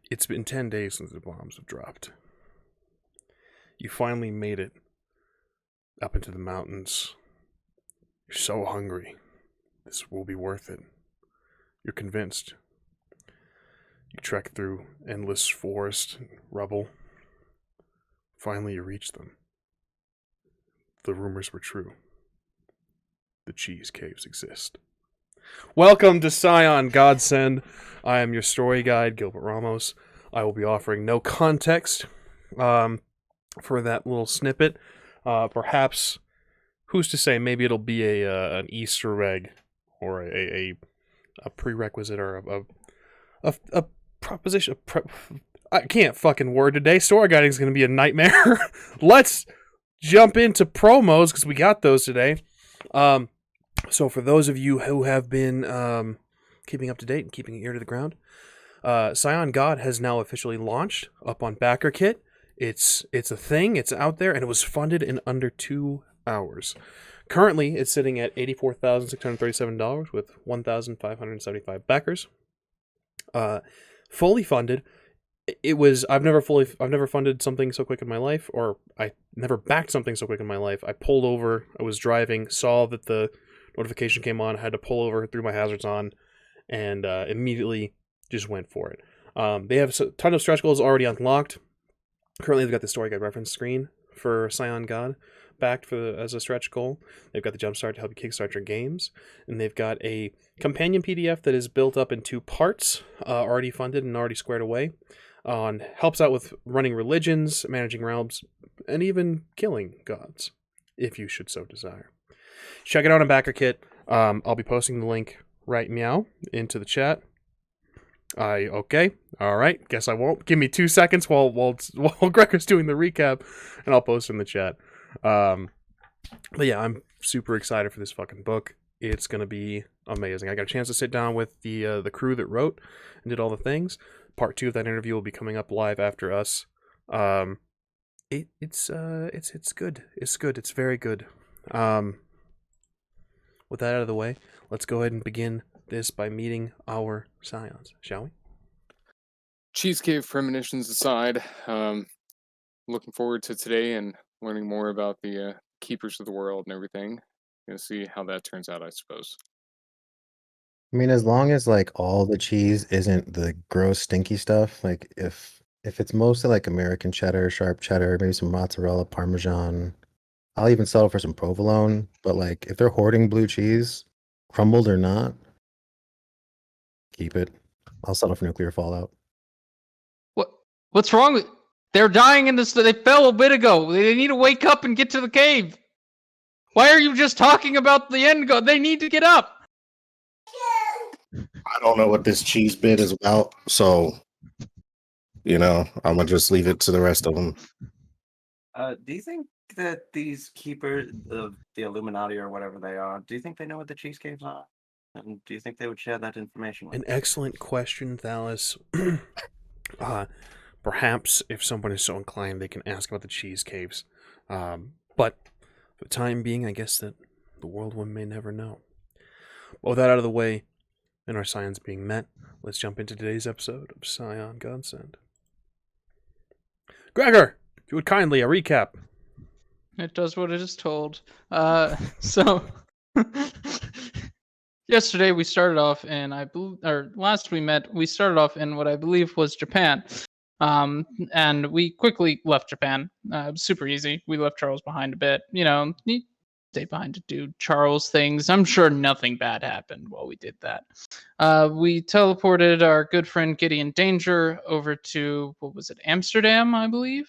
It's been 10 days since the bombs have dropped. You finally made it up into the mountains. You're so hungry. This will be worth it. You're convinced. You trek through endless forest and rubble. Finally, you reach them. The rumors were true. The cheese caves exist. Welcome to Scion, Godsend. I am your story guide, Gilbert Ramos. I will be offering no context for that little snippet. Perhaps, who's to say, maybe it'll be an Easter egg or a prerequisite or a proposition. I can't fucking word today. Story guiding is going to be a nightmare. Let's jump into promos because we got those today. So for those of you who have been keeping up to date and keeping an ear to the ground, Scion God has now officially launched up on BackerKit. It's a thing. It's out there, and it was funded in under 2 hours. Currently, it's sitting at $84,637 with 1,575 backers. Fully funded. I've never funded something so quick in my life, or I never backed something so quick in my life. I pulled over. I was driving, saw that the notification came on. I had to pull over, threw my hazards on, and immediately just went for it. They have a ton of stretch goals already unlocked. Currently, they've got the story guide reference screen for Scion God backed as a stretch goal. They've got the jumpstart to help you kickstart your games, and they've got a companion PDF that is built up in 2 parts, already funded and already squared away. Helps out with running religions, managing realms, and even killing gods, if you should so desire. Check it out on BackerKit. I'll be posting the link right meow into the chat. Okay, all right. Guess I won't. Give me 2 seconds while Gregor's doing the recap, and I'll post in the chat. But yeah, I'm super excited for this fucking book. It's gonna be amazing. I got a chance to sit down with the crew that wrote and did all the things. Part 2 of that interview will be coming up live after us. It's good. It's good. It's very good. With that out of the way, let's go ahead and begin this by meeting our Scions, shall we? Cheese Cave premonitions aside, looking forward to today and learning more about the keepers of the world and everything. Gonna see how that turns out, I suppose. I mean, as long as like all the cheese isn't the gross, stinky stuff, like if it's mostly like American cheddar, sharp cheddar, maybe some mozzarella, Parmesan, I'll even settle for some provolone. But like if they're hoarding blue cheese, crumbled or not, keep it. I'll settle for nuclear fallout. What's wrong with? They're dying in this. They fell a bit ago. They need to wake up and get to the cave. Why are you just talking about the end goal? They need to get up. I don't know what this cheese bit is about, so I'm gonna just leave it to the rest of them. Do you think that these keepers of the Illuminati or whatever they are, do you think they know what the cheese caves are? And do you think they would share that information with An excellent question, Thalis. Perhaps if someone is so inclined, they can ask about the cheese caves. But for the time being, I guess that the world one may never know. Well, with that out of the way, and our scions being met, let's jump into today's episode of Scion Godsend. Gregor, if you would kindly a recap. It does what it is told. So yesterday we started off in last we met, we started off in what I believe was Japan. And we quickly left Japan. It was super easy. We left Charles behind a bit. He stayed behind to do Charles things. I'm sure nothing bad happened while we did that. We teleported our good friend Gideon Danger over to, what was it, Amsterdam, I believe?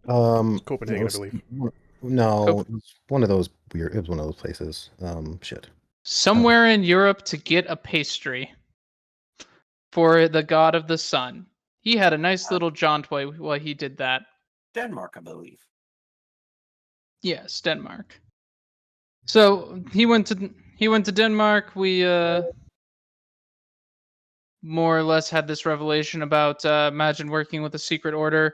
Copenhagen, I believe. No, it was one of those weird. It was one of those places. Shit. Somewhere in Europe to get a pastry for the god of the sun. He had a nice little jaunt while he did that. Denmark, I believe. Yes, Denmark. So he went to Denmark. We more or less had this revelation about Majin working with a secret order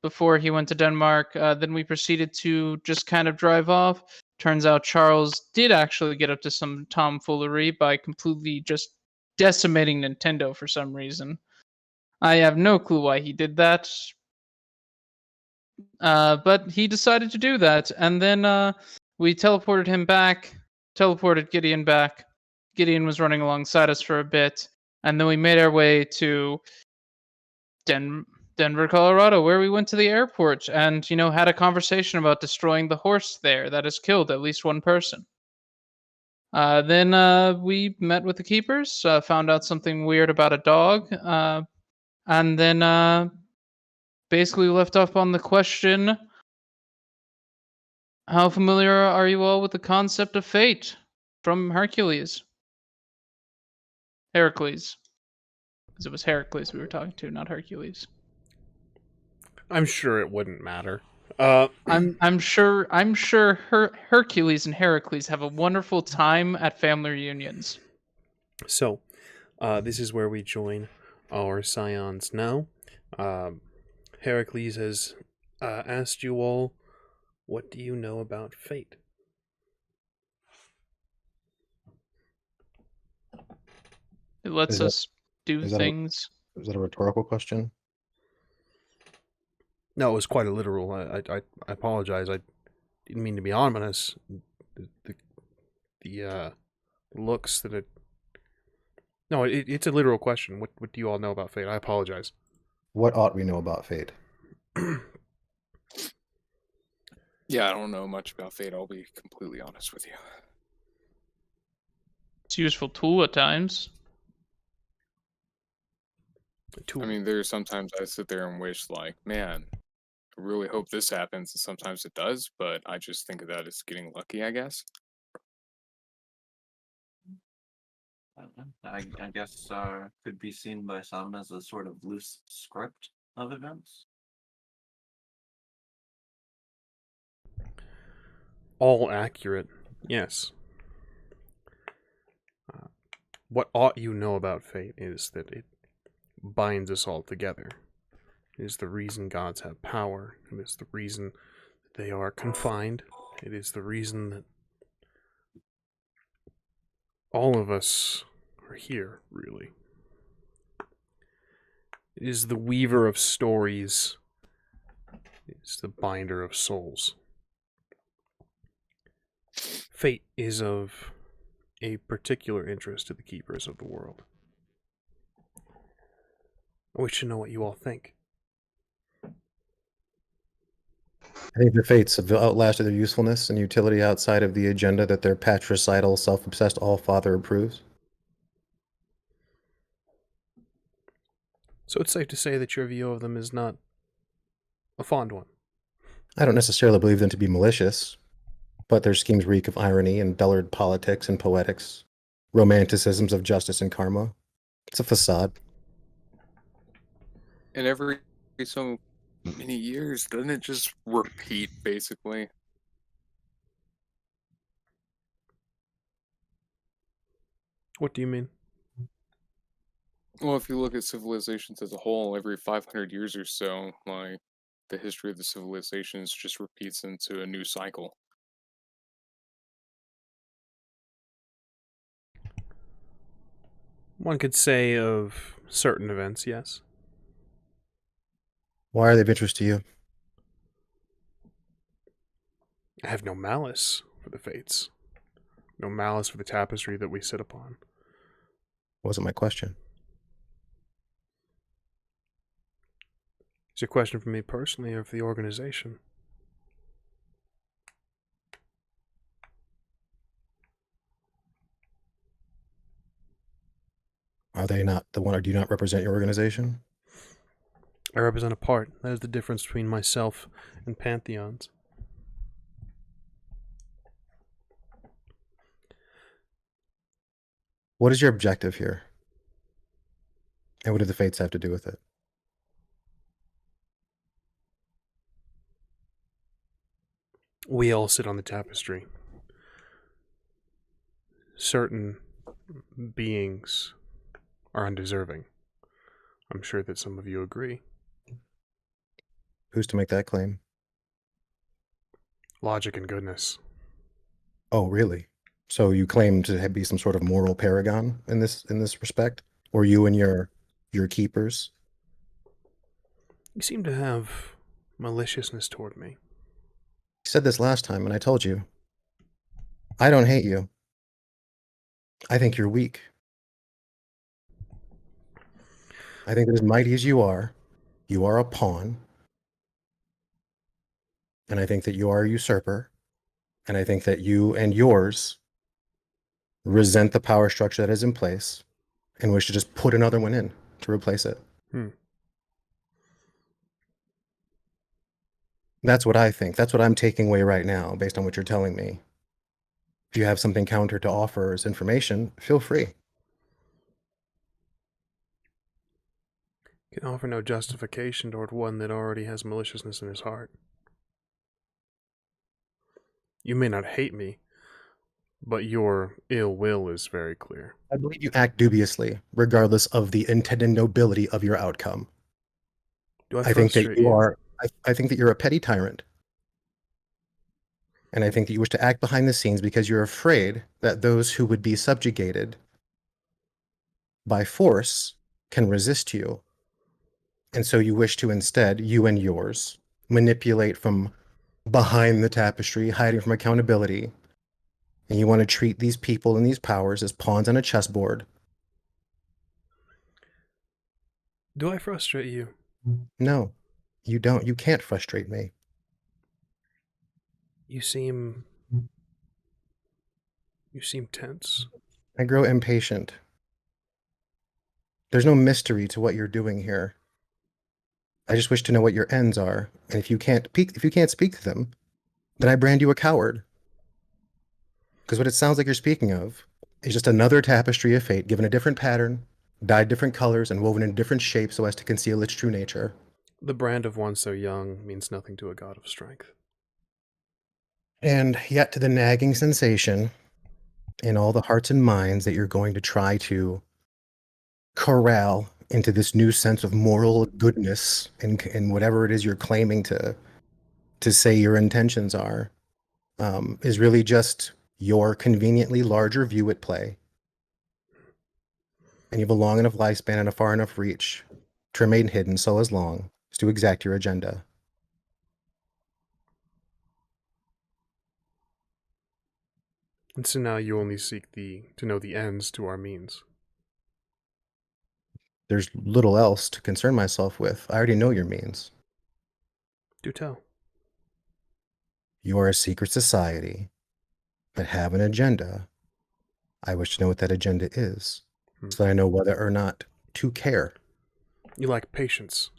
before he went to Denmark. Then we proceeded to just kind of drive off. turns out Charles did actually get up to some tomfoolery by completely just decimating Nintendo for some reason. I have no clue why he did that. But he decided to do that, and then we teleported him back, teleported Gideon back. Gideon was running alongside us for a bit, and then we made our way to Denver, Colorado, where we went to the airport and, had a conversation about destroying the horse there that has killed at least one person. Then we met with the keepers, found out something weird about a dog, and then basically left off on the question, how familiar are you all with the concept of fate from Hercules? Heracles. Because it was Heracles we were talking to, not Hercules. I'm sure it wouldn't matter. I'm sure Hercules and Heracles have a wonderful time at family reunions. So, this is where we join our Scions now. Heracles has asked you all, what do you know about fate? It lets Is that- us do is that things. Is that a rhetorical question? No, it was quite a literal. I apologize. I didn't mean to be ominous. The looks that it. No, it's a literal question. What do you all know about fate? I apologize. What ought we know about fate? Yeah, I don't know much about fate. I'll be completely honest with you. It's a useful tool at times. I mean, there's sometimes I sit there and wish, like, man, I really hope this happens, and sometimes it does, but I just think of that as getting lucky, I guess. I guess could be seen by some as a sort of loose script of events. All accurate, yes. What ought you know about fate is that it binds us all together. It is the reason gods have power. It is the reason that they are confined. It is the reason that all of us are here, really. It is the weaver of stories. It is the binder of souls. Fate is of a particular interest to the keepers of the world. I wish to know what you all think. I think their fates have outlasted their usefulness and utility outside of the agenda that their patricidal, self-obsessed all-father approves. So it's safe to say that your view of them is not a fond one. I don't necessarily believe them to be malicious, but their schemes reek of irony and dullard politics and poetics, romanticisms of justice and karma. It's a facade. And every so many years, doesn't it just repeat, basically? What do you mean? Well, if you look at civilizations as a whole, every 500 years or so, like, the history of the civilizations just repeats into a new cycle. One could say of certain events, yes. Why are they of interest to you? I have no malice for the fates. No malice for the tapestry that we sit upon. Wasn't my question. It's a question for me personally or for the organization. Are they not the one, or do you not represent your organization? I represent a part. That is the difference between myself and pantheons. What is your objective here? And what do the fates have to do with it? We all sit on the tapestry. Certain beings are undeserving. I'm sure that some of you agree. Who's to make that claim? Logic and goodness. Oh, really? So you claim to be some sort of moral paragon in this respect, or you and your keepers? You seem to have maliciousness toward me. I said this last time, and I told you. I don't hate you. I think you're weak. I think that as mighty as you are a pawn. And I think that you are a usurper. And I think that you and yours resent the power structure that is in place and wish to just put another one in to replace it. That's what I think. That's what I'm taking away right now, based on what you're telling me. If you have something counter to offer as information, feel free. Can offer no justification toward one that already has maliciousness in his heart. You may not hate me, but your ill will is very clear. I believe you act dubiously, regardless of the intended nobility of your outcome. Do I I think that frustrate you are. I think that you're a petty tyrant. And I think that you wish to act behind the scenes because you're afraid that those who would be subjugated by force can resist you. And so you wish to instead, you and yours, manipulate from behind the tapestry, hiding from accountability. And you want to treat these people and these powers as pawns on a chessboard. Do I frustrate you? No, you don't. You can't frustrate me. You seem tense. I grow impatient. There's no mystery to what you're doing here. I just wish to know what your ends are, and if you can't speak to them, then I brand you a coward. Because what it sounds like you're speaking of is just another tapestry of fate given a different pattern, dyed different colors, and woven in different shapes so as to conceal its true nature. The brand of one so young means nothing to a god of strength. And yet to the nagging sensation in all the hearts and minds that you're going to try to corral into this new sense of moral goodness and whatever it is you're claiming to say your intentions are, is really just your conveniently larger view at play. And you have a long enough lifespan and a far enough reach to remain hidden so as long as to exact your agenda. And so now you only seek to know the ends to our means. There's little else to concern myself with. I already know your means. Do tell. You are a secret society that have an agenda. I wish to know what that agenda is, so that I know whether or not to care. You lack patience.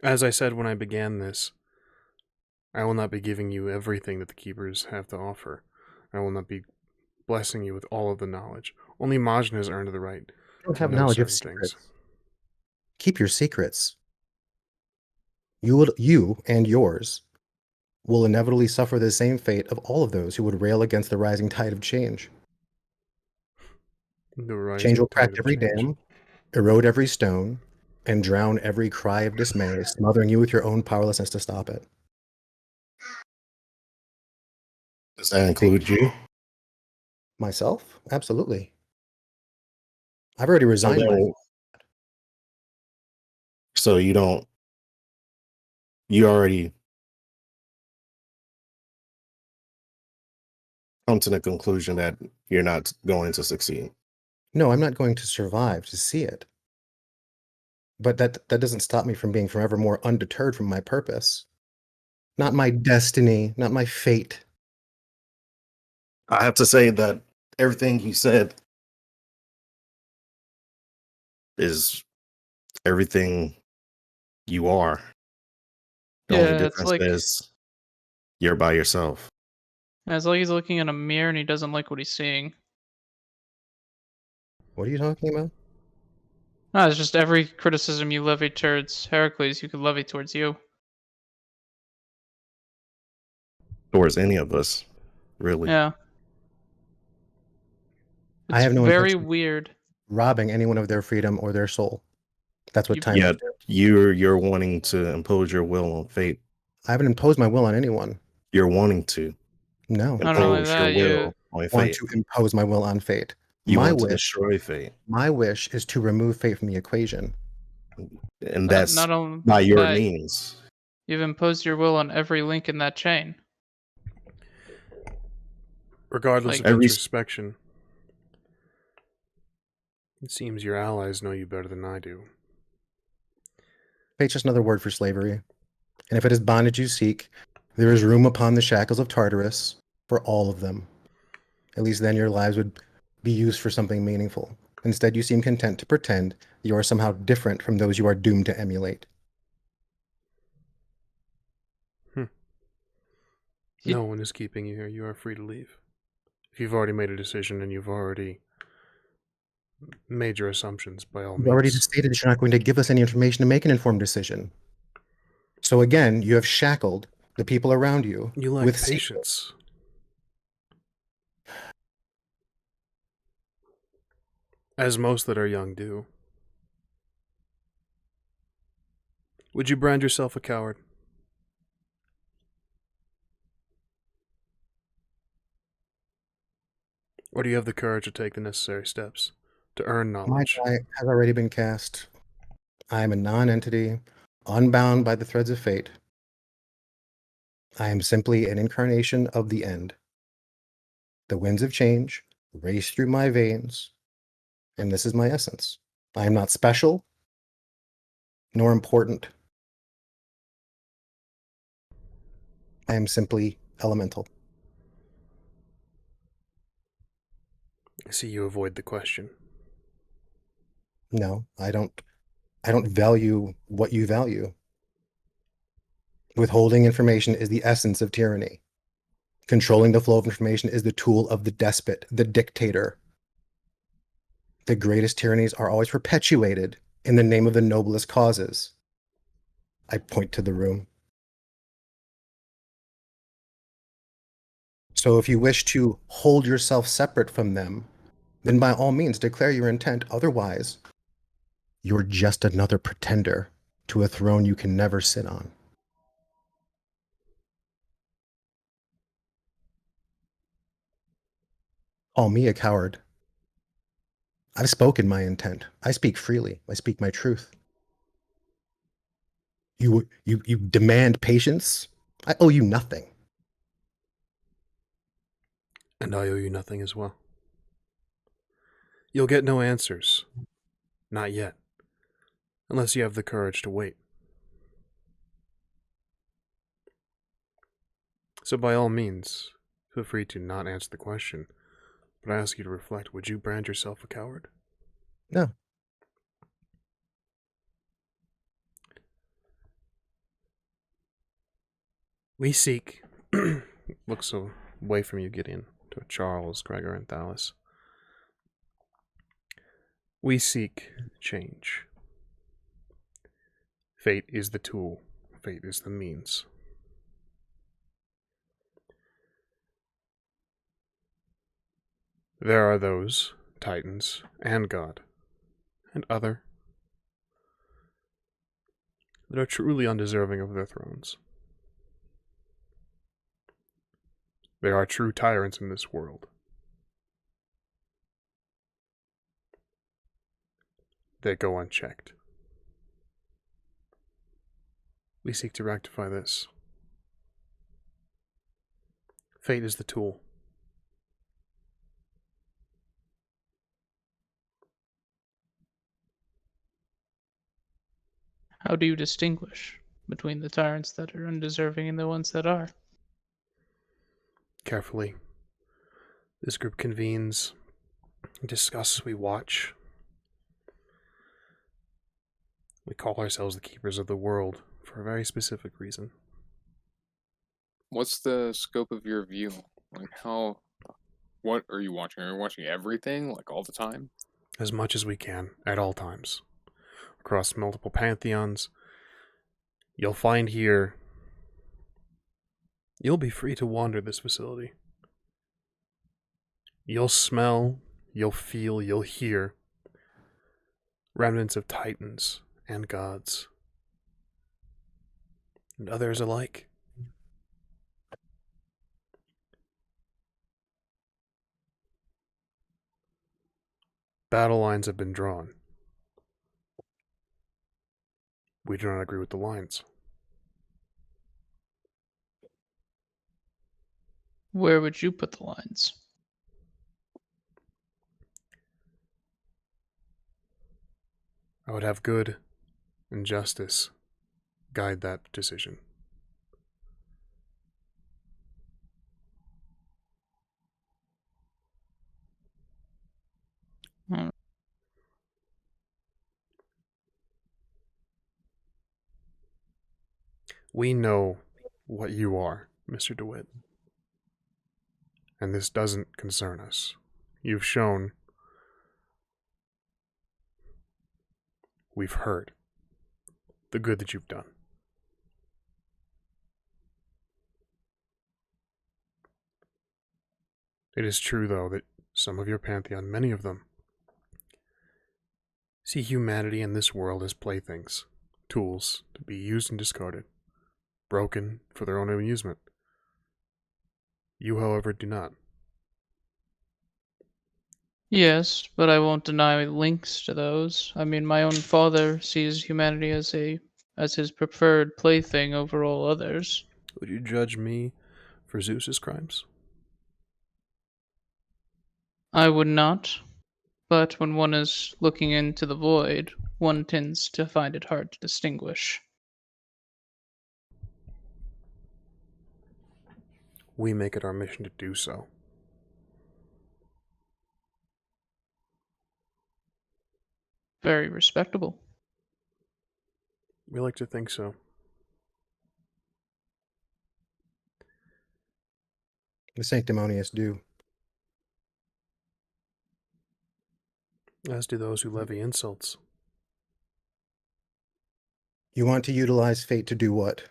As I said when I began this, I will not be giving you everything that the Keepers have to offer. I will not be blessing you with all of the knowledge. Only Majin has earned the right You don't to have know knowledge of certain secrets. things. Keep your secrets. You and yours will inevitably suffer the same fate of all of those who would rail against the rising tide of change. The rising Change will tide crack of every change. dam, erode every stone, and drown every cry of dismay, smothering you with your own powerlessness to stop it. Does that include you? Myself? Absolutely. I've already resigned So, my... so you already come to the conclusion that you're not going to succeed. No, I'm not going to survive to see it. But that doesn't stop me from being forevermore undeterred from my purpose. Not my destiny, not my fate. I have to say that everything you said is everything you are. The only Yeah, it's difference like is you're by yourself. it's like he's looking in a mirror and he doesn't like what he's seeing. What are you talking about? No, it's just every criticism you levy towards Heracles, you could levy towards you. Towards any of us, really. Yeah. It's I have no very intention weird. robbing anyone of their freedom or their soul. That's what You- time Yet is. you're wanting to impose your will on fate I haven't imposed my will on anyone. You're wanting to No. Not only impose your that, you will on I want fate. to impose my will on fate. You my want to wish, destroy fate, my wish is to remove fate from the equation. and that's not only by your that, means. you've imposed your will on every link in that chain. Regardless Like- of Every- introspection, it seems your allies know you better than I do. Fate's just another word for slavery. And if it is bondage you seek, there is room upon the shackles of Tartarus for all of them. At least then your lives would be used for something meaningful. Instead, you seem content to pretend you are somehow different from those you are doomed to emulate. No one is keeping you here. You are free to leave. If you've already made a decision and you've already made your assumptions, by all You've already means. stated that you're not going to give us any information to make an informed decision. So again, you have shackled the people around you You lack with secrets. patience. As most that are young do. Would you brand yourself a coward? Or do you have the courage to take the necessary steps to earn My knowledge? die has already been cast. I am a non-entity, unbound by the threads of fate. I am simply an incarnation of the end. The winds of change race through my veins, and this is my essence. I am not special, nor important. I am simply elemental. I see you avoid the question. No, I don't value what you value. Withholding information is the essence of tyranny. Controlling the flow of information is the tool of the despot, the dictator. The greatest tyrannies are always perpetuated in the name of the noblest causes. I point to the room. So if you wish to hold yourself separate from them, then by all means declare your intent. Otherwise, you're just another pretender to a throne you can never sit on. Call me a coward. I've spoken my intent. I speak freely. I speak my truth. You demand patience? I owe you nothing. And I owe you nothing as well. You'll get no answers. Not yet. Unless you have the courage to wait. So by all means, feel free to not answer the question, but I ask you to reflect. Would you brand yourself a coward? No. We seek... looks away from you, Gideon, to Charles, Gregor, and Thalis. We seek change. Fate is the tool. Fate is the means. There are those, Titans, and God, and other, that are truly undeserving of their thrones. There are true tyrants in this world. They go unchecked. We seek to rectify this. Fate is the tool. How do you distinguish between the tyrants that are undeserving and the ones that are? Carefully. This group convenes, discuss, we watch. We call ourselves the keepers of the world for a very specific reason. What's the scope of your view? Like what are you watching? Are you watching everything, like all the time? As much as we can, at all times. Across multiple pantheons, you'll find here, you'll be free to wander this facility. You'll smell, you'll feel, you'll hear remnants of titans and gods, and others alike. Battle lines have been drawn. We do not agree with the lines. Where would you put the lines? I would have good and justice guide that decision. Hmm. We know what you are, Mr. DeWitt. And this doesn't concern us. You've shown. We've heard the good that you've done. It is true, though, that some of your pantheon, many of them, see humanity in this world as playthings, tools to be used and discarded, broken for their own amusement. You, however, do not. Yes, but I won't deny links to those. I mean, my own father sees humanity as his preferred plaything over all others. Would you judge me for Zeus's crimes? I would not, but when one is looking into the void, one tends to find it hard to distinguish. We make it our mission to do so. Very respectable. We like to think so. The sanctimonious do. As do those who levy insults. You want to utilize fate to do what?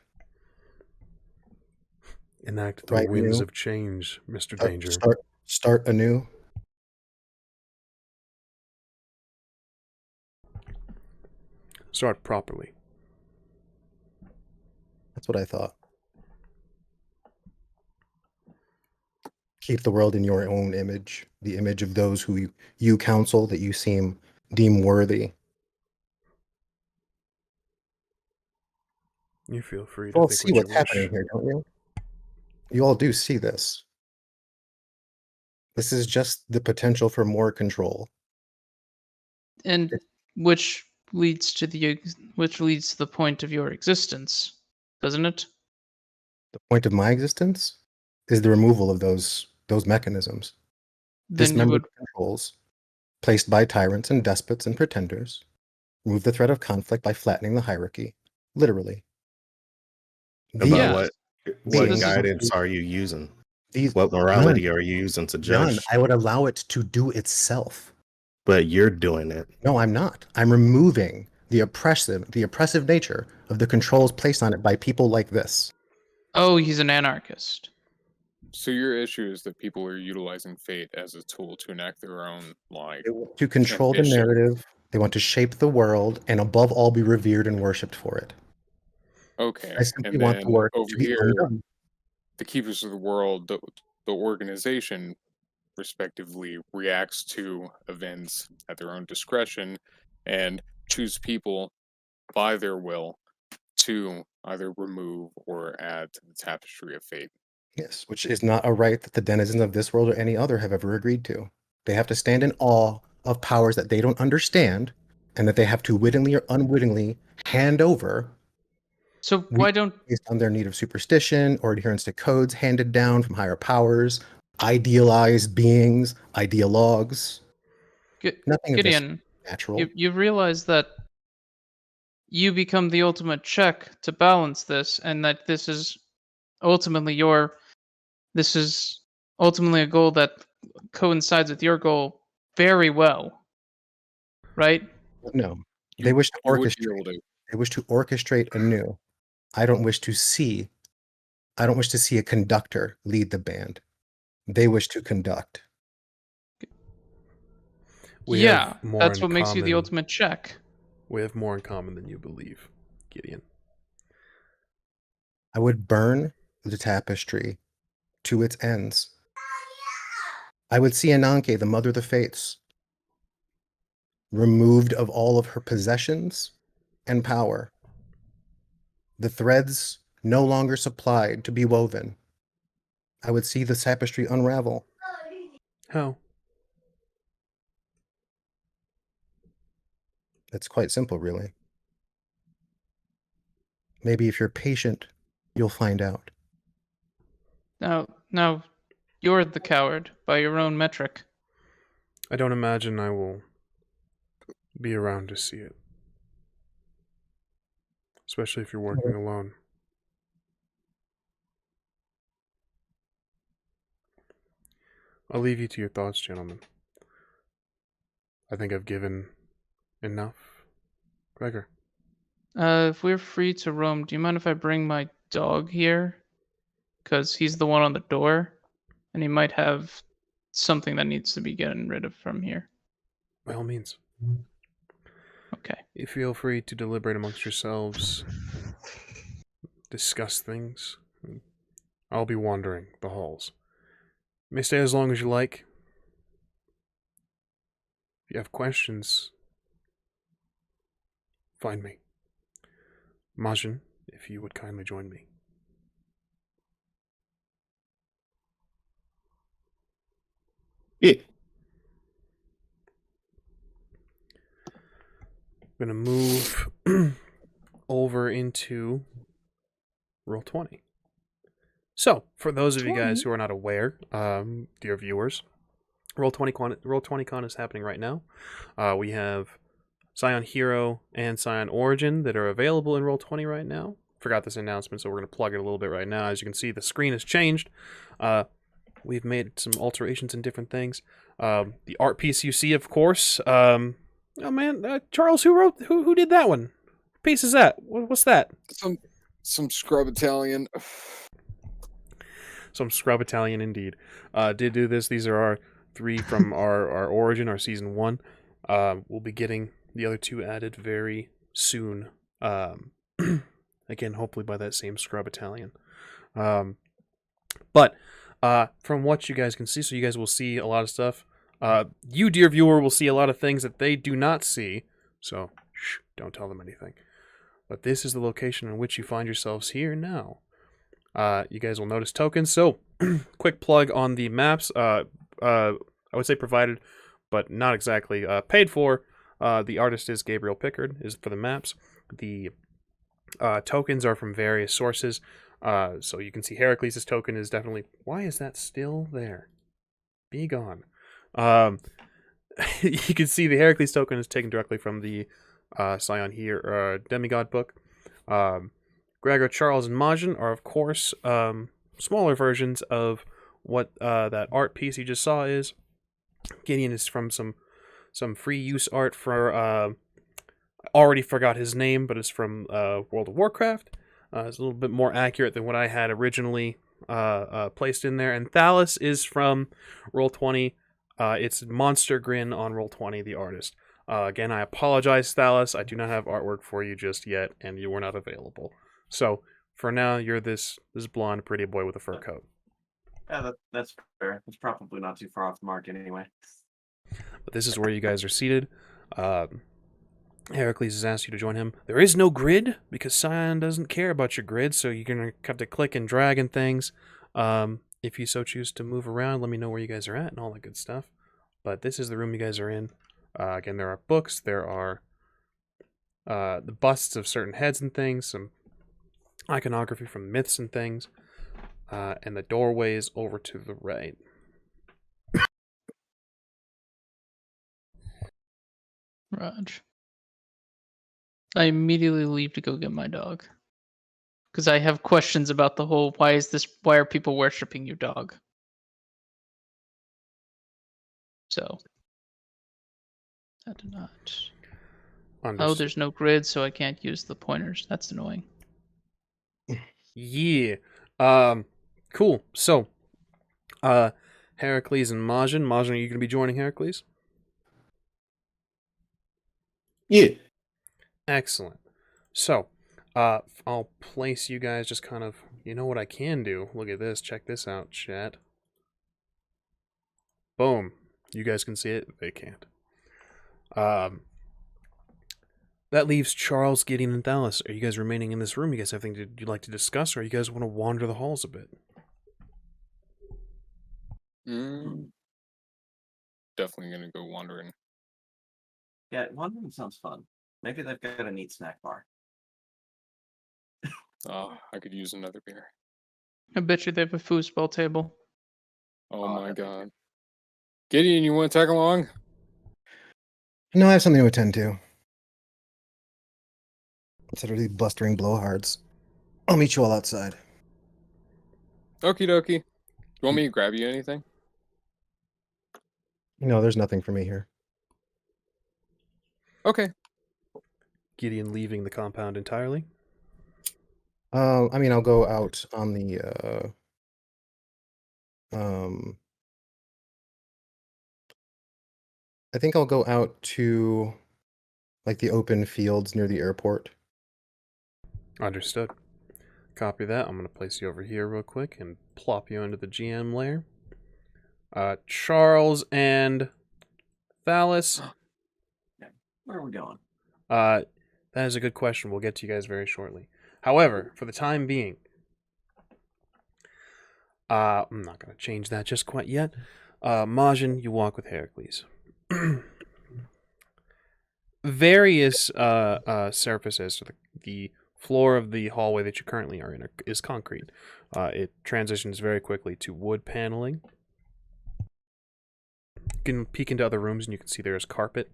Enact the Right, winds new. of change, Mr. Danger. Start anew. Start properly. That's what I thought. Keep the world in your own image, the image of those who you counsel that you deem worthy. You feel free You to all think see what you what's happening wish. here, don't you? You all do see this. This is just the potential for more control. And which leads to the point of your existence, doesn't it? The point of my existence is the removal of those mechanisms. Then you Dismember would. the controls placed by tyrants and despots and pretenders. Remove the threat of conflict by flattening the hierarchy. Literally. About Yeah. what This is- guidance are you using? These What morality are you using to John, judge? I would allow it to do itself. But you're doing it. No, I'm not. I'm removing the oppressive nature of the controls placed on it by people like this. Oh, he's an anarchist. So your issue is that people are utilizing fate as a tool to enact their own They want to control the ambition. narrative. They want to shape the world, and above all, be revered and worshipped for it. Okay, I simply and want then the work over to be here, undone. the Keepers of the World, the organization, respectively, reacts to events at their own discretion and choose people by their will to either remove or add to the tapestry of fate. Yes, which is not a right that the denizens of this world or any other have ever agreed to. They have to stand in awe of powers that they don't understand, and that they have to wittingly or unwittingly hand over So why don't based on their need of superstition or adherence to codes handed down from higher powers, idealized beings, ideologues. Nothing of this Gideon, natural. you realize that you become the ultimate check to balance this, and that this is ultimately a goal that coincides with your goal very well, right? No, they wish to You would be able orchestrate. to. They wish to orchestrate anew. I don't wish to see a conductor lead the band. They wish to conduct. We Yeah, have more that's in what makes you the common- ultimate check. We have more in common than you believe, Gideon. I would burn the tapestry to its ends. I would see Ananke, the mother of the fates, removed of all of her possessions and power. The threads no longer supplied to be woven. I would see the tapestry unravel. How? It's quite simple, really. Maybe if you're patient, you'll find out. Now, you're the coward by your own metric. I don't imagine I will be around to see it. Especially if you're working alone. I'll leave you to your thoughts, gentlemen. I think I've given enough. Gregor. If we're free to roam, do you mind if I bring my dog here? Because he's the one on the door, and he might have something that needs to be getting rid of from here. By all means. Okay. You feel free to deliberate amongst yourselves. Discuss things. I'll be wandering the halls. You may stay as long as you like. If you have questions, find me. Majin, if you would kindly join me. Yeah. I'm gonna move over into Roll20. So, for those of you guys who are not aware, dear viewers, Roll20Con is happening right now. We have Scion Hero and Scion Origin that are available in Roll20 right now. Forgot this announcement, so we're going to plug it a little bit right now. As you can see, the screen has changed. We've made some alterations in different things. The art piece you see, of course. Oh man, Charles, who did that one? What piece is that? What's that? Some scrub Italian. Some scrub Italian indeed. Did do this. These are our 3 from our Origin, our Season 1. We'll be getting the other 2 added very soon. Again, hopefully by that same scrub Italian. But from what you guys can see, so you guys will see a lot of stuff. You, dear viewer, will see a lot of things that they do not see. So, shh, don't tell them anything. But this is the location in which you find yourselves here now. You guys will notice tokens. So, quick plug on the maps. I would say provided, but not exactly paid for. The artist is Gabriel Pickard, is for the maps. The tokens are from various sources. So you can see Heracles' token is definitely... Why is that still there? Be gone. You can see the Heracles token is taken directly from the Scion here demigod book. Gregor, Charles, and Majin are, of course, smaller versions of what that art piece you just saw is. Gideon is from some free use art for... I already forgot his name, but it's from World of Warcraft. It's a little bit more accurate than what I had originally placed in there. And THALIS is from Roll20. It's Monster Grin on Roll20, the artist. Again, I apologize, THALIS. I do not have artwork for you just yet, and you were not available. So, for now, you're this blonde pretty boy with a fur coat. Yeah, that's fair. It's probably not too far off the mark anyway. But this is where you guys are seated. Heracles has asked you to join him. There is no grid, because Scion doesn't care about your grid, so you're going to have to click and drag and things. If you so choose to move around, let me know where you guys are at and all that good stuff. But this is the room you guys are in. Again, there are books, there are the busts of certain heads and things, some iconography from myths and things, and the doorway is over to the right. Raj. I immediately leave to go get my dog. Because I have questions about the whole why are people worshipping your dog? So I do not. Oh, there's no grid, so I can't use the pointers. That's annoying. Yeah. Cool. So, Heracles and Majin. Majin, are you going to be joining Heracles? Yeah. Excellent. So, I'll place you guys just kind of... You know what I can do? Look at this. Check this out, chat. Boom. You guys can see it? They can't. Um, that leaves Charles, Gideon, and Thalis. Are you guys remaining in this room? You guys have anything you'd like to discuss, or you guys want to wander the halls a bit? Definitely gonna go wandering. Yeah, wandering sounds fun. Maybe they've got a neat snack bar. Oh, I could use another beer. I bet you they have a foosball table. Oh Oh, my that'd be god. Gideon, you want to tag along? No, I have something to attend to. Instead of these blustering blowhards. I'll meet you all outside. Okie dokie. You want me to grab you anything? No, there's nothing for me here. Okay. Gideon leaving the compound entirely. I mean, I'll go out on the I think I'll go out to like the open fields near the airport. Understood. Copy that. I'm going to place you over here real quick and plop you into the GM layer. Charles and Thalis. Where are we going? That is a good question. We'll get to you guys very shortly. However, for the time being, I'm not going to change that just quite yet. Majin, you walk with Heracles. Various surfaces, so the floor of the hallway that you currently are in is concrete. It transitions very quickly to wood paneling. You can peek into other rooms and you can see there's carpet.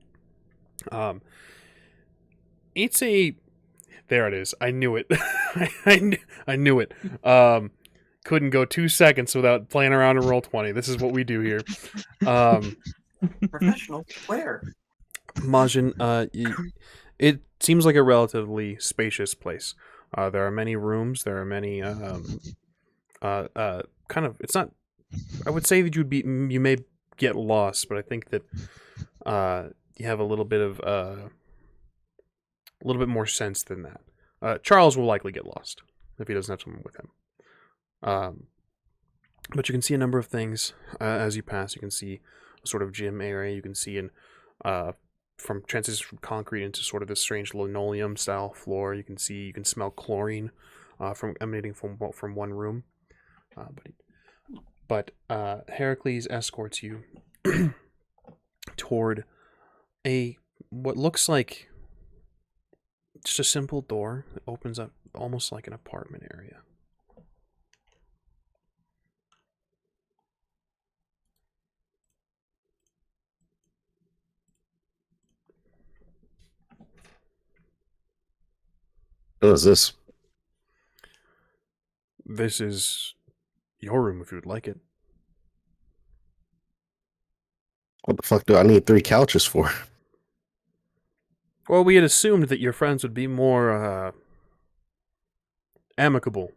It's a... There it is. I knew it. I knew it. Couldn't go 2 seconds without playing around in Roll20. This is what we do here. Professional. Where? Majin, it seems like a relatively spacious place. There are many rooms. There are many kind of. It's not. I would say that you may get lost, but I think that you have a little bit more sense than that. Charles will likely get lost if he doesn't have someone with him. But you can see a number of things as you pass. You can see a sort of gym area. You can see from transition from concrete into sort of this strange linoleum style floor. You can smell chlorine from emanating from one room. But Heracles escorts you toward what looks like just a simple door that opens up almost like an apartment area. What is this? This is your room if you would like it. What the fuck do I need 3 couches for? Well, we had assumed that your friends would be more amicable.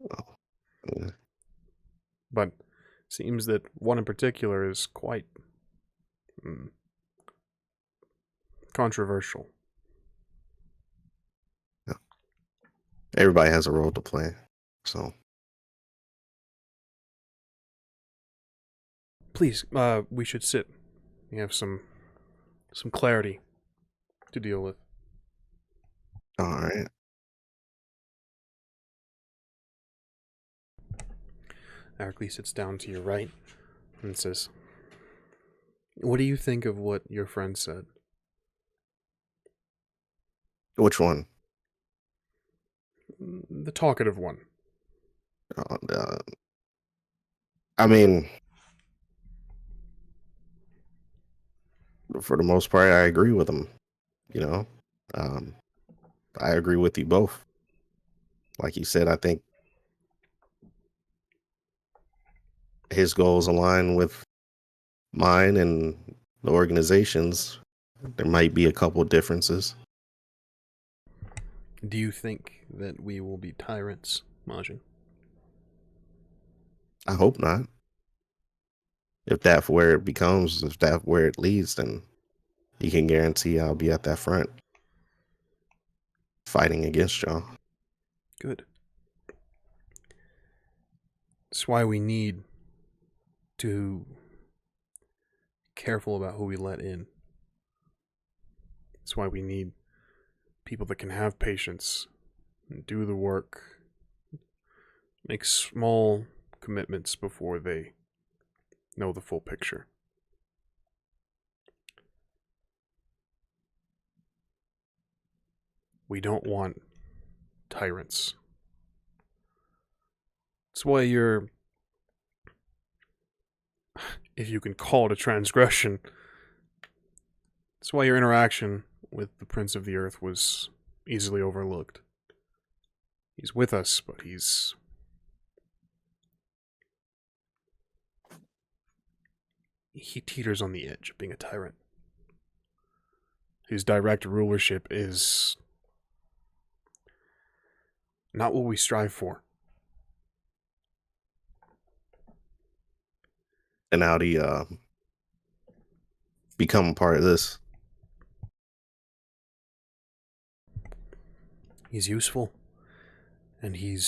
Yeah. But seems that one in particular is quite controversial. Everybody has a role to play, so Please, we should sit. We have some clarity to deal with. all right. Heracles sits down to your right and says, "What do you think of what your friend said?" Which one? The talkative one. I mean, for the most part, I agree with him. You know, I agree with you both. Like you said, I think his goals align with mine and the organization's. There might be a couple differences. Do you think that we will be tyrants, Majin? I hope not. If that's where it becomes, if that's where it leads, then you can guarantee I'll be at that front fighting against y'all. Good. That's why we need to be careful about who we let in. That's why we need people that can have patience and do the work, make small commitments before they know the full picture. We don't want tyrants. That's why you're, if you can call it a transgression, that's why your interaction with the Prince of the Earth was easily overlooked. He's with us, but he teeters on the edge of being a tyrant. His direct rulership is not what we strive for. And how do you become a part of this? He's useful, and he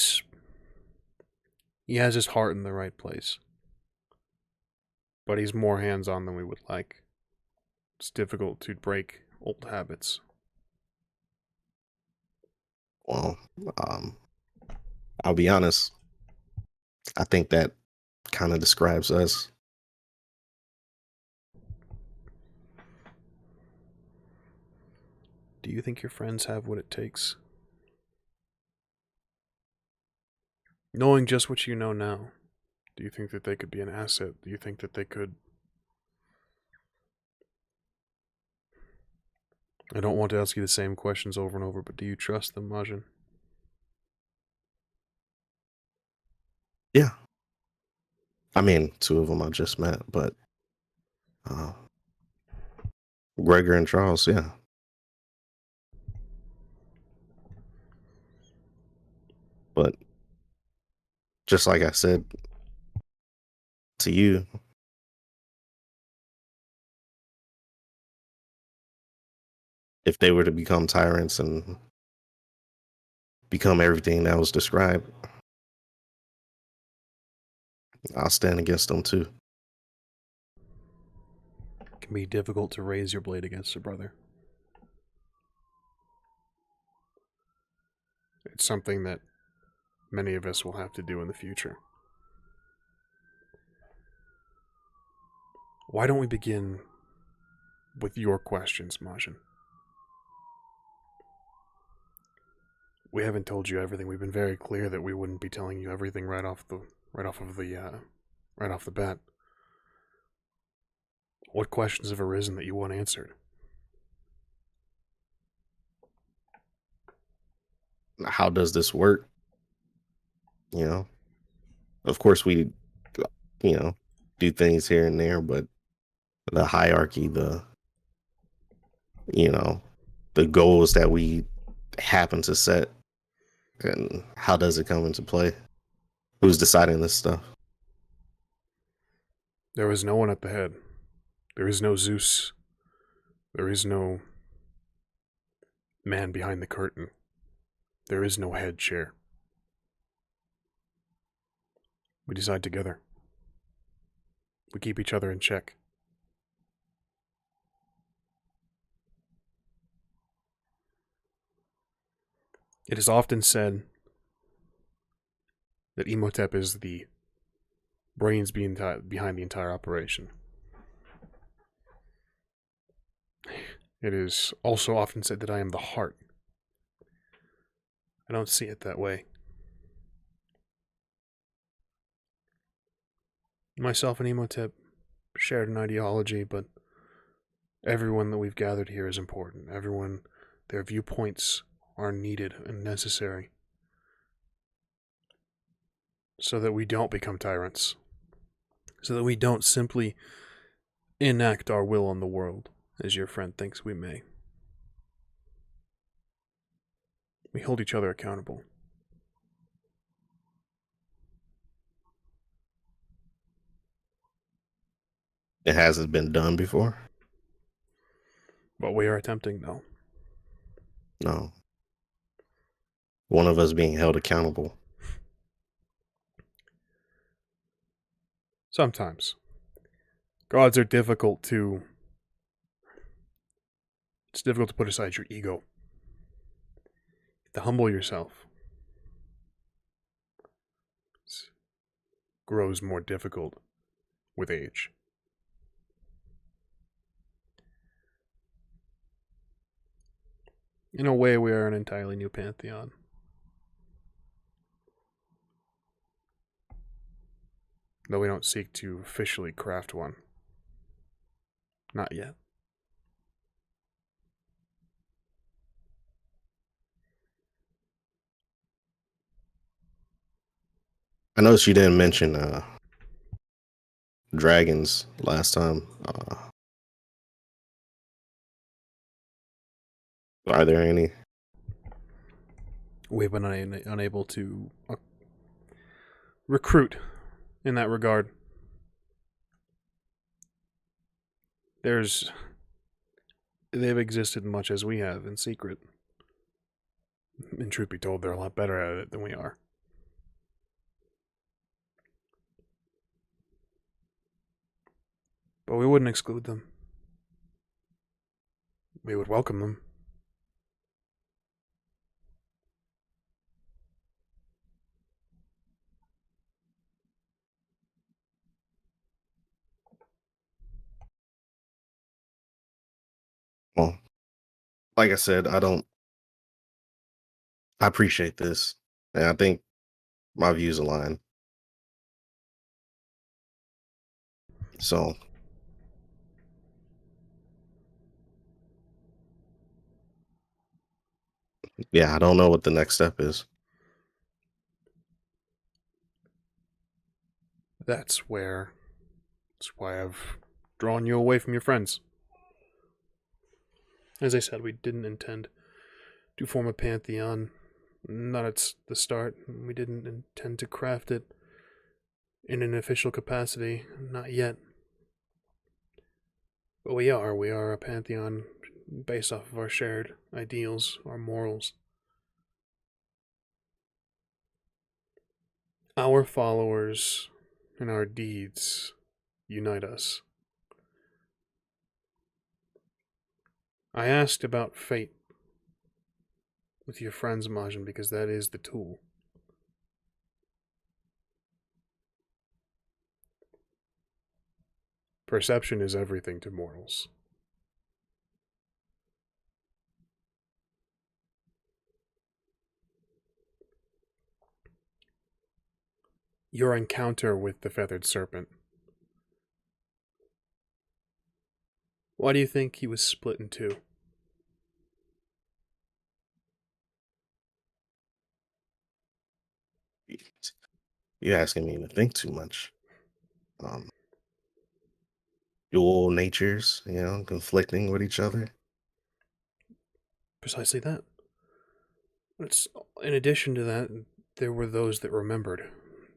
has his heart in the right place. But he's more hands-on than we would like. It's difficult to break old habits. Well, I'll be honest. I think that kind of describes us. Do you think your friends have what it takes? Knowing just what you know now, do you think that they could be an asset? Do you think that they could... I don't want to ask you the same questions over and over, but do you trust them, Majin? Yeah. I mean, 2 of them I just met, but Gregor and Charles, yeah. But just like I said to you, if they were to become tyrants and become everything that was described, I'll stand against them too. It can be difficult to raise your blade against a brother. It's something that many of us will have to do in the future. Why don't we begin with your questions, Majin? We haven't told you everything. We've been very clear that we wouldn't be telling you everything right off the bat. What questions have arisen that you want answered? How does this work? You know, of course we, do things here and there, but the hierarchy, the goals that we happen to set, and how does it come into play? Who's deciding this stuff? There is no one at the head. There is no Zeus. There is no man behind the curtain. There is no head chair. We decide together. We keep each other in check. It is often said that Imhotep is the brains behind the entire operation. It is also often said that I am the heart. I don't see it that way. Myself and Imhotep shared an ideology, but everyone that we've gathered here is important. Everyone, their viewpoints are needed and necessary so that we don't become tyrants, so that we don't simply enact our will on the world as your friend thinks we may. We hold each other accountable. It hasn't been done before? But we are attempting, though. No. One of us being held accountable. Sometimes. Gods are difficult to It's difficult to put aside your ego. To humble yourself. It grows more difficult with age. In a way, we are an entirely new pantheon. Though we don't seek to officially craft one. Not yet. I noticed you didn't mention dragons last time. Are there any? We've been unable to recruit in that regard. They've existed much as we have in secret. And truth be told, they're a lot better at it than we are. But we wouldn't exclude them. We would welcome them. Well, like I said, I appreciate this. And I think my views align. So, yeah, I don't know what the next step is. That's why I've drawn you away from your friends. As I said, we didn't intend to form a pantheon. Not at the start. We didn't intend to craft it in an official capacity. Not yet. But we are a pantheon based off of our shared ideals, our morals. Our followers and our deeds unite us. I asked about fate with your friends, Majin, because that is the tool. Perception is everything to mortals. Your encounter with the feathered serpent. Why do you think he was split in two? You're asking me to think too much. Dual natures, conflicting with each other. Precisely that. In addition to that, there were those that remembered,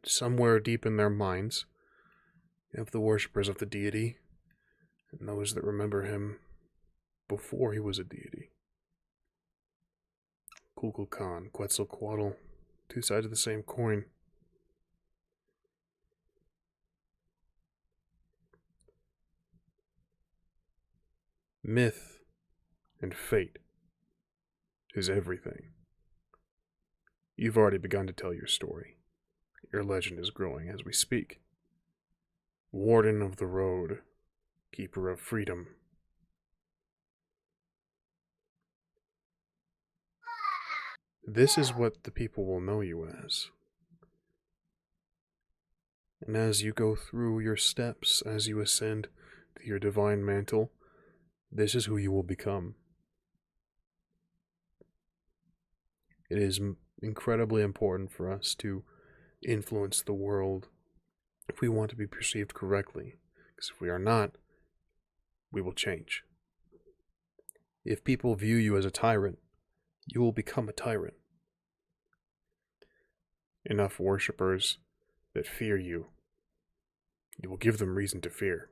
somewhere deep in their minds, of the worshippers of the deity, and those that remember him before he was a deity. Kukulkan, Quetzalcoatl, two sides of the same coin. Myth and fate is everything. You've already begun to tell your story. Your legend is growing as we speak. Warden of the road, keeper of freedom. This is what the people will know you as. And as you go through your steps, as you ascend to your divine mantle, this is who you will become. It is incredibly important for us to influence the world if we want to be perceived correctly. Because if we are not, we will change. If people view you as a tyrant, you will become a tyrant. Enough worshippers that fear you, you will give them reason to fear.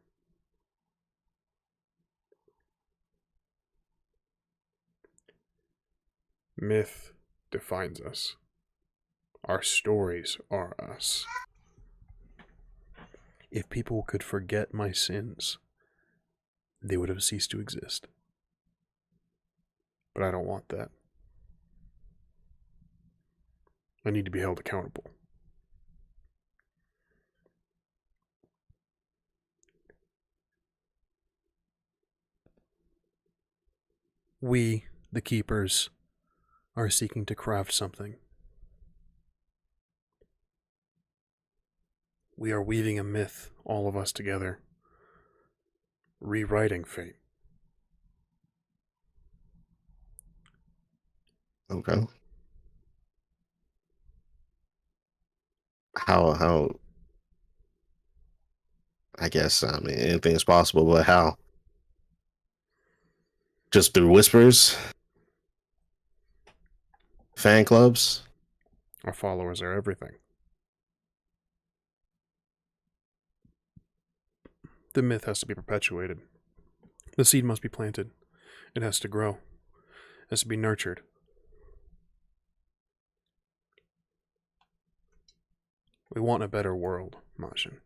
Myth defines us. Our stories are us. If people could forget my sins, they would have ceased to exist. But I don't want that. I need to be held accountable. We, the Keepers, are seeking to craft something. We are weaving a myth, all of us together, rewriting fate. Okay. How I guess I mean anything's possible, but how? Just through whispers? Fan clubs? Our followers are everything. The myth has to be perpetuated. The seed must be planted. It has to grow. It has to be nurtured. We want a better world, Majin.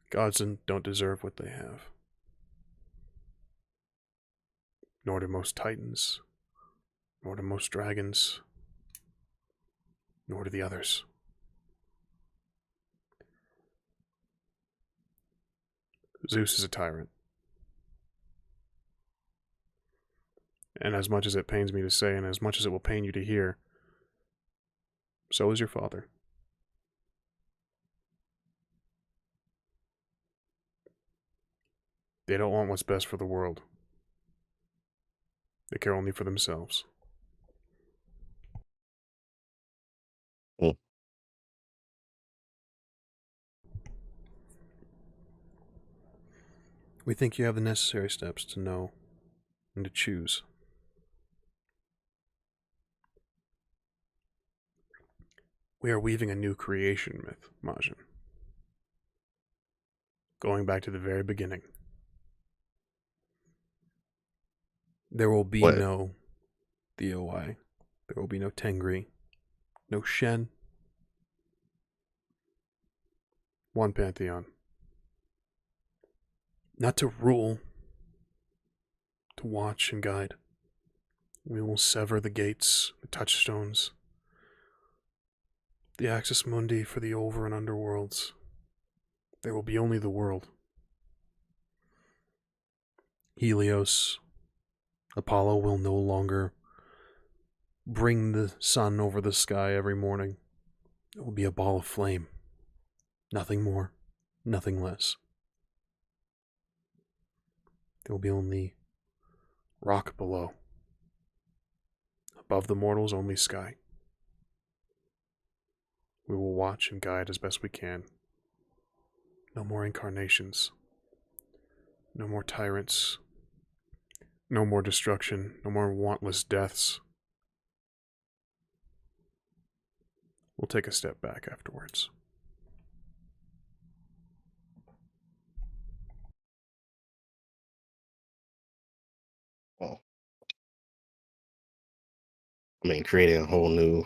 Godsend don't deserve what they have. Nor do most titans. Nor do most dragons. Nor do the others. Zeus is a tyrant. And as much as it pains me to say, and as much as it will pain you to hear, so is your father. They don't want what's best for the world. They care only for themselves. Mm. We think you have the necessary steps to know and to choose. We are weaving a new creation myth, Majin. Going back to the very beginning. There will be What? no DOI. There will be no Tengri. No Shen. One Pantheon. Not to rule. To watch and guide. We will sever the gates, the touchstones, the Axis Mundi for the over and underworlds. There will be only the world. Helios, Apollo will no longer bring the sun over the sky every morning. It will be a ball of flame. Nothing more, nothing less. There will be only rock below. Above the mortals, only sky. We will watch and guide as best we can. No more incarnations. No more tyrants. No more destruction. No more wantless deaths. We'll take a step back afterwards. Well, I mean, creating a whole new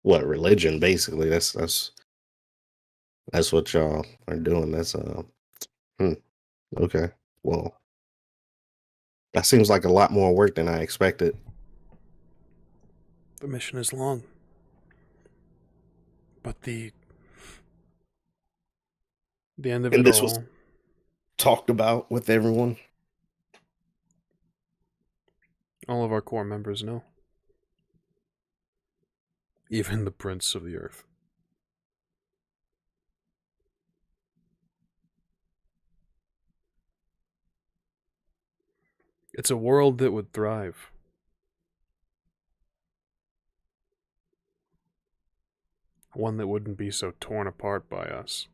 religion basically. That's what y'all are doing. That's okay. Well, that seems like a lot more work than I expected. The mission is long. But the end of And it this was all, talked about with everyone. all of our core members know. Even the Prince of the Earth. It's a world that would thrive. One that wouldn't be so torn apart by us.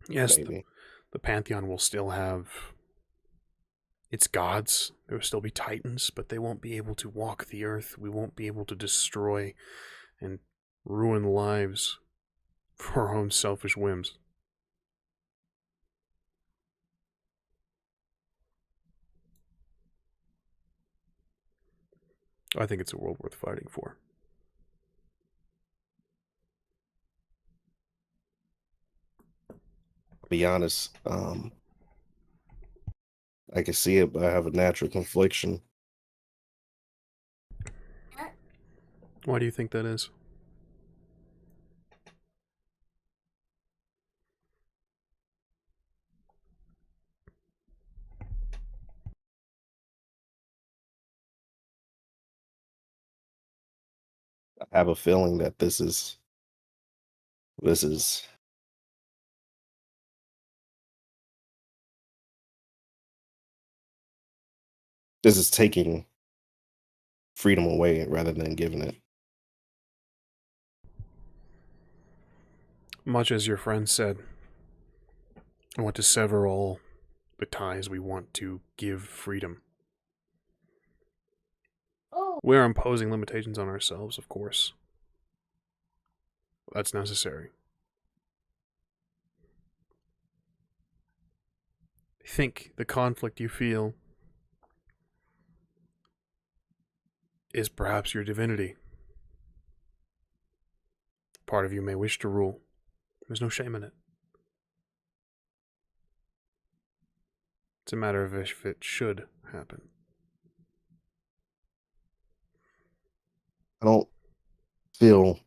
Yes, Maybe. the Pantheon will still have its gods. There will still be titans, but they won't be able to walk the earth. We won't be able to destroy and ruin lives for our own selfish whims. I think it's a world worth fighting for. To be honest, I can see it, but I have a natural confliction. Why do you think that is? I have a feeling that this is taking freedom away rather than giving it. Much as your friend said, I want to sever all the ties. We want to give freedom. We're imposing limitations on ourselves, of course. That's necessary. I think the conflict you feel is perhaps your divinity. Part of you may wish to rule. There's no shame in it. It's a matter of if it should happen. I don't feel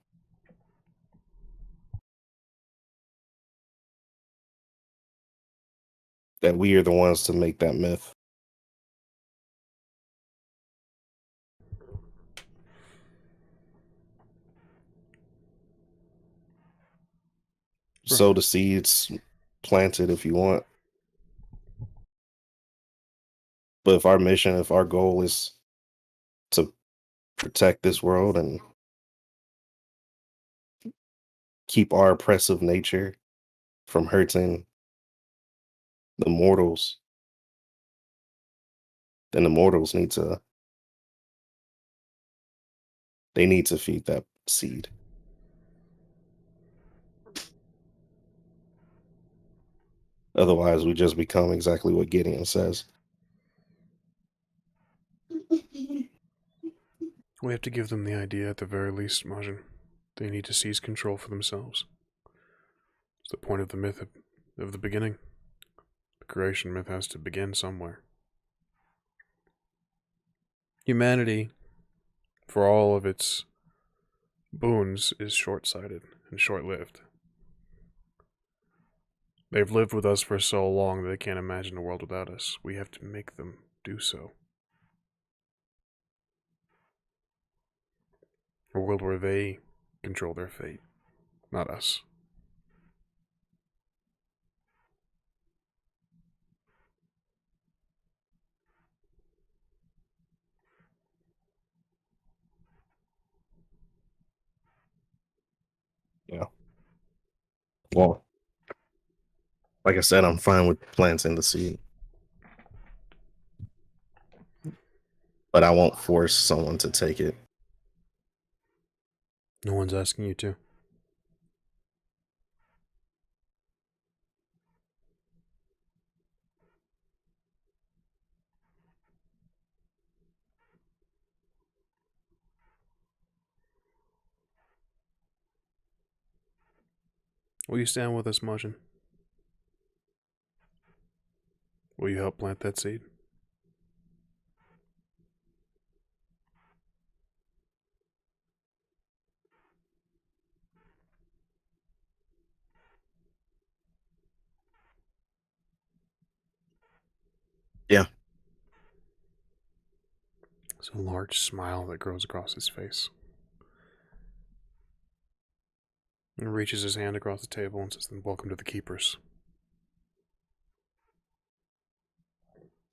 that we are the ones to make that myth. Sow the seeds, plant it if you want. But if our goal is to protect this world and keep our oppressive nature from hurting the mortals, then the mortals need to feed that seed. Otherwise, we just become exactly what Gideon says. We have to give them the idea at the very least, Majin. They need to seize control for themselves. It's the point of the myth of the beginning. The creation myth has to begin somewhere. Humanity, for all of its boons, is short-sighted and short-lived. They've lived with us for so long that they can't imagine a world without us. We have to make them do so. A world where they control their fate, not us. Yeah. Well, like I said, I'm fine with planting the seed. But I won't force someone to take it. No one's asking you to. Will you stand with us, Majin? Will you help plant that seed? Yeah. There's a large smile that grows across his face. He reaches his hand across the table and says, "Then welcome to the Keepers."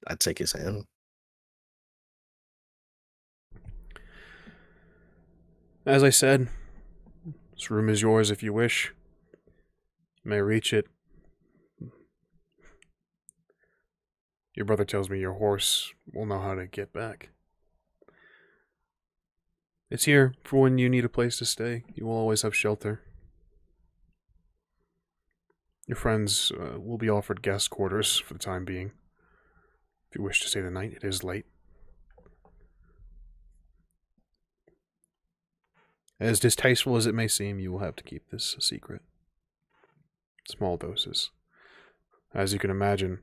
I take his hand. As I said, this room is yours if you wish. You may reach it. Your brother tells me your horse will know how to get back. It's here for when you need a place to stay. You will always have shelter. Your friends will be offered guest quarters for the time being. If you wish to stay the night, it is late. As distasteful as it may seem, you will have to keep this a secret. Small doses. As you can imagine,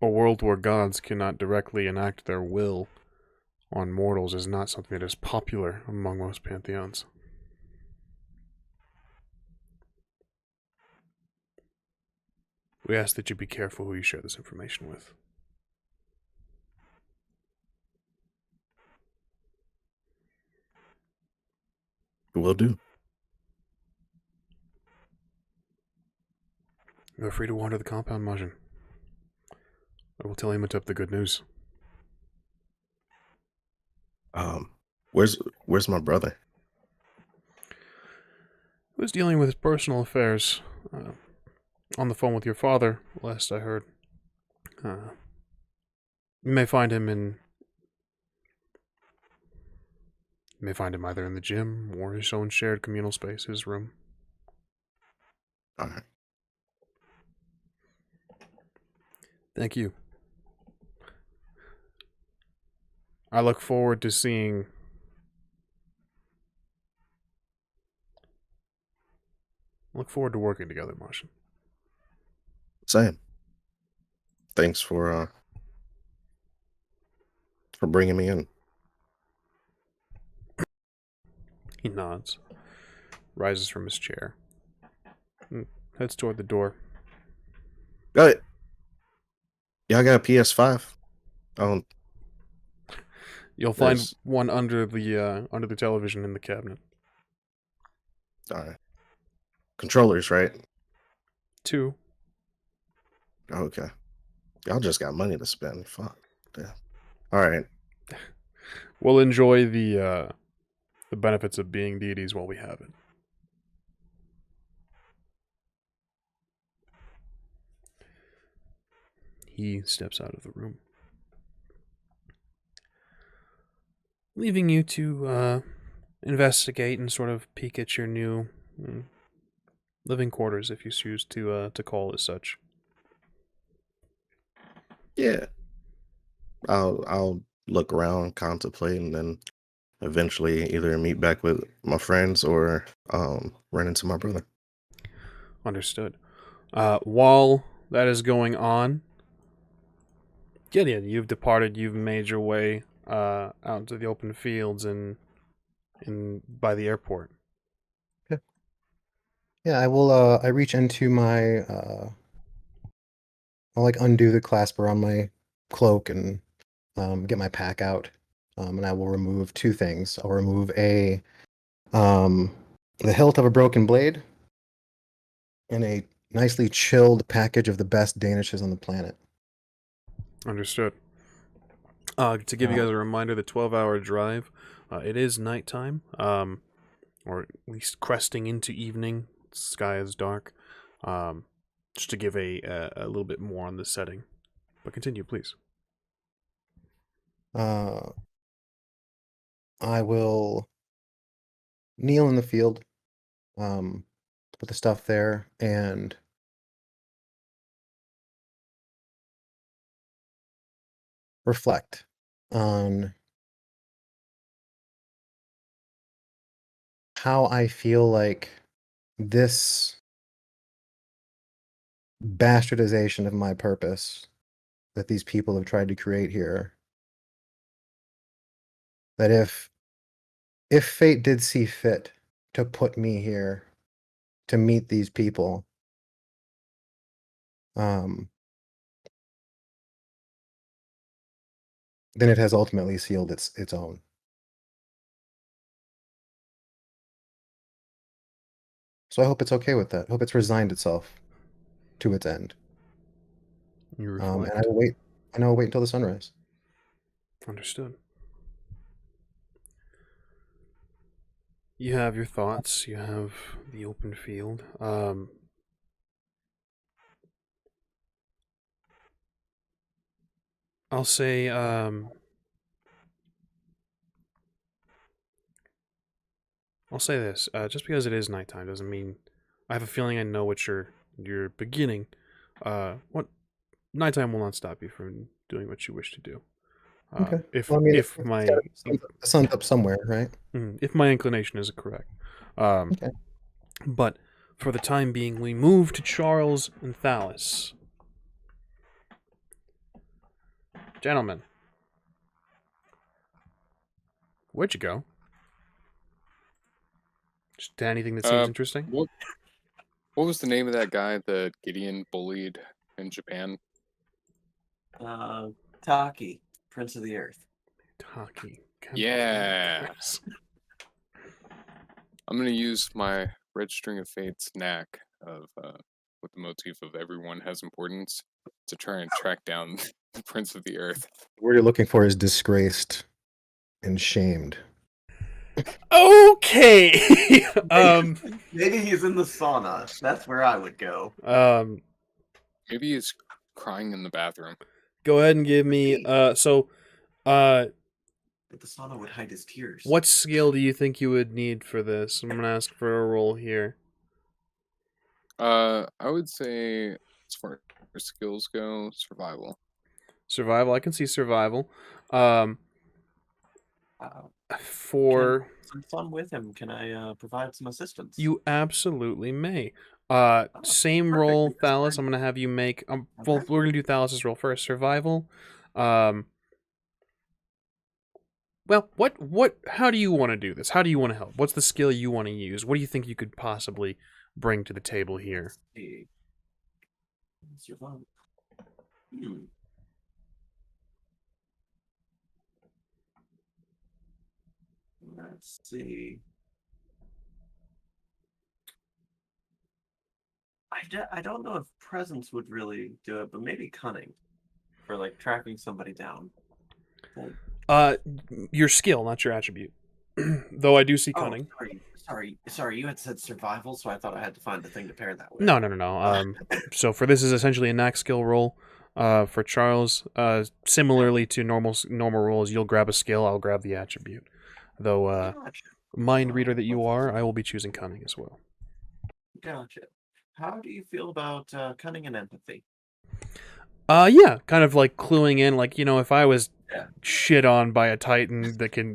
a world where gods cannot directly enact their will on mortals is not something that is popular among most pantheons. We ask that you be careful who you share this information with. Will do. You are free to wander the compound, Majin. I will tell Imhotep the good news. Where's my brother? He was dealing with his personal affairs on the phone with your father, last I heard. You may find him either in the gym or his own shared communal space, his room. All right. Thank you. I look forward to seeing working together, Martian. Same. Thanks for bringing me in. He nods, rises from his chair, and heads toward the door. Got it. Y'all got a PS5? You'll find There's- one under the television in the cabinet. All right. Controllers, right? 2. Okay. Y'all just got money to spend. Fuck. Yeah. All right. We'll enjoy the benefits of being deities while we have it. He steps out of the room, leaving you to investigate and sort of peek at your new living quarters, if you choose to call it such. Yeah. I'll look around, contemplate, and then eventually either meet back with my friends or run into my brother. Understood. While that is going on, Gideon, you've departed. You've made your way out into the open fields and by the airport. Yeah, I will. I reach into my. I'll like undo the clasp around my cloak and get my pack out, and I will remove 2 things. I'll remove the hilt of a broken blade and a nicely chilled package of the best danishes on the planet. Understood. To give you guys a reminder, the 12-hour drive, it is nighttime, or at least cresting into evening. The sky is dark. Just to give a little bit more on the setting. But continue, please. I will kneel in the field, put the stuff there, and reflect on how I feel like this bastardization of my purpose that these people have tried to create here, that if fate did see fit to put me here to meet these people, then it has ultimately sealed its own. So I hope it's okay with that. I hope it's resigned itself to its end. You And reflect. I will wait. And I will wait until the sunrise. Understood. You have your thoughts. You have the open field. I'll say, this. Just because it is nighttime doesn't mean I have a feeling I know what you're beginning. What nighttime will not stop you from doing what you wish to do. Okay. If Well, I mean, if it's my gotta be the sun's up somewhere, right? if my inclination is correct. Okay. But for the time being, we move to Charles and Thalis. Gentlemen. Where'd you go? Just anything that seems interesting? What was the name of that guy that Gideon bullied in Japan? Taki, Prince of the Earth. Taki. Yeah. I'm gonna use my Red String of Fate's knack of with the motif of everyone has importance to try and track down the Prince of the Earth. The word you're looking for is disgraced and shamed. Okay. Maybe he's in the sauna. That's where I would go. Maybe he's crying in the bathroom. Go ahead and give me But the sauna would hide his tears. what skill do you think you would need for this? I'm gonna ask for a roll here. I would say as far as skills go, survival. Survival. I can see survival. For Some fun with him. Can I provide some assistance? you absolutely may. Same perfect, roll, because Thalis. I'm I'm- gonna have you make. Well, Okay. we're gonna do Thalis's roll first. Survival. Well, what? How do you want to do this? How do you want to help? What's the skill you want to use? What do you think you could possibly bring to the table here? Let's see. Survival. Let's see. I don't know if presence would really do it, but maybe cunning for like tracking somebody down. Your skill, not your attribute. Though I do see cunning. Sorry. You had said survival, so I thought I had to find a thing to pair that with. No. So for this is essentially a knack skill roll. For Charles, similarly to normal rolls, you'll grab a skill. I'll grab the attribute. Though, Gotcha. mind reader that you are, I will be choosing cunning as well. Gotcha. How do you feel about cunning and empathy? Yeah, kind of like cluing in, like, if I was Yeah. shit on by a titan that can,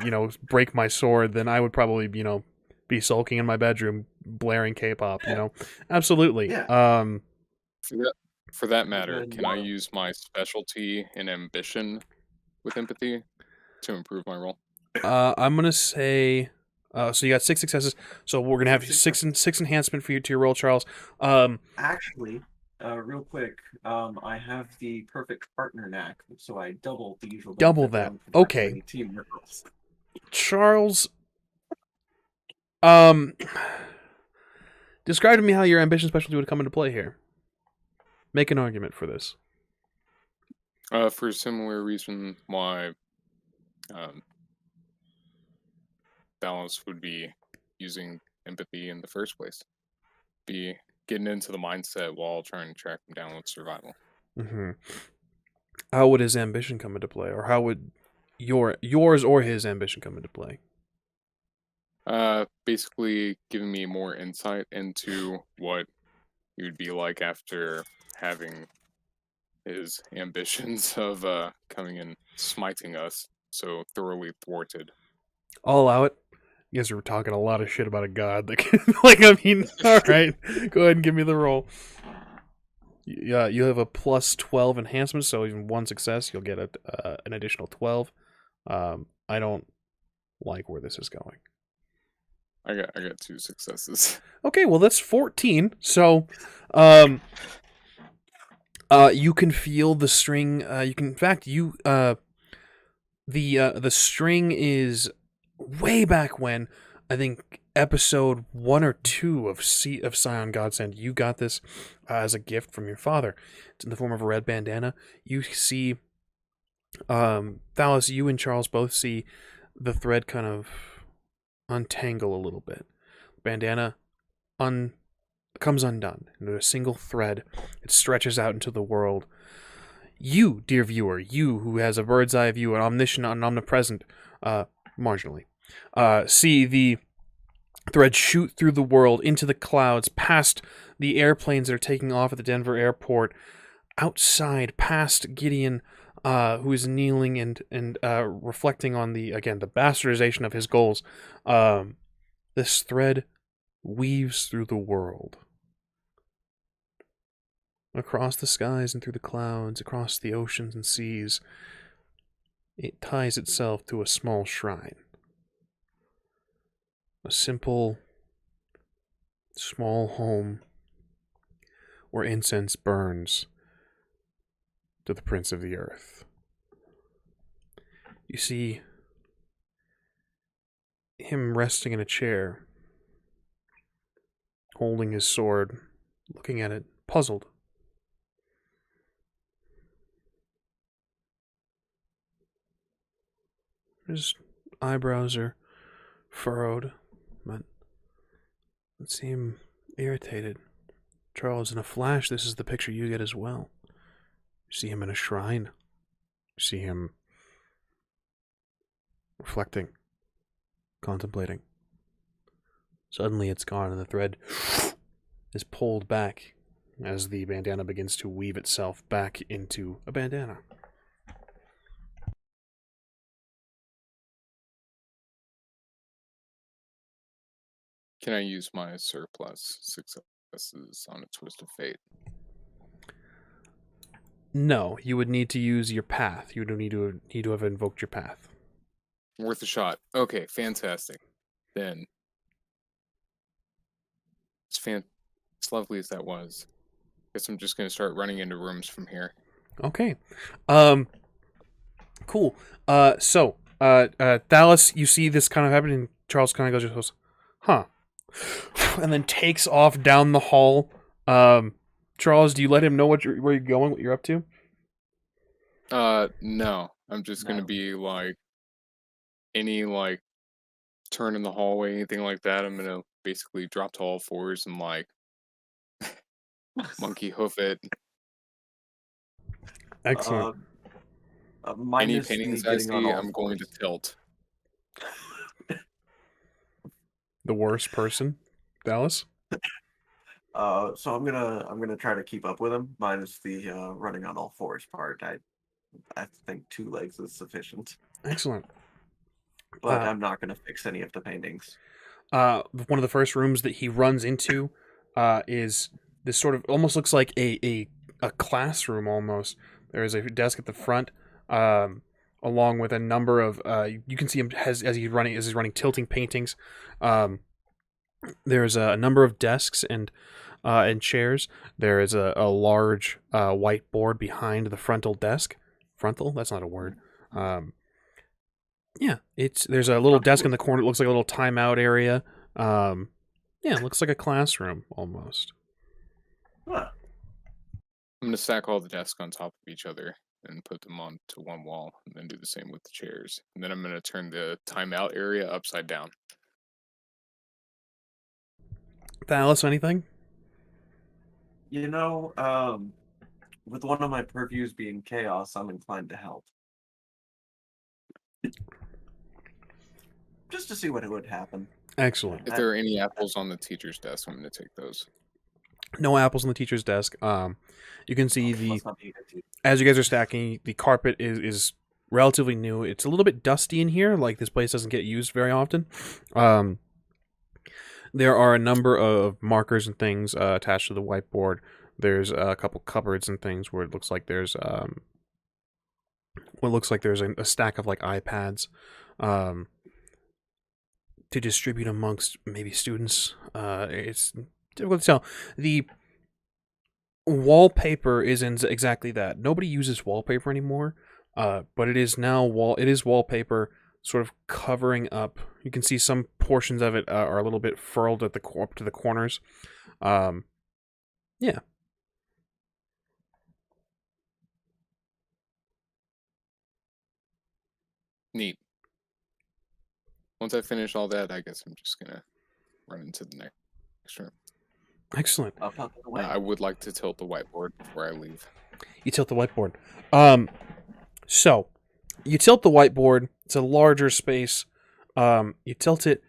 break my sword, then I would probably, be sulking in my bedroom, blaring K-pop, Absolutely. Yeah. For that matter, Good. can I use my specialty in ambition with empathy to improve my roll? I'm gonna say, so you got 6 successes. So we're gonna have six enhancement for you to your roll, Charles. Actually, real quick, I have the perfect partner knack, so I double the usual. Double benefit that. for Okay. my team rolls. Charles, describe to me how your ambition specialty would come into play here. Make an argument for this. For a similar reason why Balance would be using empathy in the first place. Be getting into the mindset while trying to track him down with survival. Mm-hmm. How would his ambition come into play? Or how would yours or his ambition come into play? Basically giving me more insight into what he would be like after having his ambitions of coming and smiting us so thoroughly thwarted. I'll allow it. You guys are talking a lot of shit about a god. All right. Go ahead and give me the roll. Yeah, you have a plus 12 enhancement, so even one success, you'll get an additional 12. I don't like where this is going. I got 2 successes. Okay, well that's 14. So, you can feel the string. The string is way back when. I think episode 1 or 2 of Scion Godsend. You got this as a gift from your father. It's in the form of a red bandana. You see, Thalis, you and Charles both see the thread kind of untangle a little bit. Bandana comes undone into a single thread. It stretches out into the world. You, dear viewer, you who has a bird's eye view and omniscient and omnipresent, marginally, see the thread shoot through the world into the clouds, past the airplanes that are taking off at the Denver airport, outside, past Gideon, who is kneeling and reflecting on the bastardization of his goals. This thread weaves through the world, across the skies and through the clouds, across the oceans and seas. it ties itself to a small shrine. A simple, small home where incense burns to the Prince of the Earth. You see him resting in a chair, holding his sword, looking at it, puzzled. His eyebrows are furrowed, but seem irritated. Charles, in a flash, this is the picture you get as well. You see him in a shrine. You see him reflecting, contemplating. Suddenly it's gone, and the thread is pulled back as the bandana begins to weave itself back into a bandana. Can I use my surplus successes on a twist of fate? No, you would need to use your path. You would need to have invoked your path. Worth a shot. Okay, fantastic. Then, as lovely as that was, guess I'm just gonna start running into rooms from here. Okay. Cool. So, Thalis, you see this kind of happening. Charles kind of goes, huh. And then takes off down the hall. Charles, do you let him know where you're going, what you're up to? No. I'm just gonna No. be like, any like turn in the hallway, anything like that, I'm gonna basically drop to all fours and like monkey hoof it. Excellent. Any Minus the paintings I getting on see, all I'm going to fours. tilt. The worst person, Dallas. So I'm gonna try to keep up with him, minus the running on all fours part. I think 2 legs is sufficient, Excellent. but I'm not gonna fix any of the paintings. One of the first rooms that he runs into is this sort of almost looks like a classroom almost. There is a desk at the front, along with a number of you can see him as he's running tilting paintings. There's a number of desks and chairs. There is a large whiteboard behind the frontal desk. Frontal? That's not a word. Yeah, there's a little desk in the corner. It looks like a little timeout area. Yeah, it looks like a classroom almost. Huh. I'm gonna stack all the desks on top of each other and put them onto one wall, and then do the same with the chairs. And then I'm gonna turn the timeout area upside down. Thalis, anything? You know, with one of my purviews being chaos, I'm inclined to help. Just to see what would happen. Excellent. If there are any apples on the teacher's desk, I'm gonna take those. No apples on the teacher's desk. You can see the Must not be good to- as you guys are stacking, the carpet is relatively new. It's a little bit dusty in here. Like this place doesn't get used very often. There are a number of markers and things attached to the whiteboard. There's a couple cupboards and things where it looks like there's what looks like there's a stack of like iPads to distribute amongst maybe students. It's difficult to tell. The wallpaper isn't exactly that. Nobody uses wallpaper anymore, but it is now wallpaper sort of covering up. You can see some portions of it are a little bit furled at up to the corners. Yeah. Neat. Once I finish all that, I guess I'm just gonna run into the next room. Excellent. Up and away. I would like to tilt the whiteboard before I leave. You tilt the whiteboard. So you tilt the whiteboard. It's a larger space. You tilt it,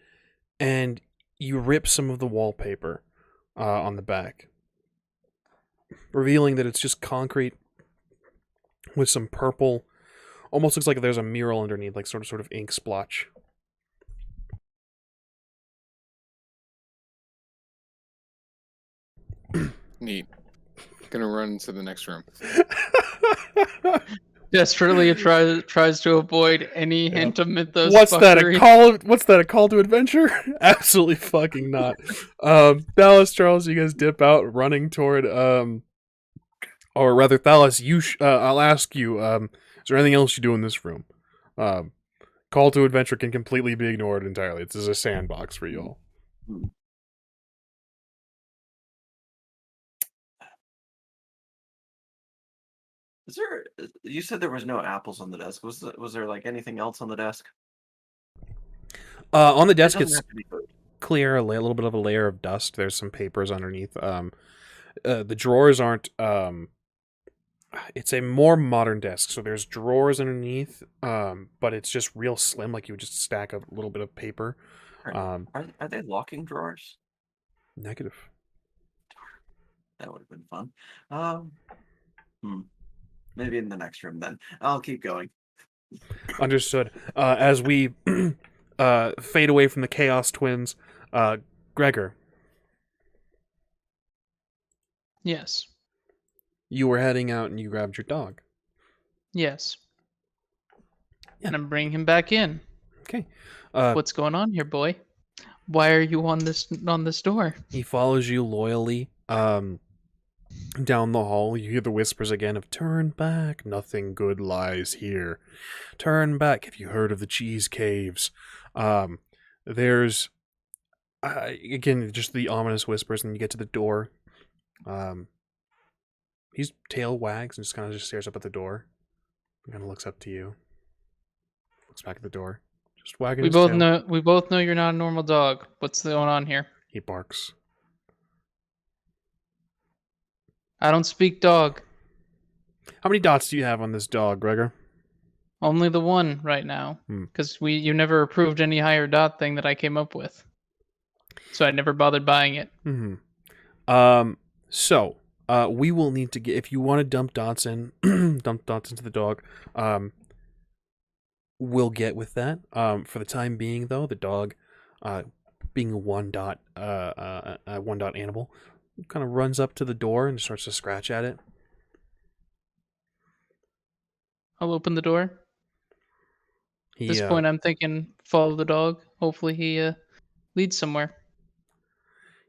and you rip some of the wallpaper on the back, revealing that it's just concrete with some purple. Almost looks like there's a mural underneath, like sort of ink splotch. Neat. Gonna run into the next room. Desperately tries to avoid any Yeah. hint of Mythos What's that? fuckery. What's that? A call to adventure? Absolutely fucking not. Thalis, Charles, you guys dip out, running toward or rather, Thalis. I'll ask you. Is there anything else you do in this room? Call to adventure can completely be ignored entirely. This is a sandbox for you all. Is there? You said there was no apples on the desk. Was there like anything else on the desk? On the It desk, doesn't it's have to be food. clear, a little bit of a layer of dust. There's some papers underneath. The drawers aren't. It's a more modern desk, so there's drawers underneath. But it's just real slim, like you would just stack a little bit of paper. Are they locking drawers? Negative. That would have been fun. Maybe in the next room then. I'll keep going. Understood. As we fade away from the Chaos Twins, Gregor, Yes. you were heading out and you grabbed your dog. Yes. Yeah. And I'm bringing him back in. Okay. What's going on here, boy? Why are you on this door? He follows you loyally. Down the hall, you hear the whispers again of "Turn back, nothing good lies here. Turn back." Have you heard of the cheese caves? There's again just the ominous whispers, and you get to the door. His tail wags and just kind of stares up at the door. He kind of looks up to you. Looks back at the door. Just wagging his tail. We both know you're not a normal dog. What's going on here? He barks. I don't speak dog. How many dots do you have on this dog, Gregor? Only the one right now, because you never approved any higher dot thing that I came up with, so I never bothered buying it. So we will need to get, if you want to dump dots into the dog. We'll get with that. For the time being, though, the dog, being a one dot animal, kind of runs up to the door and starts to scratch at it. I'll open the door. At this point, I'm thinking follow the dog. Hopefully he leads somewhere.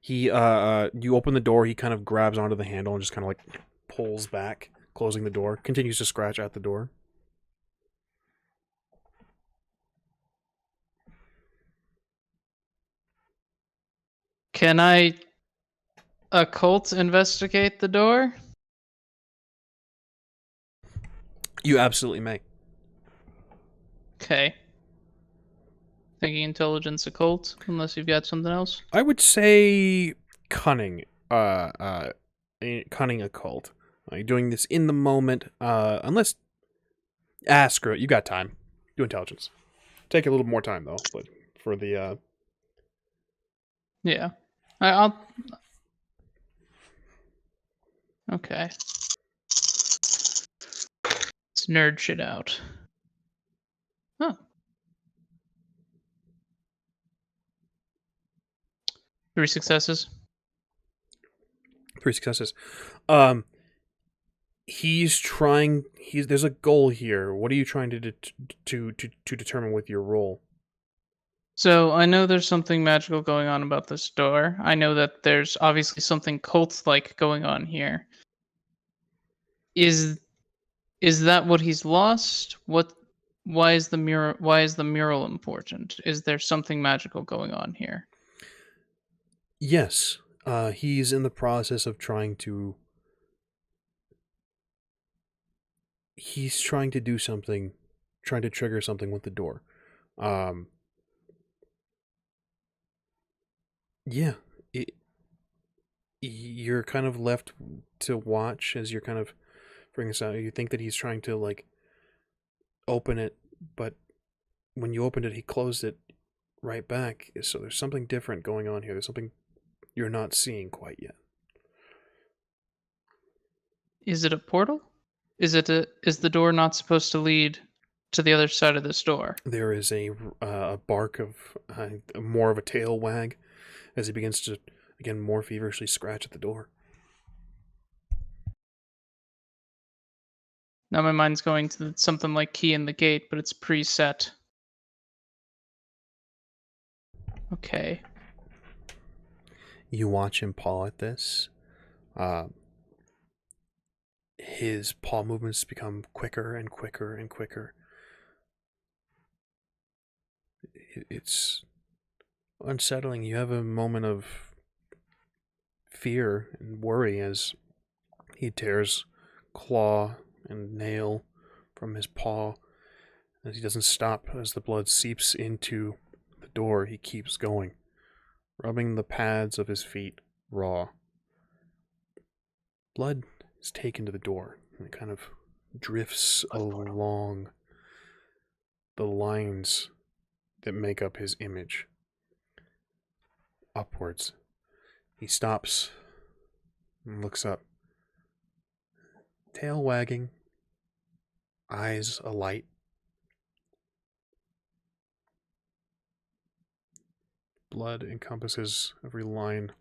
You open the door, he kind of grabs onto the handle and just kind of like pulls back, closing the door, continues to scratch at the door. Can I occult investigate the door? You absolutely may. Okay. Thinking intelligence occult, unless you've got something else. I would say cunning. Cunning occult. You're doing this in the moment, unless... screw it. You got time. Do intelligence. Take a little more time, though, but for the... Yeah. I'll... Okay. Let's nerd shit out. Huh. 3 successes. 3 successes. There's a goal here. What are you trying to determine with your roll? So I know there's something magical going on about this door. I know that there's obviously something cult-like going on here. Is that what he's lost? Why is the mural important? Is there something magical going on here? Yes. He's in the process of trying to do something, trying to trigger something with the door. Yeah. You're kind of left to watch as you're kind of figuring this out. You think that he's trying to, like, open it, but when you opened it, he closed it right back. So there's something different going on here. There's something you're not seeing quite yet. Is it a portal? Is the door not supposed to lead to the other side of this door? There is a bark of more of a tail wag as he begins to again more feverishly scratch at the door. Now my mind's going to something like Key in the Gate, but it's preset. Okay. You watch him paw at this. His paw movements become quicker and quicker and quicker. It's unsettling. You have a moment of fear and worry as he tears claw and nail from his paw. As he doesn't stop, as the blood seeps into the door, he keeps going, rubbing the pads of his feet raw. Blood is taken to the door, and it kind of drifts along the lines that make up his image. Upwards. He stops and looks up. Tail wagging, eyes alight. Blood encompasses every line.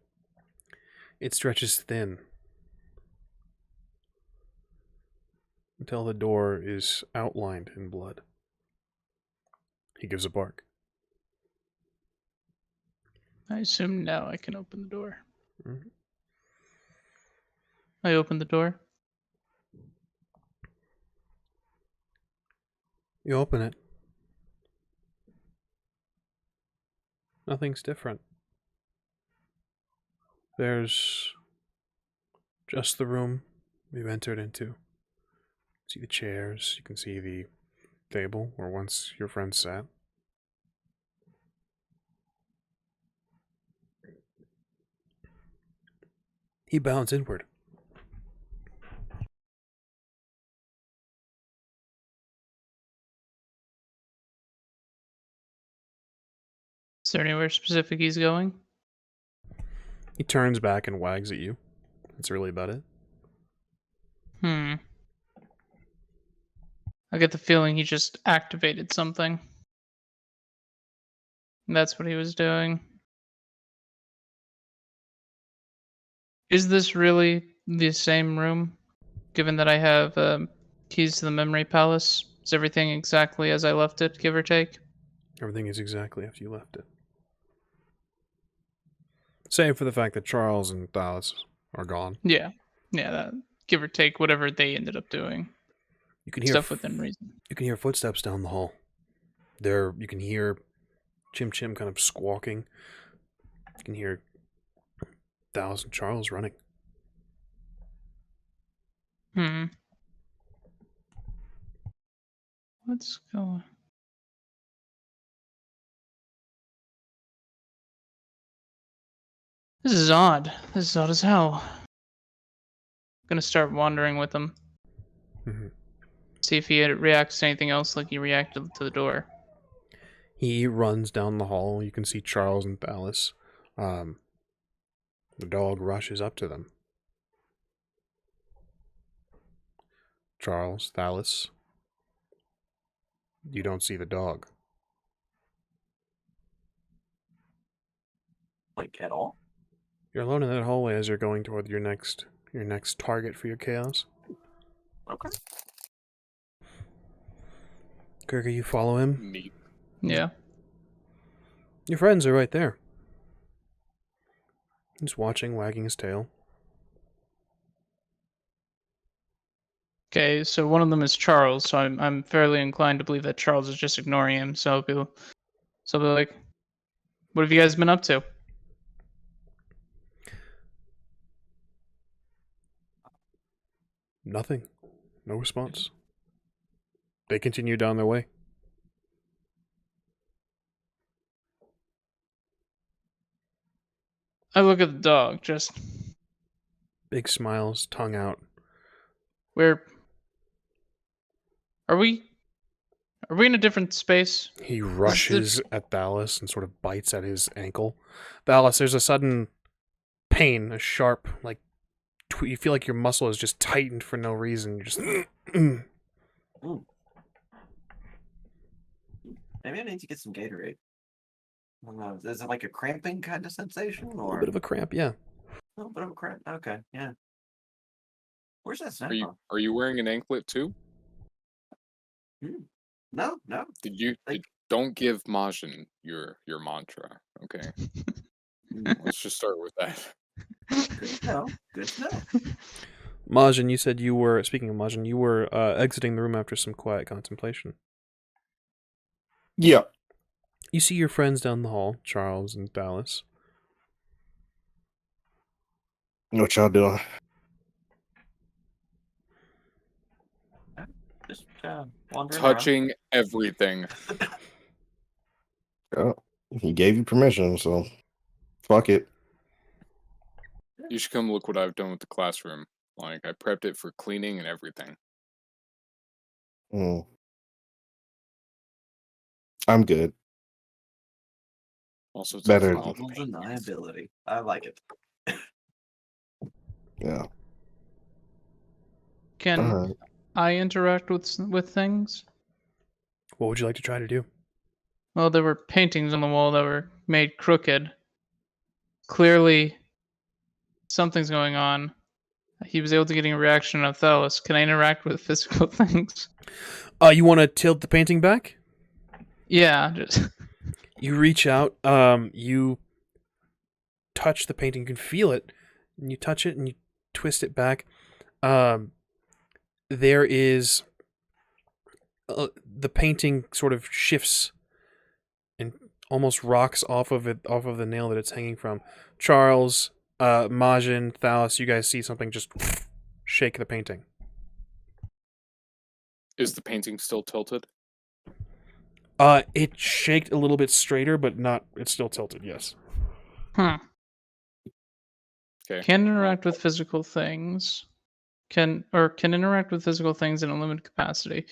It stretches thin until the door is outlined in blood. He gives a bark. I assume now I can open the door. Mhm. I open the door. You open it. Nothing's different. There's just the room we've entered into. See the chairs, you can see the table where once your friends sat. He bounds inward. Is there anywhere specific he's going? He turns back and wags at you. That's really about it. I get the feeling he just activated something. That's what he was doing. Is this really the same room? Given that I have keys to the memory palace, is everything exactly as I left it, give or take? Everything is exactly after you left it. Save for the fact that Charles and THALIS are gone. Yeah, that, give or take whatever they ended up doing. You can hear Stuff within reason. You can hear footsteps down the hall. You can hear Chim Chim kind of squawking. You can hear THALIS and Charles running. What's going? This is odd. This is odd as hell. I'm gonna start wandering with him. Mm-hmm. See if he reacts to anything else like he reacted to the door. He runs down the hall. You can see Charles and THALIS. The dog rushes up to them. Charles, THALIS. You don't see the dog. Like at all? You're alone in that hallway as you're going toward your next target for your chaos. Okay. Gregor, you follow him? Neat. Yeah. Your friends are right there. He's watching, wagging his tail. Okay, so one of them is Charles, so I'm fairly inclined to believe that Charles is just ignoring him. So I'll be like, what have you guys been up to? Nothing. No response. They continue down their way. I look at the dog, just Big smiles, tongue out. where are we? Are we in a different space? He rushes at THALIS and sort of bites at his ankle. THALIS, there's a sudden pain, a sharp, like, you feel like your muscle is just tightened for no reason. You're just... Ooh. Maybe I need to get some Gatorade. I don't know. Is it like a cramping kind of sensation? A little Or bit of a cramp, yeah. a little bit of a cramp? Okay, yeah. Where's that snap? Are you wearing an anklet too? No, no. Don't give Majin your mantra, okay? Let's just start with that. Good to know. Good to know. Majin, you said you were, speaking of Majin, you were exiting the room after some quiet contemplation. Yeah. You see your friends down the hall, Charles and THALIS. What y'all doing? Just wandering Touching everything. Yeah. He gave you permission, so fuck it. You should come look what I've done with the classroom. Like, I prepped it for cleaning and everything. I'm good. Also, it's Better. Plausible deniability. I like it. Yeah. Can Alright. I interact with things? What would you like to try to do? Well, there were paintings on the wall that were made crooked. Clearly, something's going on. He was able to get a reaction of THALIS. Can I interact with physical things? You want to tilt the painting back? Yeah, just You reach out, you touch the painting, you can feel it, and you touch it and you twist it back. There is the painting sort of shifts and almost rocks off of the nail that it's hanging from. Charles, Majin, THALIS, you guys see something just shake the painting. Is the painting still tilted? It shaked a little bit straighter, but not. It's still tilted. Yes. Okay. Okay. Can interact with physical things. Can interact with physical things in a limited capacity.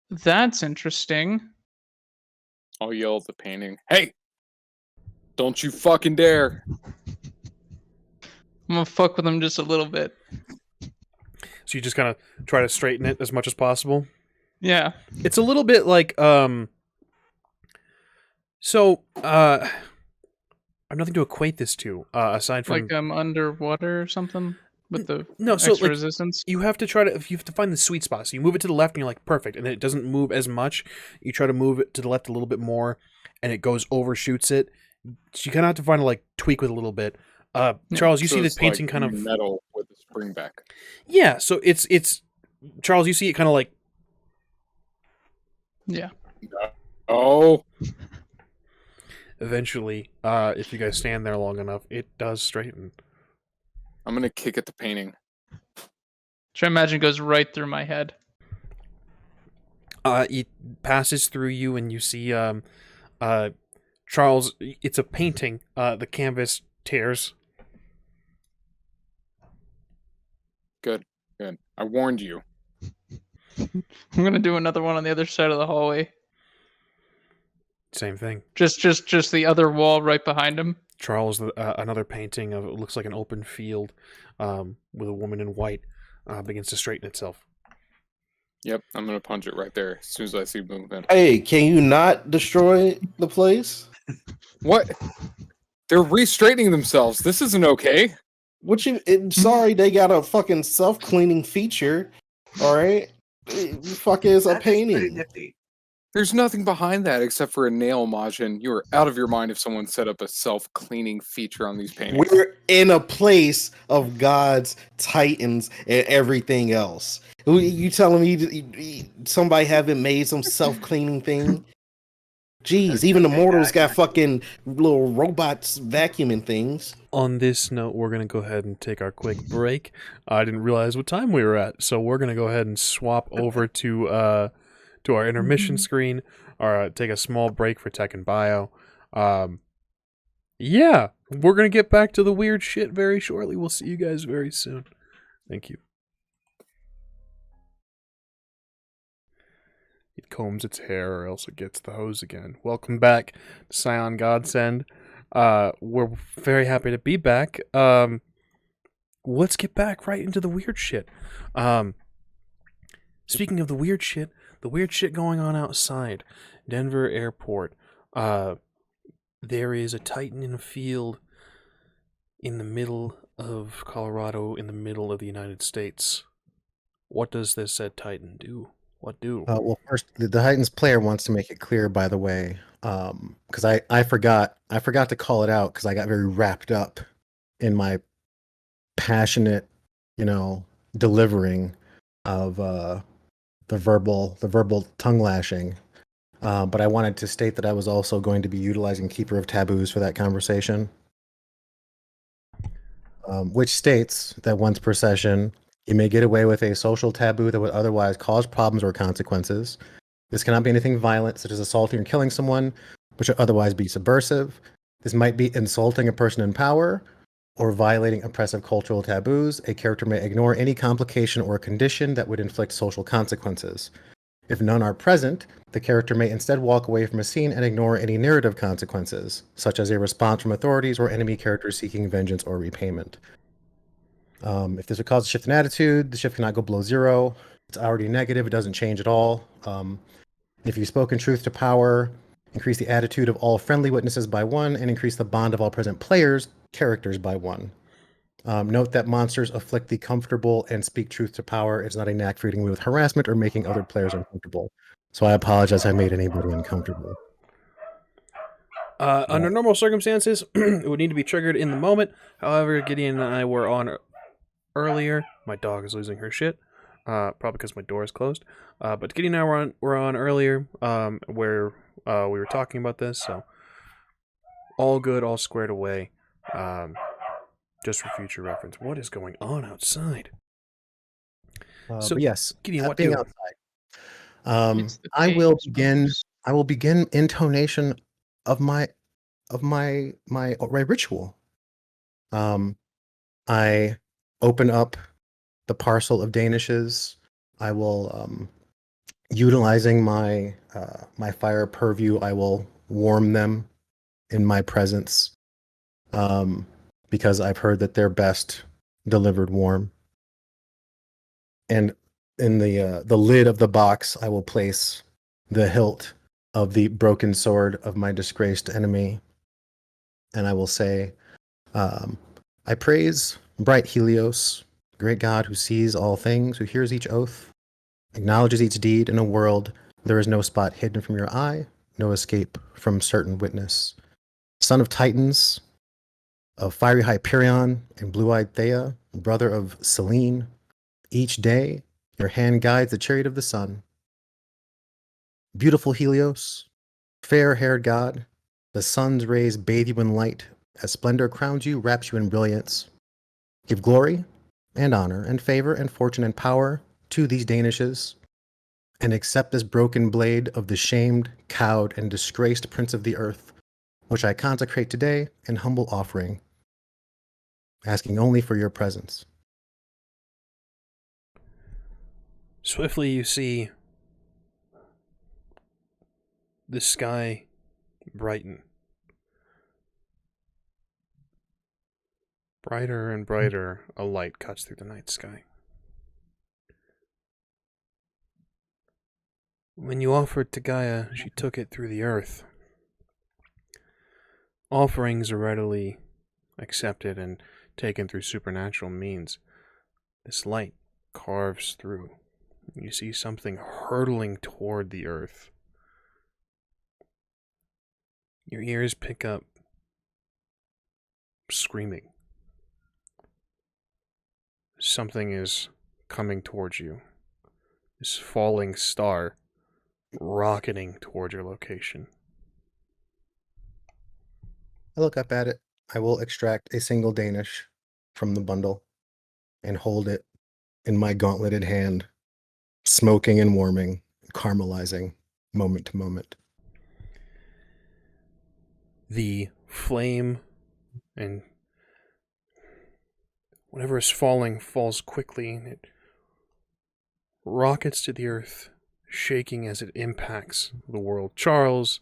That's interesting. I'll yell at the painting. Hey! Don't you fucking dare! I'm gonna fuck with them just a little bit. So you just kind of try to straighten it as much as possible. Yeah. It's a little bit like I have nothing to equate this to aside from Like underwater or something with the no. So extra like resistance. you have to find the sweet spot. So you move it to the left and you're like perfect, and then it doesn't move as much. You try to move it to the left a little bit more, and it overshoots it. So you kind of have to find like tweak with a little bit. Charles, you So see the it's painting like kind of metal with a spring back. yeah. So it's Charles, you see it kind of like Yeah. Oh! eventually, if you guys stand there long enough, it does straighten. I'm gonna kick at the painting. Try imagine it goes right through my head. It passes through you, and you see Charles. It's a painting. The canvas tears. Good. I warned you. I'm gonna do another one on the other side of the hallway. Same thing. Just the other wall right behind him. Charles, another painting of it looks like an open field, with a woman in white, begins to straighten itself. Yep, I'm gonna punch it right there as soon as I see movement. Hey, can you not destroy the place? What? They're re-straightening themselves. This isn't okay. Sorry, they got a fucking self-cleaning feature. All right, fuck is a That's pretty painting. nifty. There's nothing behind that except for a nail, Majin. You are out of your mind if someone set up a self-cleaning feature on these paintings. We're in a place of gods, titans, and everything else. You telling me somebody haven't made some self-cleaning thing? Jeez, even the mortals got fucking little robots vacuuming things. On this note, we're going to go ahead and take our quick break. I didn't realize what time we were at, so we're going to go ahead and swap over to our intermission screen, or take a small break for tech and bio. Yeah, we're going to get back to the weird shit very shortly. We'll see you guys very soon. Thank you. It combs its hair or else it gets the hose again. Welcome back to Scion Godsend. We're very happy to be back. Let's get back right into the weird shit. Speaking of the weird shit going on outside Denver Airport. There is a Titan in a field in the middle of Colorado, in the middle of the United States. What does this said Titan do? What do? Well, first, the Titans player wants to make it clear, by the way, because I forgot to call it out because I got very wrapped up in my passionate, delivering of the verbal tongue lashing. But I wanted to state that I was also going to be utilizing Keeper of Taboos for that conversation, which states that once per session, you may get away with a social taboo that would otherwise cause problems or consequences. This cannot be anything violent, such as assaulting or killing someone, which would otherwise be subversive. This might be insulting a person in power or violating oppressive cultural taboos. A character may ignore any complication or condition that would inflict social consequences. If none are present, the character may instead walk away from a scene and ignore any narrative consequences, such as a response from authorities or enemy characters seeking vengeance or repayment. If this would cause a shift in attitude, the shift cannot go below 0. It's already negative. It doesn't change at all. If you've spoken truth to power, increase the attitude of all friendly witnesses by 1, and increase the bond of all present players' characters by 1. Note that monsters afflict the comfortable and speak truth to power. It's not a knack for treating me with harassment or making other players uncomfortable. So I apologize if I made anybody uncomfortable. Under normal circumstances, it would need to be triggered in the moment. However, Gideon and I were on earlier. My dog is losing her shit. Probably because my door is closed. But Gideon and I were on earlier, where we were talking about this. So all good, all squared away. Just for future reference. What is going on outside? So but yes, Gideon, what being do? outside. It's the I will cage, begin. folks. I will begin intonation of my ritual. I open up the parcel of danishes. I will, utilizing my my fire purview, I will warm them in my presence, because I've heard that they're best delivered warm. And in the lid of the box, I will place the hilt of the broken sword of my disgraced enemy, and I will say, I praise bright Helios, great God who sees all things, who hears each oath, acknowledges each deed in a world there is no spot hidden from your eye, no escape from certain witness. Son of Titans, of fiery Hyperion and blue-eyed Thea, brother of Selene, each day your hand guides the chariot of the sun. Beautiful Helios, fair-haired God, the sun's rays bathe you in light, as splendor crowns you, wraps you in brilliance. Give glory and honor and favor and fortune and power to these Danishes, and accept this broken blade of the shamed, cowed, and disgraced Prince of the Earth, which I consecrate today in humble offering, asking only for your presence. Swiftly you see the sky brighten. Brighter and brighter, a light cuts through the night sky. When you offered to Gaia, she took it through the earth. Offerings are readily accepted and taken through supernatural means. This light carves through. You see something hurtling toward the earth. Your ears pick up screaming. Something is coming towards you. This falling star rocketing toward your location. I look up at it. I will extract a single Danish from the bundle and hold it in my gauntleted hand, smoking and warming, caramelizing moment to moment. The flame and whatever is falling falls quickly, and it rockets to the earth, shaking as it impacts the world. Charles,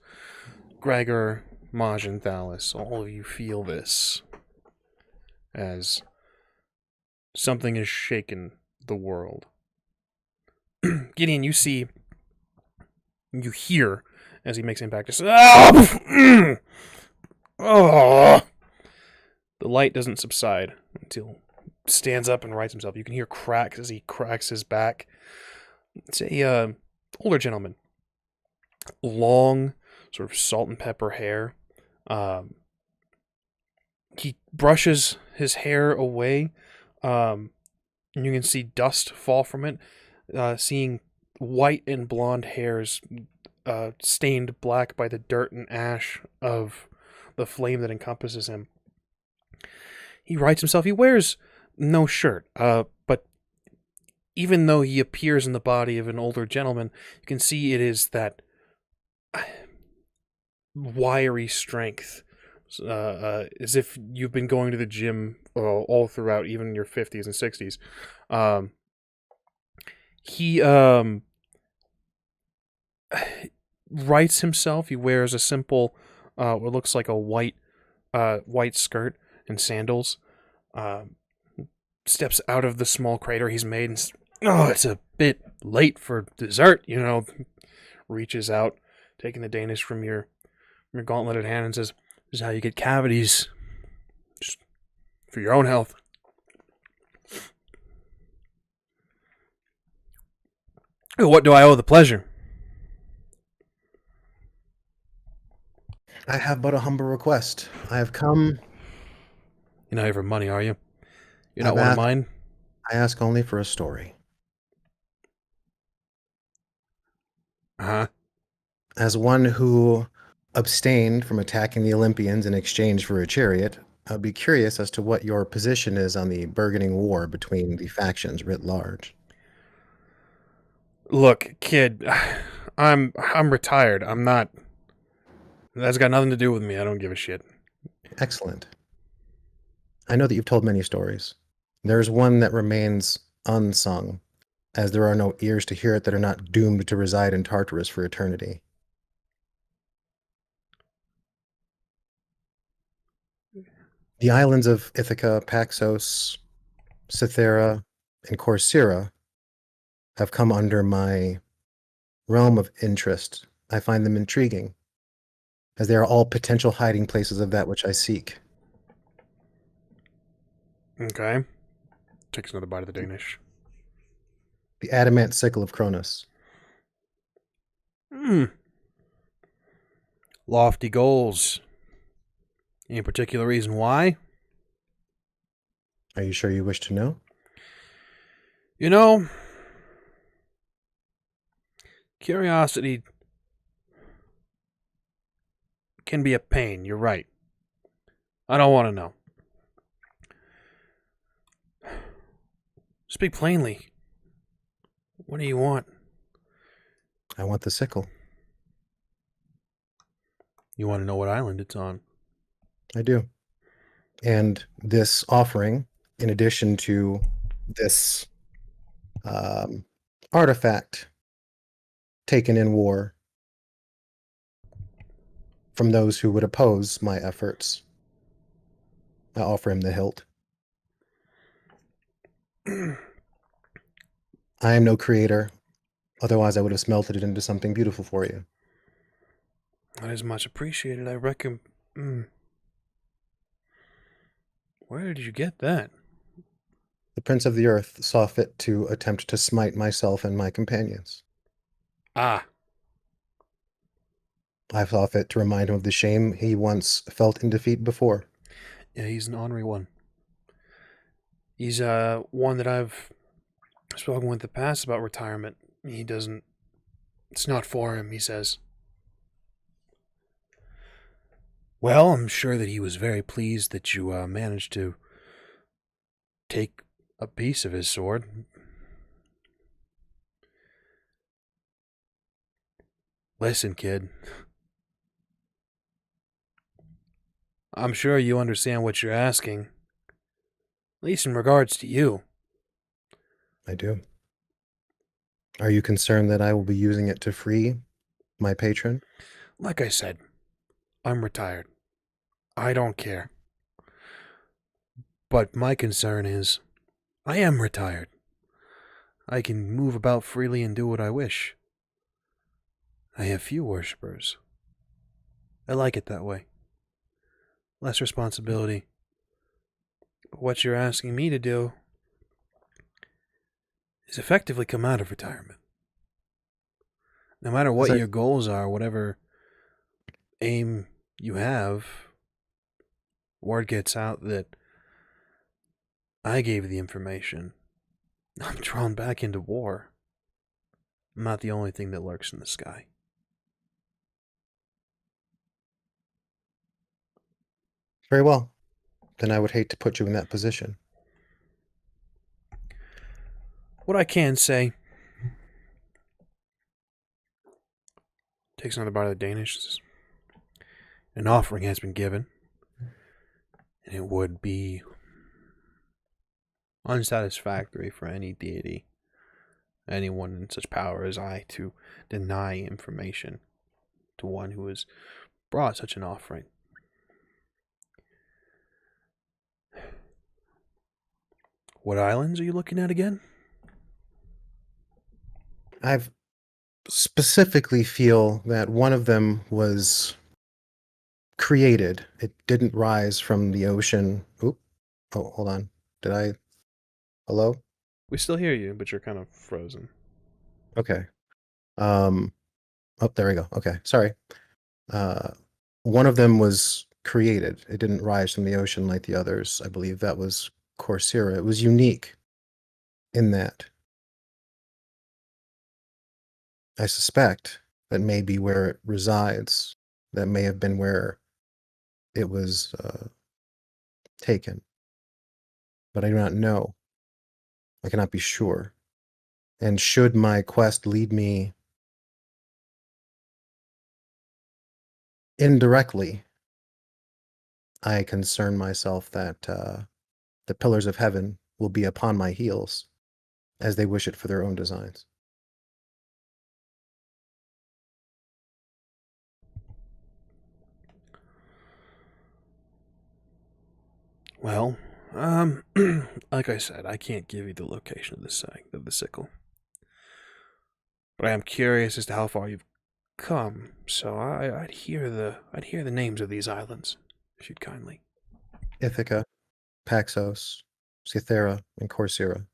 Gregor, Majin, THALIS, all of you feel this as something has shaken the world. Gideon, you hear as he makes impact. Just, oh! The light doesn't subside until he stands up and rights himself. You can hear cracks as he cracks his back. It's a older gentleman. Long, sort of salt and pepper hair. He brushes his hair away, and you can see dust fall from it, seeing white and blonde hairs stained black by the dirt and ash of the flame that encompasses him. He writes himself. He wears no shirt, but even though he appears in the body of an older gentleman, you can see it is that wiry strength, as if you've been going to the gym all throughout, even in your 50s and 60s. He writes himself. He wears a simple, what looks like a white skirt and sandals. Steps out of the small crater he's made and it's a bit late for dessert, reaches out, taking the Danish from your gauntleted hand and says, "This is how you get cavities. Just for your own health." What do I owe the pleasure? I have but a humble request. I have come. You're not here for money, are you? You're I've not one of asked- mine? I ask only for a story. Uh-huh. As one who abstained from attacking the Olympians in exchange for a chariot, I'd be curious as to what your position is on the burgeoning war between the factions writ large. Look, kid, I'm retired. I'm not... That's got nothing to do with me. I don't give a shit. Excellent. I know that you've told many stories. There's one that remains unsung, as there are no ears to hear it that are not doomed to reside in Tartarus for eternity. The islands of Ithaca, Paxos, Cythera, and Corcyra have come under my realm of interest. I find them intriguing, as they are all potential hiding places of that which I seek. Okay. Takes another bite of the Danish. The adamant sickle of Cronus. Lofty goals. Any particular reason why? Are you sure you wish to know? Curiosity can be a pain. You're right. I don't want to know. Speak plainly. What do you want? I want the sickle. You want to know what island it's on? I do. And this offering, in addition to this artifact taken in war from those who would oppose my efforts, I offer him the hilt. I am no creator. Otherwise, I would have smelted it into something beautiful for you. That is much appreciated. I reckon... Where did you get that? The Prince of the Earth saw fit to attempt to smite myself and my companions. Ah. I saw fit to remind him of the shame he once felt in defeat before. Yeah, he's an ornery one. He's one that I've spoken with in the past about retirement. He doesn't... It's not for him, he says. Well, I'm sure that he was very pleased that you managed to take a piece of his sword. Listen, kid. I'm sure you understand what you're asking. At least in regards to you. I do. Are you concerned that I will be using it to free my patron? Like I said, I'm retired. I don't care. But my concern is, I am retired. I can move about freely and do what I wish. I have few worshippers. I like it that way. Less responsibility. But what you're asking me to do is effectively come out of retirement. No matter what Is your goals are, whatever aim you have, word gets out that I gave the information. I'm drawn back into war. I'm not the only thing that lurks in the sky. Very well. Then I would hate to put you in that position. What I can say, takes another bite of the Danish. An offering has been given, and it would be unsatisfactory for any deity, anyone in such power as I, to deny information to one who has brought such an offering. What islands are you looking at again? I've specifically feel that one of them was created. It didn't rise from the ocean. Oop. Oh, hold on. Did I? Hello? We still hear you, but you're kind of frozen. Okay. Oh, there we go. Okay. Sorry. One of them was created. It didn't rise from the ocean like the others. I believe that was Coursera. It was unique in that. I suspect that may be where it resides. That may have been where it was taken. But I do not know. I cannot be sure. And should my quest lead me indirectly, I concern myself that the pillars of heaven will be upon my heels as they wish it for their own designs. Well, like I said, I can't give you the location of the sickle. But I am curious as to how far you've come, so I'd hear the names of these islands, if you'd kindly. Ithaca, Paxos, Cythera, and Coursera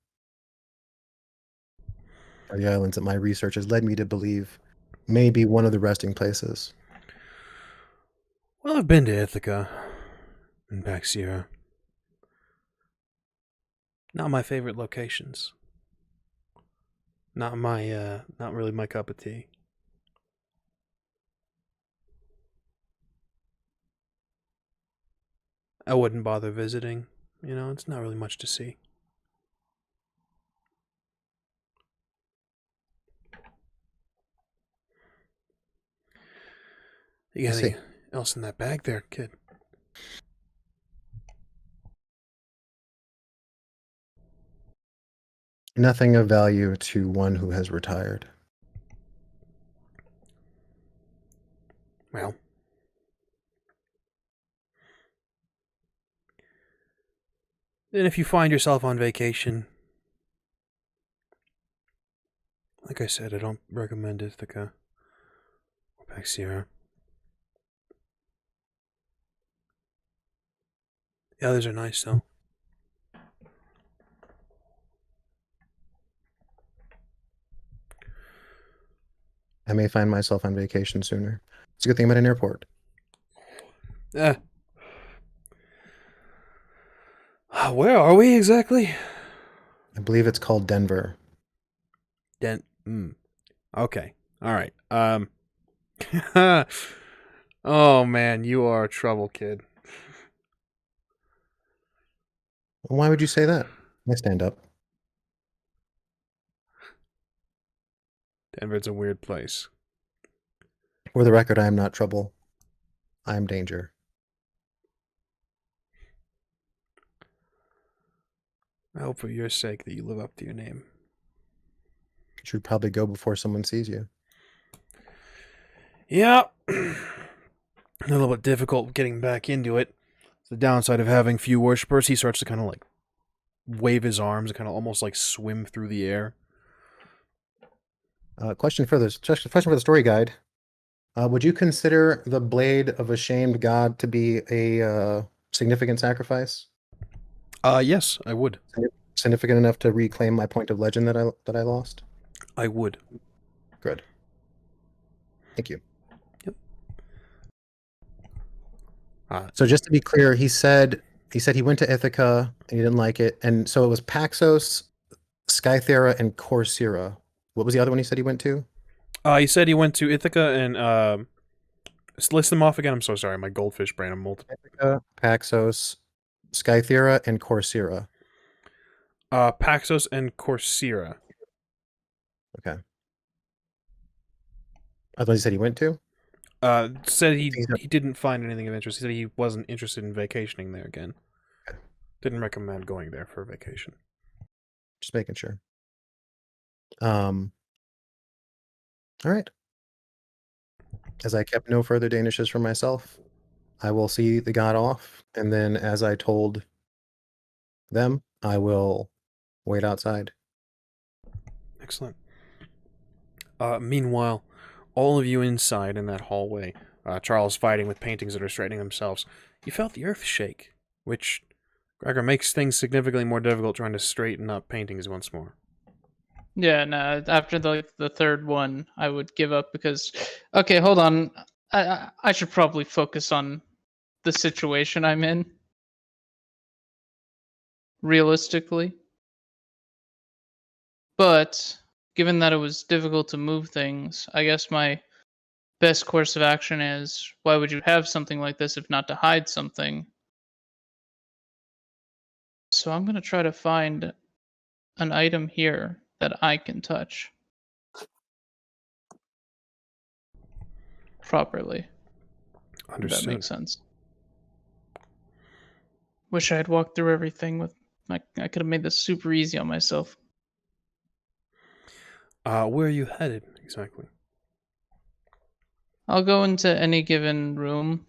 are the islands that my research has led me to believe may be one of the resting places. Well, I've been to Ithaca and Paxira. Not my favorite locations. Not really my cup of tea. I wouldn't bother visiting. It's not really much to see. You got anything else in that bag there, kid? Nothing of value to one who has retired. Well, then if you find yourself on vacation, like I said, I don't recommend Ithaca or Paxira. The others are nice, though. I may find myself on vacation sooner. It's a good thing about an airport. Where are we exactly? I believe it's called Denver. Okay. All right. Oh man, you are a trouble kid. Why would you say that? I stand up. Denver's a weird place. For the record, I am not trouble. I am danger. I hope for your sake that you live up to your name. You should probably go before someone sees you. Yeah. A little bit difficult getting back into it. It's the downside of having few worshippers. He starts to kind of like wave his arms and kind of almost like swim through the air. Question for the story guide. Would you consider the blade of a shamed god to be a significant sacrifice? Yes, I would. Significant enough to reclaim my point of legend that I lost? I would. Good. Thank you. Yep. So just to be clear, he said he went to Ithaca and he didn't like it, and so it was Paxos, Skythera, and Coursera. What was the other one he said he went to? He said he went to Ithaca and list them off again. I'm so sorry, my goldfish brain. I'm multiple. Ithaca, Paxos, Skythera, and Coursera. Paxos and Coursera. Okay. I thought he said he went to. Said he didn't find anything of interest. He said he wasn't interested in vacationing there again. Okay. Didn't recommend going there for a vacation. Just making sure. All right. As I kept no further Danishes for myself, I will see the god off, and then as I told them, I will wait outside. Excellent. Meanwhile, all of you inside in that hallway, Charles fighting with paintings that are straightening themselves, you felt the earth shake, which, Gregor, makes things significantly more difficult trying to straighten up paintings once more. Yeah, no, after the third one, I would give up because, okay, hold on. I should probably focus on the situation I'm in. Realistically. But, given that it was difficult to move things, I guess my best course of action is, why would you have something like this if not to hide something? So I'm going to try to find an item here that I can touch properly. Understood. If that makes sense. Wish I had walked through everything with. I could have made this super easy on myself. Where are you headed exactly? I'll go into any given room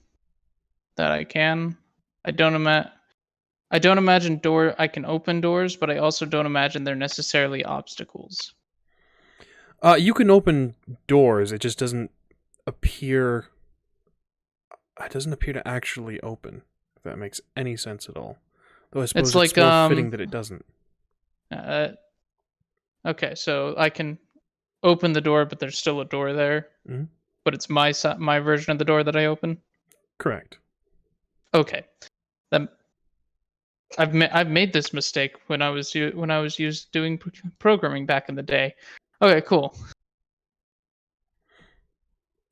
that I can. I don't imagine I can open doors, but I also don't imagine they're necessarily obstacles. You can open doors. It just doesn't appear. It doesn't appear to actually open. If that makes any sense at all. Though I suppose it's more fitting that it doesn't. Okay, so I can open the door, but there's still a door there. Mm-hmm. But it's my version of the door that I open. Correct. Okay, I've made this mistake when I was doing programming back in the day. Okay, cool.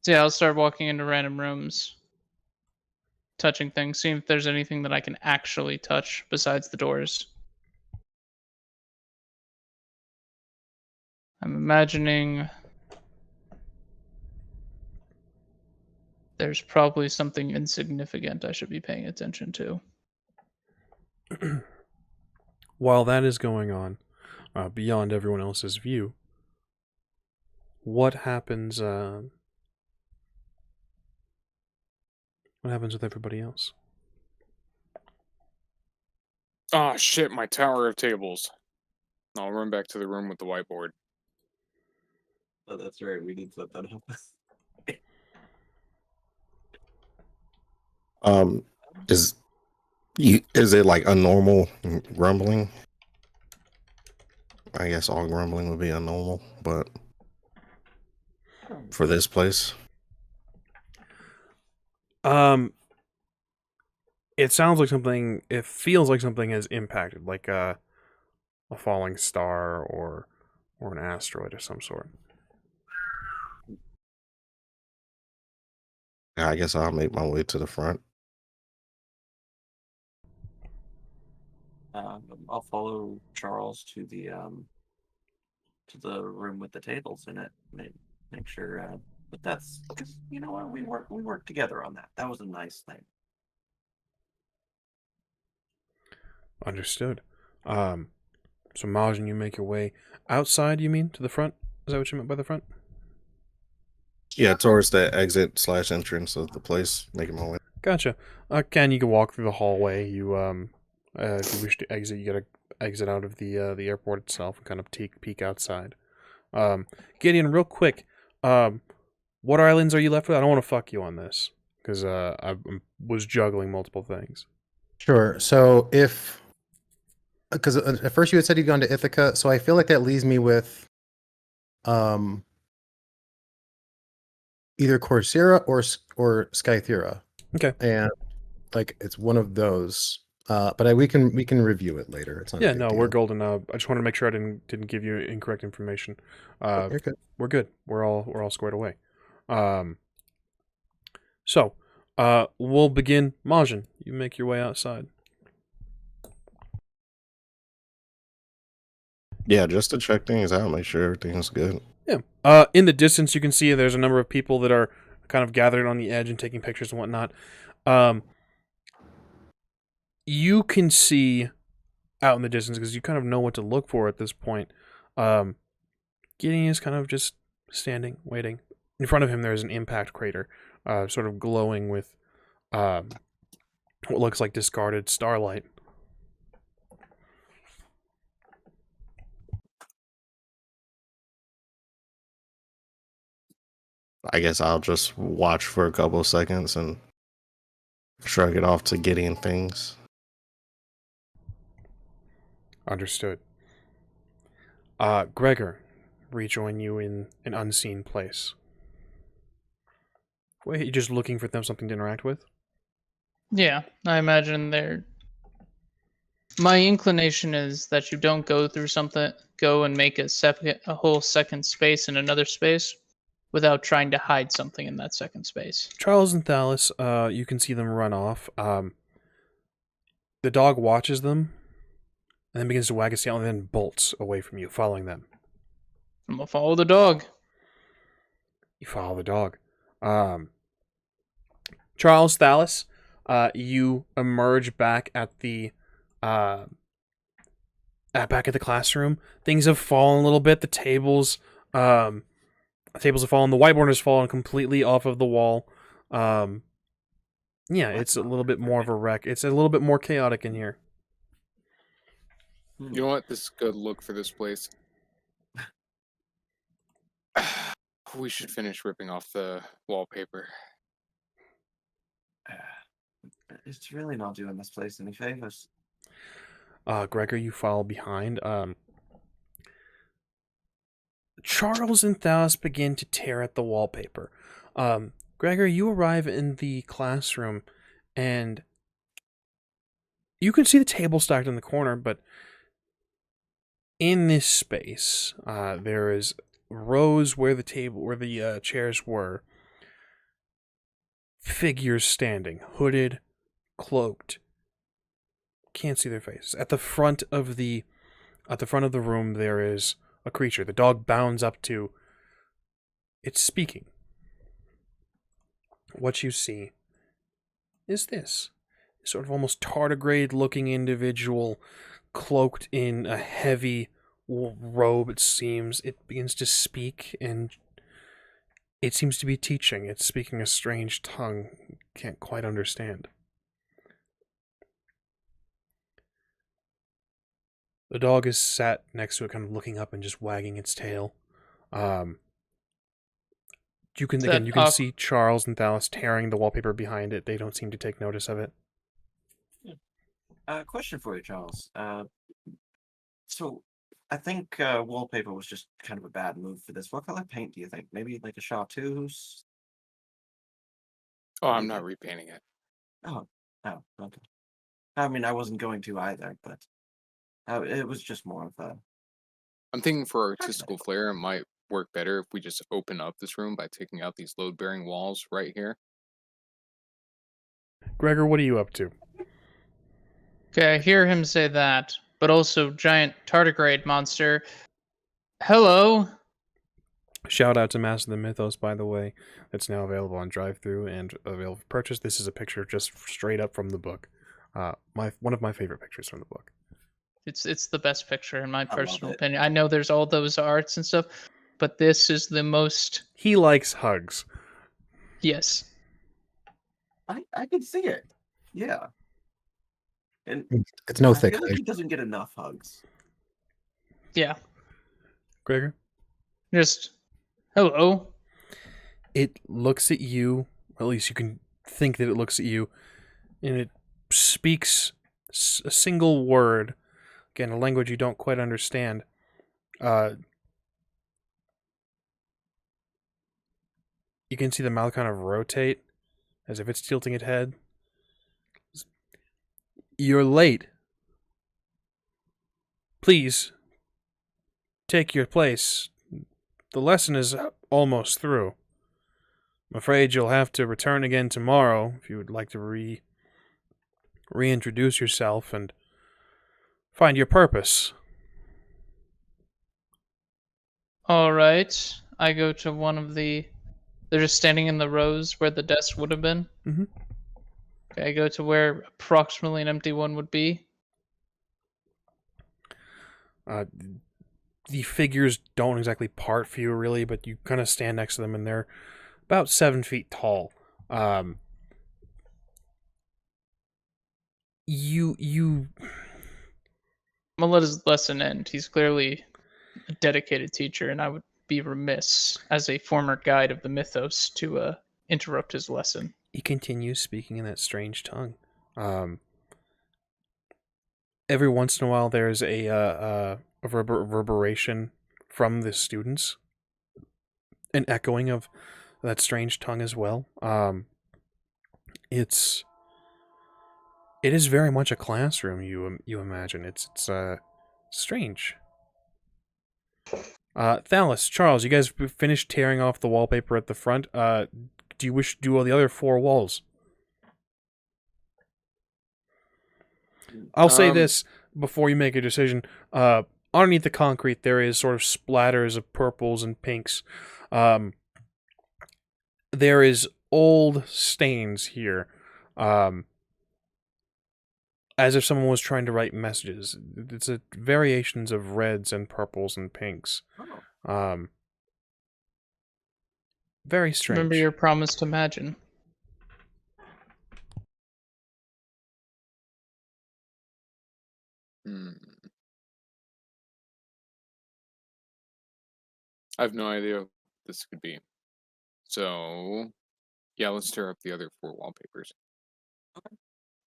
So yeah, I'll start walking into random rooms, touching things, seeing if there's anything that I can actually touch besides the doors. I'm imagining there's probably something insignificant I should be paying attention to. While that is going on, beyond everyone else's view, what happens? What happens with everybody else? Oh shit, my tower of tables. I'll run back to the room with the whiteboard. Oh, that's right. We need to set that up. Is it like a normal grumbling? I guess all grumbling would be unnormal, but for this place, it sounds like something. It feels like something has impacted, like a falling star or an asteroid of some sort. yeah, I guess I'll make my way to the front. I'll follow Charles to the room with the tables in it. Make sure. But that's because you know what, we work together on that. That was a nice thing. Understood. So Majin, you make your way outside. You mean to the front? Is that what you meant by the front? Yeah, towards the exit/entrance of the place, making my way. Gotcha. Ken, you can walk through the hallway. You if you wish to exit, you gotta exit out of the airport itself and kind of peek outside. Gideon, real quick, what islands are you left with? I don't want to fuck you on this because I was juggling multiple things. Sure. So because at first you had said you'd gone to Ithaca, so I feel like that leaves me with either Coursera or Skythera. Okay. And like it's one of those. But we can review it later. It's not a Yeah, big no, deal. we're golden. I just want to make sure I didn't give you incorrect information. You're good. We're good. We're all squared away. So, we'll begin. Majin, you make your way outside. Yeah, just to check things out, make sure everything's good. Yeah. In the distance, you can see there's a number of people that are kind of gathered on the edge and taking pictures and whatnot. You can see out in the distance because you kind of know what to look for at this point. Gideon is kind of just standing, waiting. In front of him, there's an impact crater, sort of glowing with what looks like discarded starlight. I guess I'll just watch for a couple of seconds and shrug it off to getting things. Understood. Gregor, rejoin you in an unseen place. Wait, you just looking for something to interact with? Yeah, I imagine they're. My inclination is that you don't go through something, go and make a whole second space in another space, without trying to hide something in that second space. Charles and Thalis, you can see them run off. The dog watches them, and then begins to wag its tail, and then bolts away from you, following them. I'm gonna follow the dog. You follow the dog. Charles, Thalis, you emerge back at the classroom. Things have fallen a little bit. The tables have fallen. The whiteboard has fallen completely off of the wall. Yeah, it's a little bit more of a wreck. It's a little bit more chaotic in here. You know what? This is a good look for this place. We should finish ripping off the wallpaper. It's really not doing this place any favors. Gregor, you follow behind. Charles and Thalis begin to tear at the wallpaper. Gregor, you arrive in the classroom, and you can see the table stacked in the corner, but in this space, there is rows where the chairs were. Figures standing, hooded, cloaked. Can't see their faces. At the front of the room, there is a creature. The dog bounds up to. It's speaking. What you see is this sort of almost tardigrade-looking individual, cloaked in a heavy robe. It seems it begins to speak, and it seems to be teaching. It's speaking a strange tongue. Can't quite understand. The dog is sat next to it, kind of looking up and just wagging its tail. You can see Charles and Thalis tearing the wallpaper behind it. They don't seem to take notice of it. Question for you, Charles. So I think wallpaper was just kind of a bad move for this. What color paint do you think? Maybe like a chartreuse? Oh, I'm not repainting it. Oh, okay. I mean, I wasn't going to either, but it was just more of a. I'm thinking for artistical flair, it might work better if we just open up this room by taking out these load-bearing walls right here. Gregor, what are you up to? Okay, I hear him say that, but also giant tardigrade monster. Hello. Shout out to Master of the Mythos, by the way. That's now available on drive-thru and available for purchase. This is a picture just straight up from the book. One of my favorite pictures from the book. It's the best picture in my personal opinion. I know there's all those arts and stuff, but this is the most. He likes hugs. Yes. I can see it. Yeah. And It's no I thick. feel like he doesn't get enough hugs. Yeah. Gregor? Just hello. It looks at you, or at least you can think that it looks at you, and it speaks a single word. Again, a language you don't quite understand. You can see the mouth kind of rotate as if it's tilting its head. You're late. Please take your place. The lesson is almost through. I'm afraid you'll have to return again tomorrow if you would like to reintroduce yourself and find your purpose. All right. I go to one of the. They're just standing in the rows where the desk would have been. Mhm. Okay, I go to where approximately an empty one would be. The figures don't exactly part for you, really, but you kind of stand next to them, and they're about 7 feet tall. You I'm gonna let his lesson end. He's clearly a dedicated teacher, and I would be remiss as a former guide of the mythos to interrupt his lesson. He continues speaking in that strange tongue. Every once in a while, there's a reverberation from the students, an echoing of that strange tongue as well. It is very much a classroom. You imagine it's strange. Thalis, Charles, you guys finished tearing off the wallpaper at the front. Do you wish to do all the other 4 walls? I'll say this before you make a decision. Underneath the concrete, there is sort of splatters of purples and pinks. There is old stains here, as if someone was trying to write messages. It's variations of reds and purples and pinks. Very strange. Remember your promise to Majin. I have no idea what this could be. So, yeah, let's tear up the other 4 wallpapers.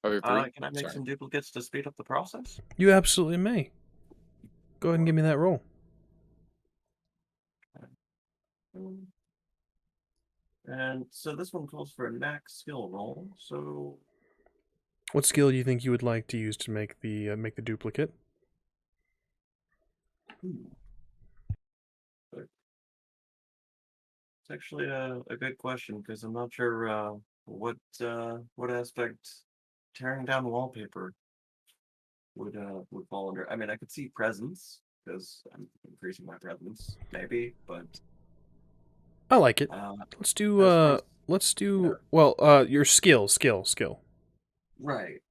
Other 3? Can I make Sorry. some duplicates to speed up the process? You absolutely may. Go ahead and give me that roll. And so this one calls for a knack skill roll. So What skill do you think you would like to use to make the duplicate? it's actually a good question because I'm not sure what aspect tearing down wallpaper would fall under. I mean, I could see presence because I'm increasing my presence, maybe, but I like it. Let's do your skill. right.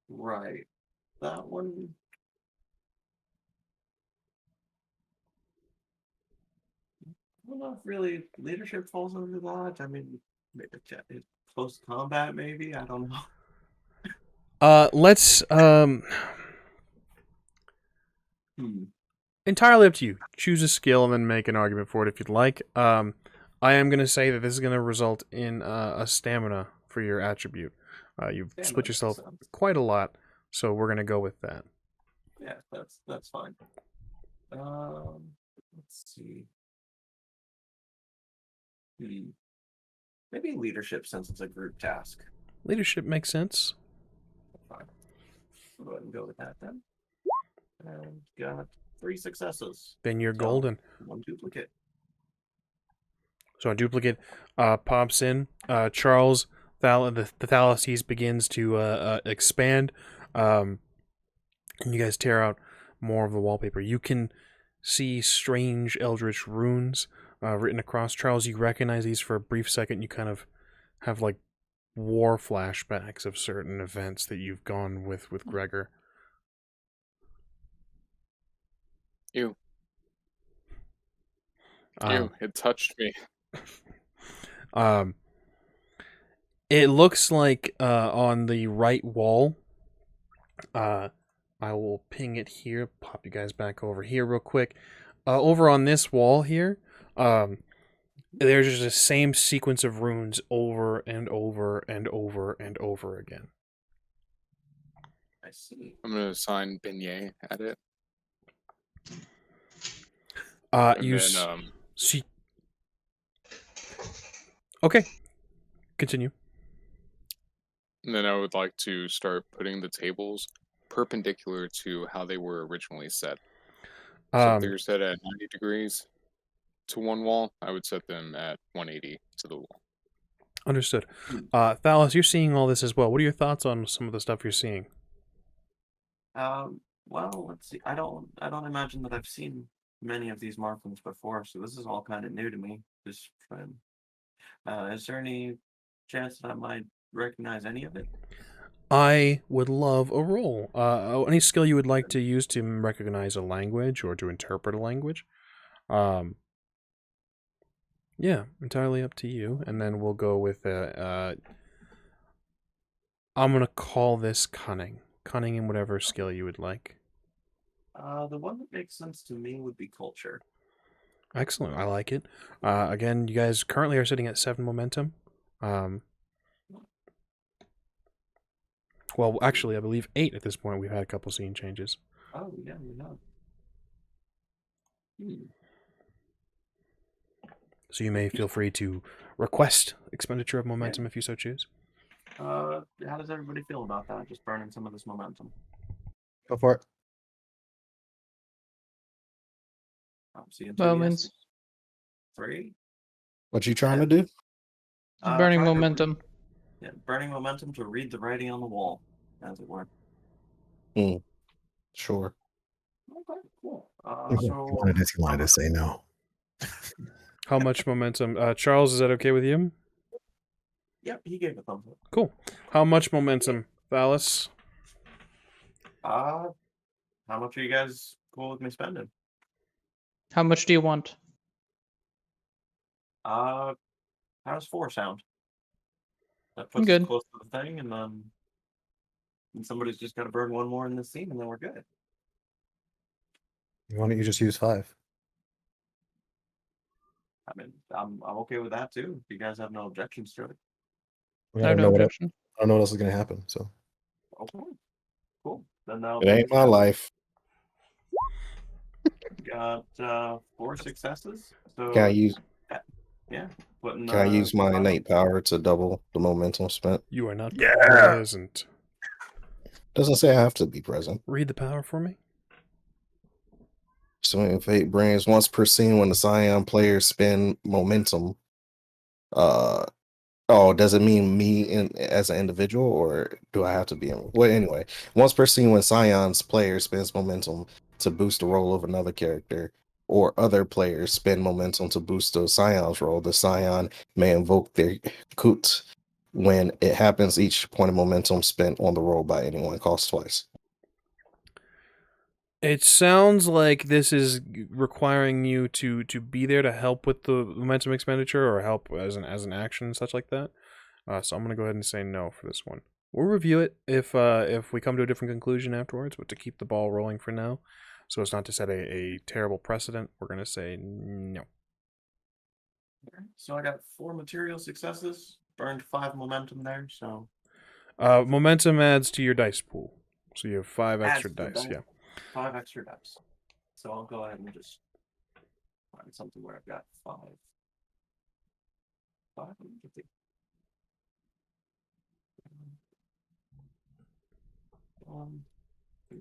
That one. I don't know if really leadership falls under that. I mean, maybe close combat, maybe. I don't know. Let's entirely up to you. Choose a skill and then make an argument for it if you'd like. I am going to say that this is going to result in a stamina for your attribute. You've split yourself quite a lot, so we're going to go with that. Yeah, that's fine. Let's see. Maybe leadership since it's a group task. Leadership makes sense. Fine. I'll go ahead and go with that then. And got 3 successes. Then you're golden. 1 duplicate. So a duplicate pops in. Charles, the Thalis begins to expand. And you guys tear out more of the wallpaper. You can see strange eldritch runes written across. Charles, you recognize these for a brief second. You kind of have like war flashbacks of certain events that you've gone with Gregor. Ew. It touched me. It looks like on the right wall, I will ping it here, pop you guys back over here real quick. Over on this wall here, there's just the same sequence of runes over and over and over and over again. I see. I'm going to assign Beignet at it. You then, see. Okay. Continue. And then I would like to start putting the tables perpendicular to how they were originally set. So if they're set at 90 degrees to one wall, I would set them at 180 to the wall. Understood. Thalis, you're seeing all this as well. What are your thoughts on some of the stuff you're seeing? Well, let's see. I don't imagine that I've seen many of these markings before, so this is all kind of new to me. Just trying. Is there any chance that I might recognize any of it? I would love a roll. Any skill you would like to use to recognize a language or to interpret a language. Yeah, entirely up to you. And then we'll go with I'm gonna call this cunning. Cunning in whatever skill you would like. The one that makes sense to me would be culture. Excellent, I like it. Again, you guys currently are sitting at 7 momentum. Well, actually, I believe 8 at this point. We've had a couple scene changes. Oh, yeah, we have. So you may feel free to request expenditure of momentum if you so choose. How does everybody feel about that? Just burning some of this momentum. Go for it. I'm seeing By all 2 means. yeses. 3. What you trying to do? Burning Trying to momentum. burning momentum to read the writing on the wall, as it were. Sure. Okay, cool. He wanted to say no. How much momentum? Charles, is that okay with you? Yep, he gave a thumbs up. Cool. How much momentum, Thalis? How much are you guys cool with me spending? How much do you want? How does 4 sound? That puts us Good. close to the thing, and then somebody's just got to burn 1 more in this scene, and then we're good. Why don't you just use 5? I mean, I'm okay with that too. If you guys have no objections to it. I have no objection. I don't know what else is going to happen. So. Okay, cool. Then that'll It ain't my life. Got 4 successes. So Can I use putting. Can I use my innate power to double the momentum spent? You are not present. Doesn't say I have to be present. Read the power for me. Swing Fate brings once per scene when the Scion players spend momentum. Does it mean me as an individual, or do I have to be in? Well, anyway, once per scene when Scion's player spends momentum to boost the roll of another character, or other players spend momentum to boost the Scion's roll, the Scion may invoke their Kut. When it happens, each point of momentum spent on the roll by anyone costs twice. It sounds like this is requiring you to be there to help with the momentum expenditure or help as an action and such like that. So I'm gonna go ahead and say no for this one. We'll review it if we come to a different conclusion afterwards, but to keep the ball rolling for now, so as not to set a terrible precedent, we're gonna say no. So I got 4 material successes. Burned 5 momentum there. So momentum adds to your dice pool, so you have 5 extra adds to the dice. Yeah. 5 extra dice. So I'll go ahead and just find something where I've got 5. 5. I'm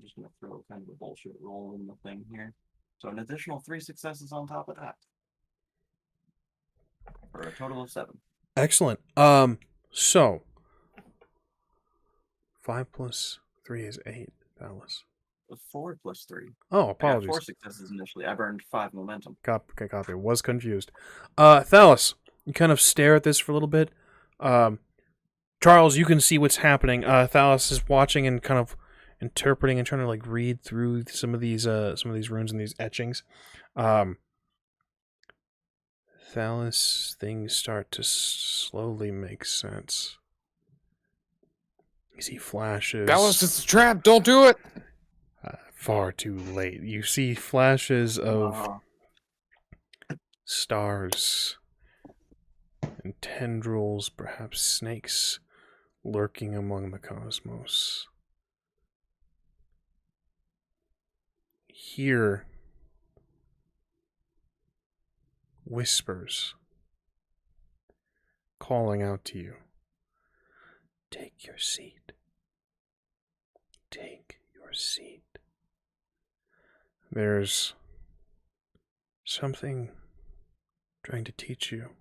just gonna throw kind of a bullshit roll in the thing here. So an additional 3 successes on top of that, for a total of 7. Excellent. So 5 plus 3 is 8. Thalis. 4 plus 3. Oh, I got apologies. 4 successes initially. I burned 5 momentum. Copy. Was confused. Thalis, you kind of stare at this for a little bit. Charles, you can see what's happening. Thalis is watching and kind of interpreting and trying to like read through some of these runes and these etchings. Thalis, things start to slowly make sense. You see flashes. Thalis, it's a trap. Don't do it. Far too late. You see flashes of stars and tendrils, perhaps snakes, lurking among the cosmos. Hear whispers calling out to you. Take your seat. Take your seat. There's something trying to teach you.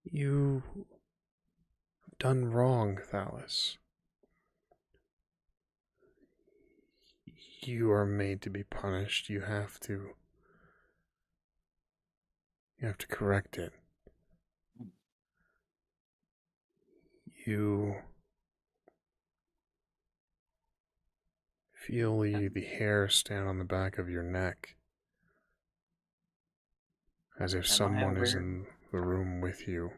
You have done wrong, Thalis. You are made to be punished. You have to correct it. You feel the hair stand on the back of your neck, as if someone is in the room with you,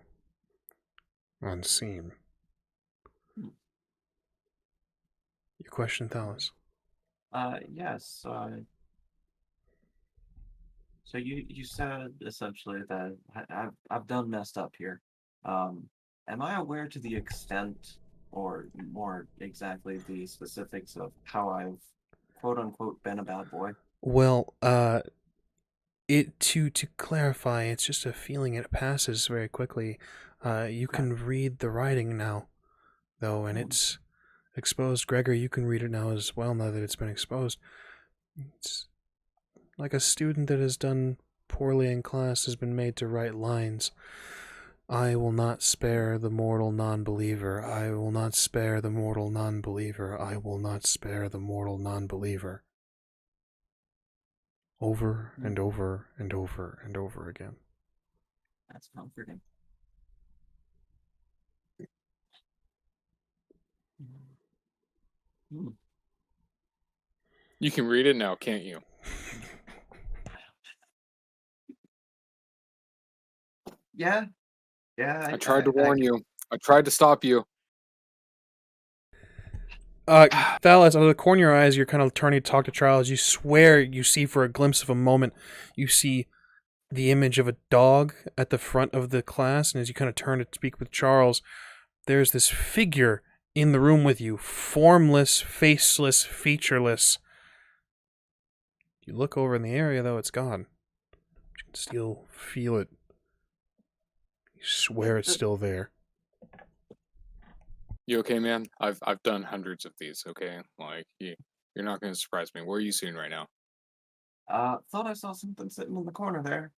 unseen. You question Thalis? Yes. So you said essentially that I've done messed up here. Am I aware to the extent, or more exactly the specifics of how I've quote unquote been a bad boy? Well, to clarify, it's just a feeling. It passes very quickly. You can read the writing now, though, and it's exposed. Gregor, you can read it now as well, now that it's been exposed. It's like a student that has done poorly in class has been made to write lines. I will not spare the mortal non-believer. I will not spare the mortal non-believer. I will not spare the mortal non-believer. Over and over and over and over again. That's comforting. You can read it now, can't you? Yeah. Yeah. I tried to warn you. I tried to stop you. Thalis, out of the corner of your eyes, you're kind of turning to talk to Charles. You swear you see for a glimpse of a moment, you see the image of a dog at the front of the class, and as you kind of turn to speak with Charles, there's this figure in the room with you, formless, faceless, featureless. You look over in the area, though, it's gone. You can still feel it. You swear it's still there. You okay, man? I've done hundreds of these, okay? Like, you're not going to surprise me. Where are you sitting right now? Thought I saw something sitting in the corner there.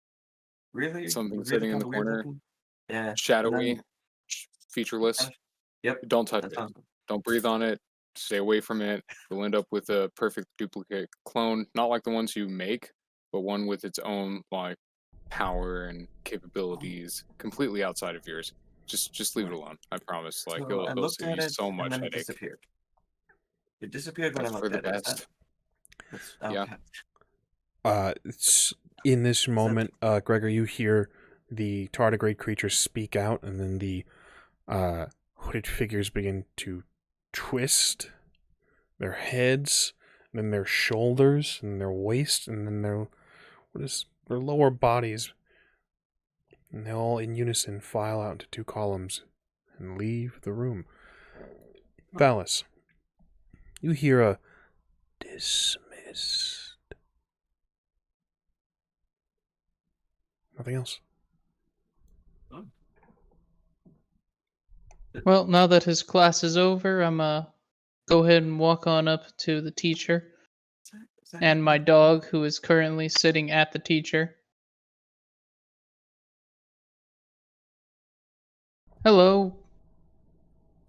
Really? Something Really sitting in the kinda weird corner, looking? Yeah. shadowy, And featureless. Yep. Don't touch That it. sounds Don't breathe on it. Stay away from it. You'll end up with a perfect duplicate clone, not like the ones you make, but one with its own like power and capabilities completely outside of yours. Just leave it alone. I promise. Like So I it'll looked save at you it so and much then it headache. disappeared. It disappeared when I That's looked for the at it. best. Okay. Yeah. It's in this moment, Gregor, you hear the tardigrade creatures speak out, and then the hooded figures begin to twist their heads, and then their shoulders, and their waist, and then their lower bodies, and they all in unison file out into two columns and leave the room. Thalis, you hear a dismissed. Nothing else. Well, now that his class is over, I'm go ahead and walk on up to the teacher and my dog, who is currently sitting at the teacher. Hello.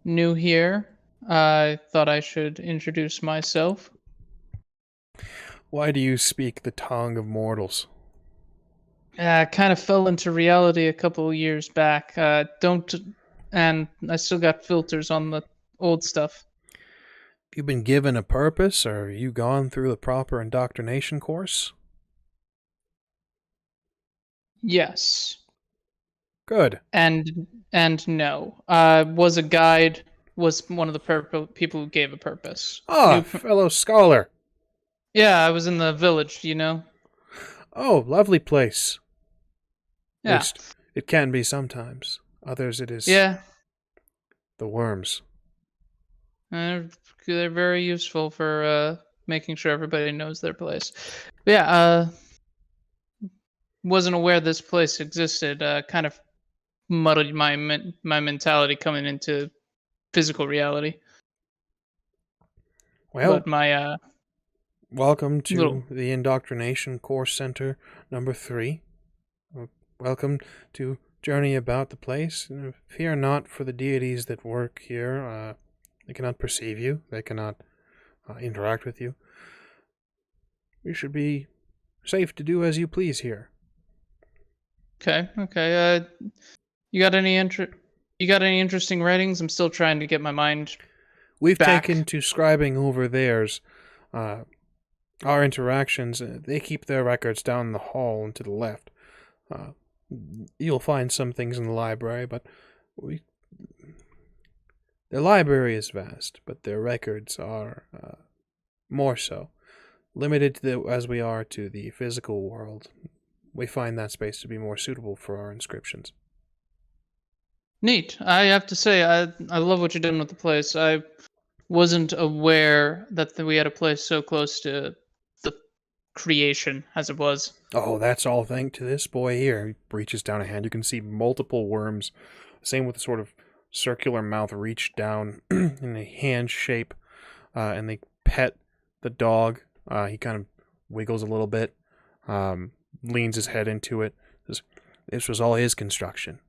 New here. I thought I should introduce myself. Why do you speak the tongue of mortals? I kind of fell into reality a couple of years back. And I still got filters on the old stuff. Have you been given a purpose, or have you gone through the proper indoctrination course? Yes. Good. And no. Was a guide, was one of the people who gave a purpose. Ah, fellow scholar. Yeah, I was in the village, you know? Oh, lovely place. At Yeah. least it can be sometimes. Others it is Yeah. the worms. They're very useful for making sure everybody knows their place. But yeah, wasn't aware this place existed. Kind of muddled my mentality coming into physical reality. Well, But my welcome to little the Indoctrination Course Center number 3. Welcome to journey about the place. Fear not for the deities that work here. They cannot perceive you. They cannot interact with you. You should be safe to do as you please here. okay. You got any interesting writings? I'm still trying to get my mind. We've Back. taken to scribing over theirs. Our interactions, they keep their records down the hall and to the left. You'll find some things in the library, but their library is vast, but their records are more so. Limited as we are to the physical world, we find that space to be more suitable for our inscriptions. Neat. I have to say, I love what you're doing with the place. I wasn't aware that we had a place so close to the creation as it was. Oh, that's all thanks to this boy here. He reaches down a hand. You can see multiple worms. Same with the sort of circular mouth reach down in a hand shape. And they pet the dog. He kind of wiggles a little bit. Leans his head into it. This was all his construction.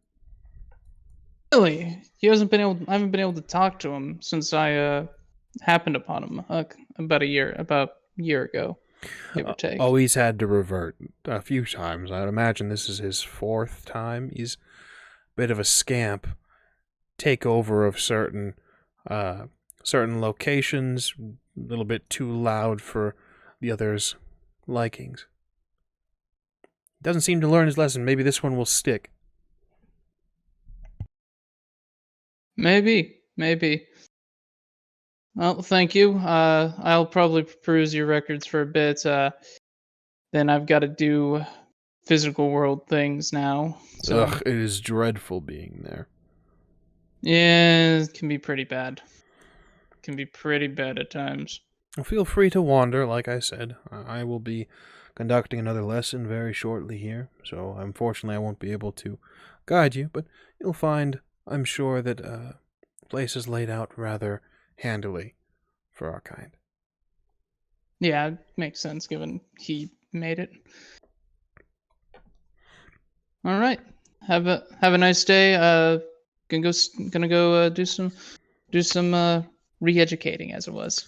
Really, I haven't been able to talk to him since I happened upon him about a year ago, give or take. Always had to revert a few times. I'd imagine this is his 4th time. He's a bit of a scamp. Takeover of certain locations, a little bit too loud for the others' likings. Doesn't seem to learn his lesson. Maybe this one will stick. Maybe. Well, thank you. I'll probably peruse your records for a bit. Then I've got to do physical world things now. So. Ugh, it is dreadful being there. Yeah, it can be pretty bad. It can be pretty bad at times. Feel free to wander, like I said. I will be conducting another lesson very shortly here, so unfortunately I won't be able to guide you, but you'll find, I'm sure, that the place is laid out rather handily for our kind. Yeah, it makes sense given he made it. All right. Have a nice day. Gonna go do some re-educating as it was.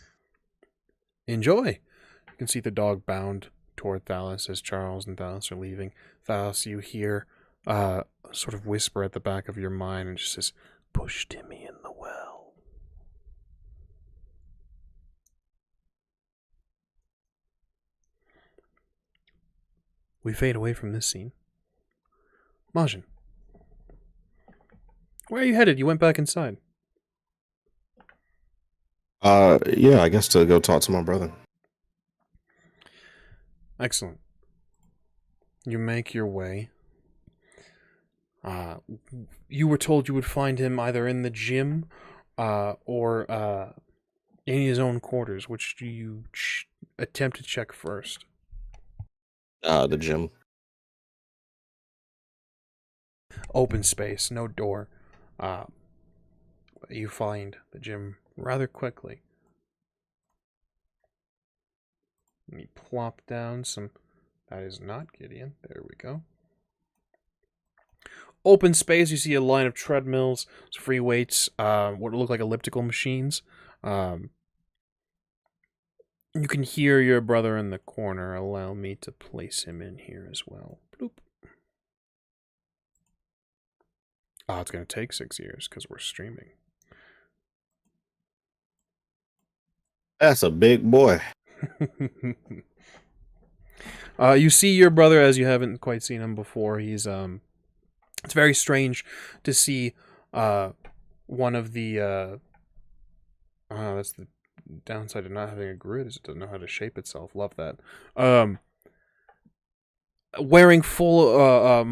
Enjoy. You can see the dog bound toward Thalis as Charles and Thalis are leaving. Thalis, you hear sort of whisper at the back of your mind and just says, "Push Timmy in the well." We fade away from this scene. Majin, where are you headed? You went back inside. Yeah, I guess to go talk to my brother. Excellent. You make your way. You were told you would find him either in the gym or in his own quarters. Which do you attempt to check first? The gym. Open space, no door. You find the gym rather quickly. You plop down some... That is not Gideon. There we go. Open space, you see a line of treadmills, free weights, what look like elliptical machines. You can hear your brother in the corner. Allow me to place him in here as well. Bloop. It's going to take 6 years because we're streaming. That's a big boy. You see your brother as you haven't quite seen him before. He's it's very strange to see one of the that's the downside of not having a grid, is it doesn't know how to shape itself. Love that. Wearing full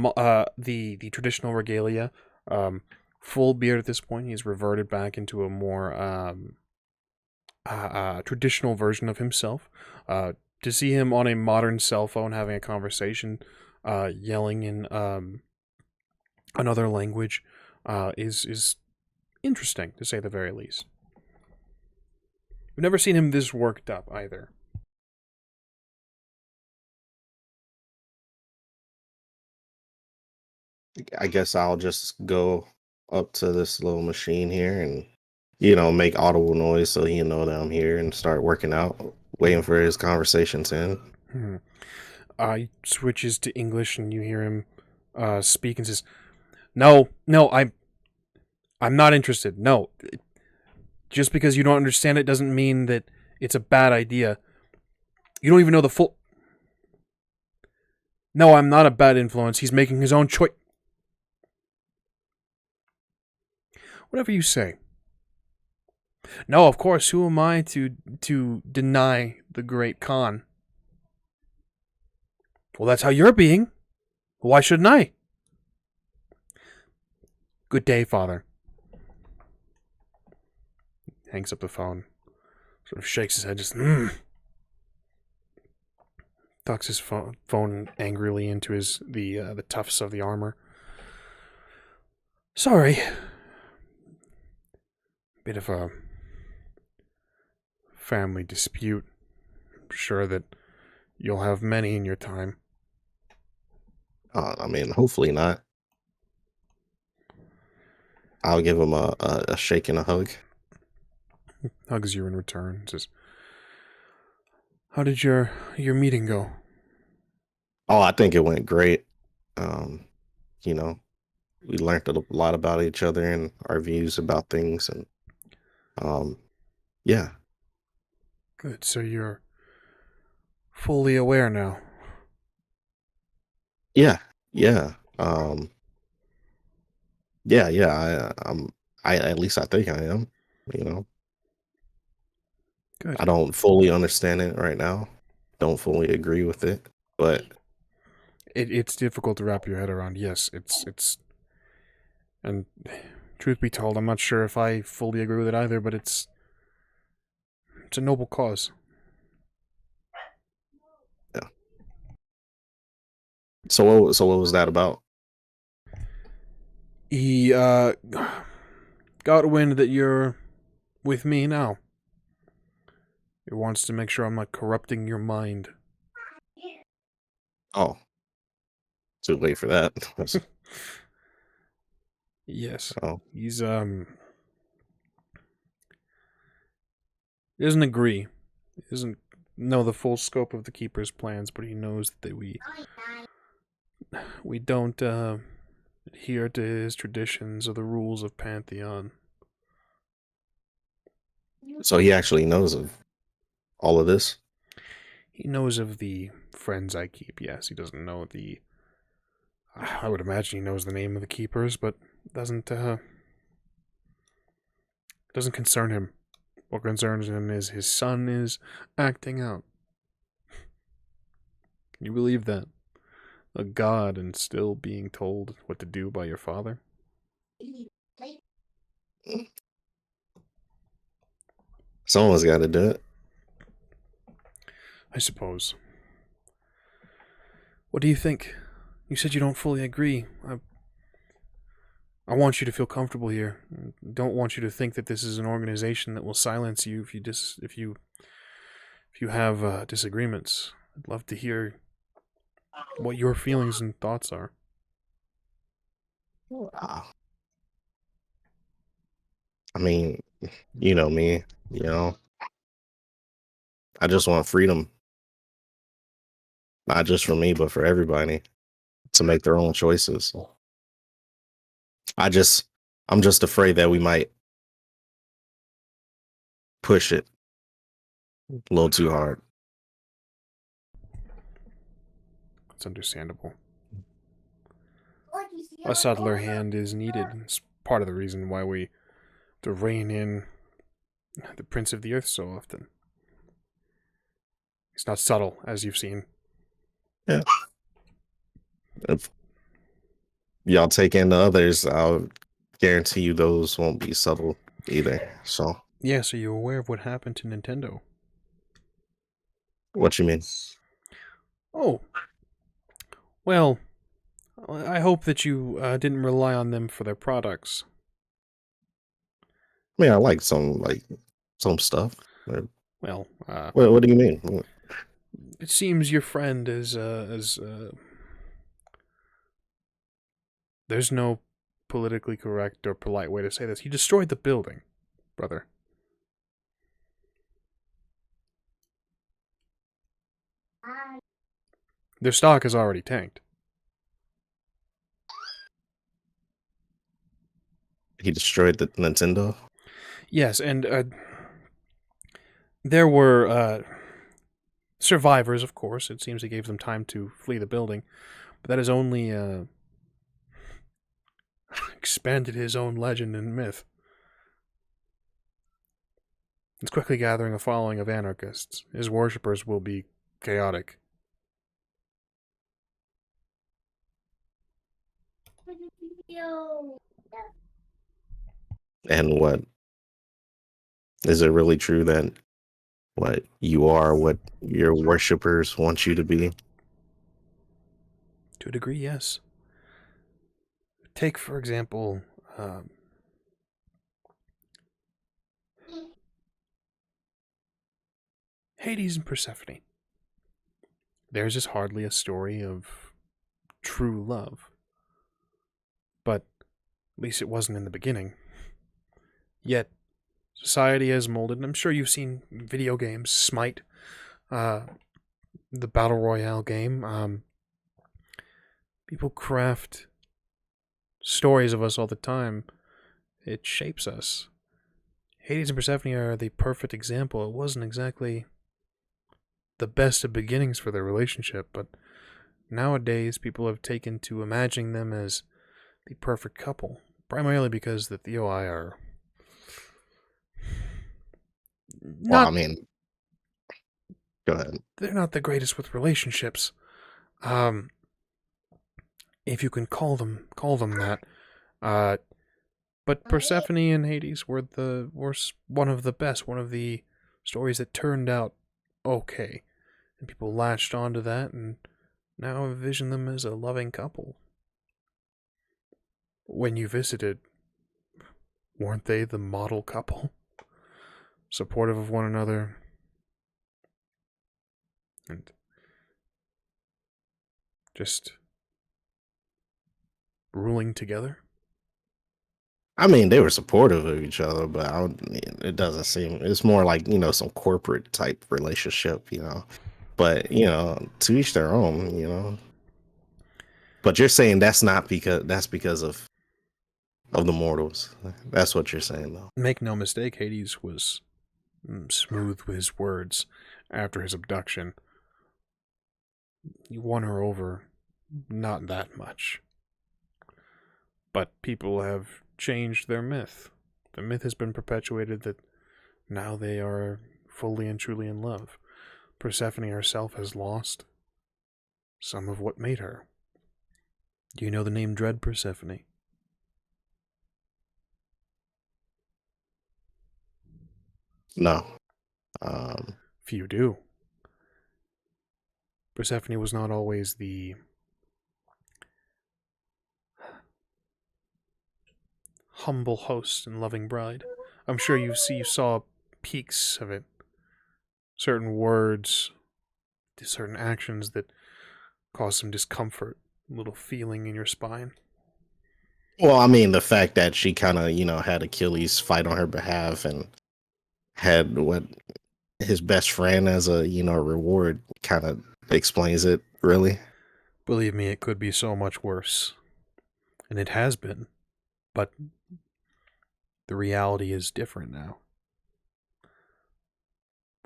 the traditional regalia, full beard at this point. He's reverted back into a more traditional version of himself. To see him on a modern cell phone having a conversation, yelling in another language is interesting, to say the very least. We've never seen him this worked up, either. I guess I'll just go up to this little machine here and, make audible noise so he'll know that I'm here and start working out, waiting for his conversation to end. He switches to English and you hear him speak and says, No, I'm not interested. No. Just because you don't understand it doesn't mean that it's a bad idea. You don't even know the full... No, I'm not a bad influence. He's making his own choice. Whatever you say. No, of course, who am I to deny the great Khan? Well, that's how you're being. Why shouldn't I? Good day, Father. Hangs up the phone. Sort of shakes his head, just tucks his phone angrily into the tufts of the armor. Sorry. Bit of a family dispute. I'm sure that you'll have many in your time. Hopefully not. I'll give him a shake and a hug. Hugs you in return. Says, how did your meeting go? Oh, I think it went great. We learned a lot about each other and our views about things, and yeah. Good. So you're fully aware now. Yeah. I at least I think I am. Good. I don't fully understand it right now. Don't fully agree with it, but it's difficult to wrap your head around. Yes, it's and truth be told, I'm not sure if I fully agree with it either, but it's a noble cause. Yeah. So what was that about? He got wind that you're with me now. He wants to make sure I'm not corrupting your mind. Oh. Too late for that. Yes. Oh. He's he doesn't agree. He doesn't know the full scope of the Keeper's plans, but he knows that we don't adhere to his traditions or the rules of Pantheon. So he actually knows of all of this? He knows of the friends I keep, yes. He doesn't know I would imagine he knows the name of the Keepers, but doesn't concern him. What concerns him is his son is acting out. Can you believe that? A god and still being told what to do by your father? Someone's got to do it. I suppose. What do you think? You said you don't fully agree. I want you to feel comfortable here. I don't want you to think that this is an organization that will silence you if you have disagreements. I'd love to hear what your feelings and thoughts are. I mean, you know me, I just want freedom. Not just for me, but for everybody to make their own choices. I'm just afraid that we might push it a little too hard. It's understandable. A subtler hand is needed. It's part of the reason why we to rein in the Prince of the Earth so often. He's not subtle, as you've seen. Yeah. If y'all take in the others, I'll guarantee you those won't be subtle either. So. Yeah, so you're aware of what happened to Nintendo? What you mean? Oh. Well, I hope that you didn't rely on them for their products. I mean, I like some stuff. Well, What do you mean? it seems your friend there's no politically correct or polite way to say this. He destroyed the building, brother. Their stock is already tanked. He destroyed the Nintendo? Yes, and there were survivors, of course. It seems he gave them time to flee the building, but that has only expanded his own legend and myth. It's quickly gathering a following of anarchists. His worshippers will be chaotic. And what? Is it really true that what you are, what your worshippers want you to be? To a degree, yes. Take, for example, Hades and Persephone. Theirs is hardly a story of true love. But at least it wasn't in the beginning. Yet, society has molded, and I'm sure you've seen video games, Smite, the Battle Royale game. People craft stories of us all the time. It shapes us. Hades and Persephone are the perfect example. It wasn't exactly the best of beginnings for their relationship, but nowadays people have taken to imagining them as the perfect couple, primarily because the Theoi are Well, I mean, go ahead. they're not the greatest with relationships. If you can call them that. But Persephone and Hades were one of the best, one of the stories that turned out okay. And people latched onto that and now envision them as a loving couple. When you visited, weren't they the model couple? Supportive of one another. And just ruling together? I mean, they were supportive of each other, but it doesn't seem. It's more like some corporate type relationship, But to each their own. But you're saying that's because of the mortals. That's what you're saying, though. Make no mistake, Hades was smooth with his words after his abduction. He won her over, not that much. But people have changed their myth. The myth has been perpetuated that now they are fully and truly in love. Persephone herself has lost some of what made her. Do you know the name Dread Persephone? No. Few do. Persephone was not always the humble host and loving bride. I'm sure you saw peaks of it. Certain words, certain actions that cause some discomfort, a little feeling in your spine. Well, I mean, the fact that she kind of, had Achilles fight on her behalf and had his best friend as a, reward kind of explains it, really. Believe me, it could be so much worse. And it has been. But the reality is different now.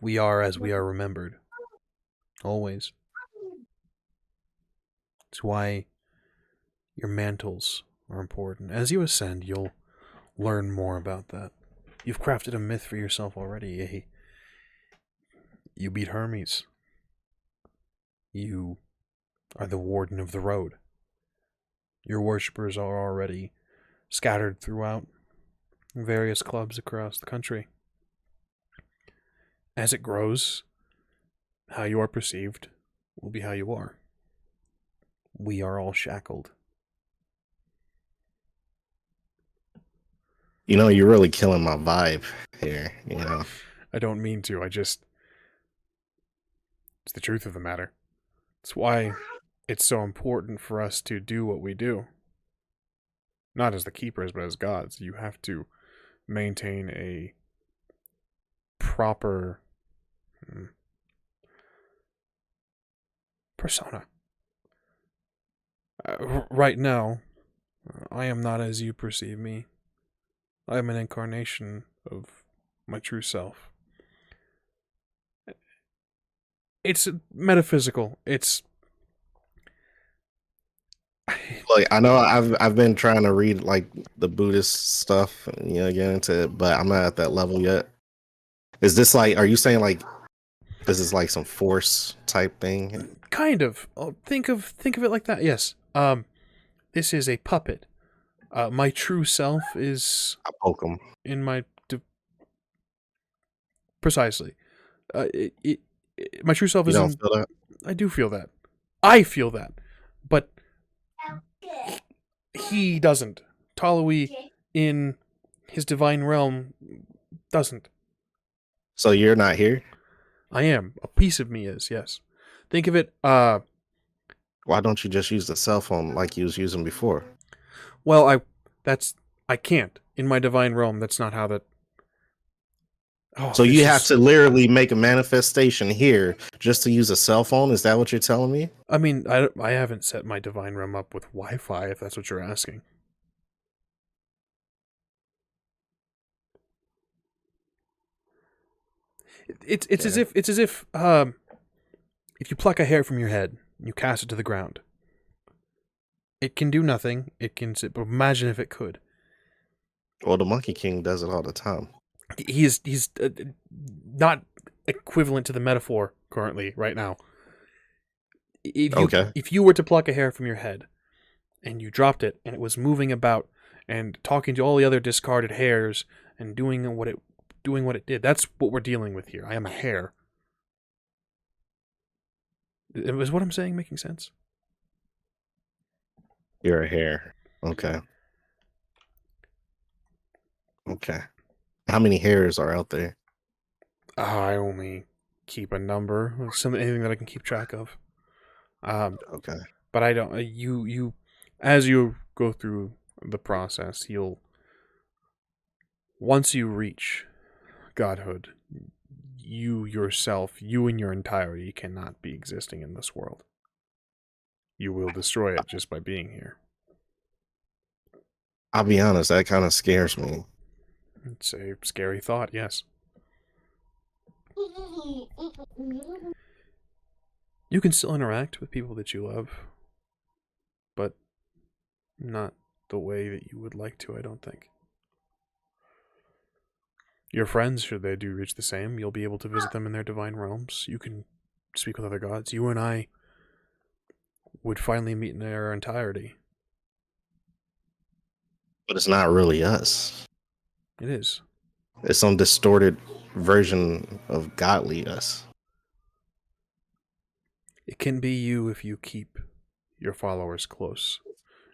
We are as we are remembered. Always. It's why your mantles are important. As you ascend, you'll learn more about that. You've crafted a myth for yourself already. You beat Hermes. You are the warden of the road. Your worshippers are already scattered throughout various clubs across the country. As it grows, how you are perceived will be how you are. We are all shackled You know, you're really killing my vibe here. You know, I don't mean to. It's the truth of the matter. It's why it's so important for us to do what we do. Not as the keepers, but as gods. You have to maintain a proper persona. Right now, I am not as you perceive me. I am an incarnation of my true self. It's metaphysical. It's like I know I've been trying to read like the Buddhist stuff, you know, get into it, but I'm not at that level yet. Is this like? Are you saying like this is like some force type thing? kind of. Think of it like that. Yes. This is a puppet. My true self is I poke them. in my precisely. My true self You is don't in. feel that? I do feel that. I feel that, but he doesn't. Talui, in his divine realm, doesn't. So you're not here? I am. A piece of me is, yes. Think of it, Why don't you just use the cell phone like you was using before? well, I can't. In my divine realm, that's not how that... Oh, So this you have is- to literally make a manifestation here just to use a cell phone? Is that what you're telling me? I mean, I haven't set my divine realm up with Wi-Fi, if that's what you're asking. It's as if if you pluck a hair from your head, you cast it to the ground. It can do nothing. It can sit, but imagine if it could. Well, the Monkey King does it all the time. He's not equivalent to the metaphor currently right now. If you were to pluck a hair from your head and you dropped it and it was moving about and talking to all the other discarded hairs and doing what it did, that's what we're dealing with here. I am a hair. Is what I'm saying making sense? You're a hair. Okay. Okay. How many hairs are out there? I only keep a number, anything that I can keep track of. Okay. But I don't. You as you go through the process, once you reach godhood, you yourself, you in your entirety, cannot be existing in this world. You will destroy it just by being here. I'll be honest, that kind of scares me. It's a scary thought, yes. You can still interact with people that you love, but not the way that you would like to, I don't think. Your friends, should they do reach the same, you'll be able to visit them in their divine realms. You can speak with other gods. You and I would finally meet in their entirety. But it's not really us. It is. It's some distorted version of godly us. It can be you if you keep your followers close.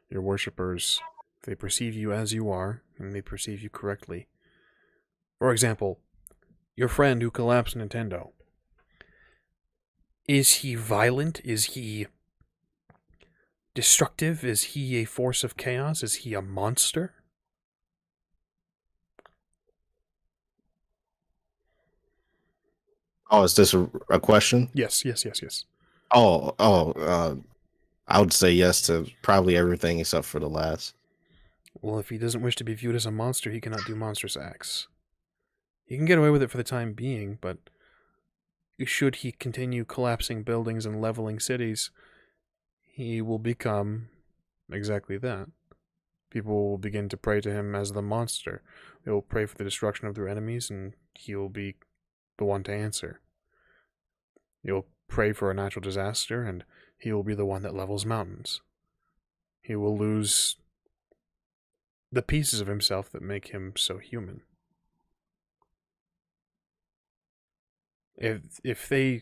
Your worshippers, if they perceive you as you are, and they perceive you correctly. For example, your friend who collapsed Nintendo. Is he violent? Is he destructive? Is he a force of chaos? Is he a monster? Oh, is this a question? Yes. I would say yes to probably everything except for the last. Well, if he doesn't wish to be viewed as a monster, he cannot do monstrous acts. He can get away with it for the time being, but should he continue collapsing buildings and leveling cities, he will become exactly that. People will begin to pray to him as the monster. They will pray for the destruction of their enemies, and he will be the one to answer. You'll pray for a natural disaster, and he will be the one that levels mountains. He will lose the pieces of himself that make him so human. If they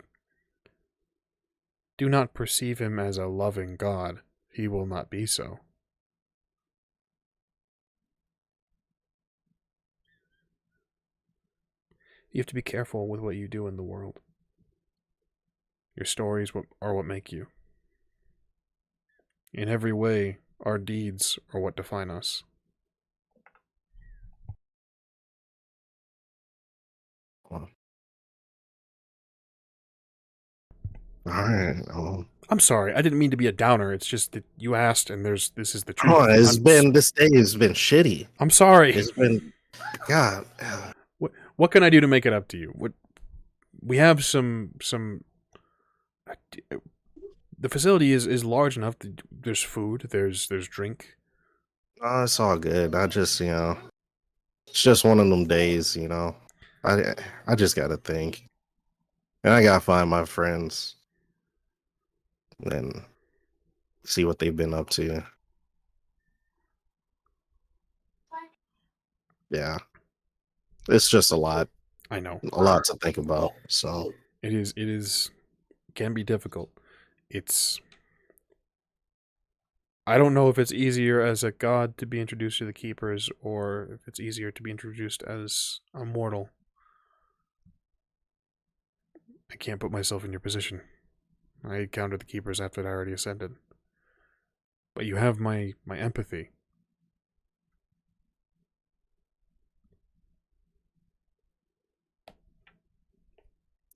do not perceive him as a loving God, he will not be so. You have to be careful with what you do in the world. Your stories are what make you. In every way, our deeds are what define us. Alright. I'm sorry, I didn't mean to be a downer. It's just that you asked, and this is the truth. This day has been shitty. I'm sorry. It's been, God. What can I do to make it up to you? We have some. The facility is large enough. There's food. There's drink. Oh, it's all good. I just, it's just one of them days, I just gotta think, and I gotta find my friends and see what they've been up to. Yeah, it's just a lot. I know. A lot to think about. So it can be difficult. I don't know if it's easier as a god to be introduced to the keepers, or if it's easier to be introduced as a mortal. I can't put myself in your position. I encountered the keepers after I already ascended. But you have my empathy.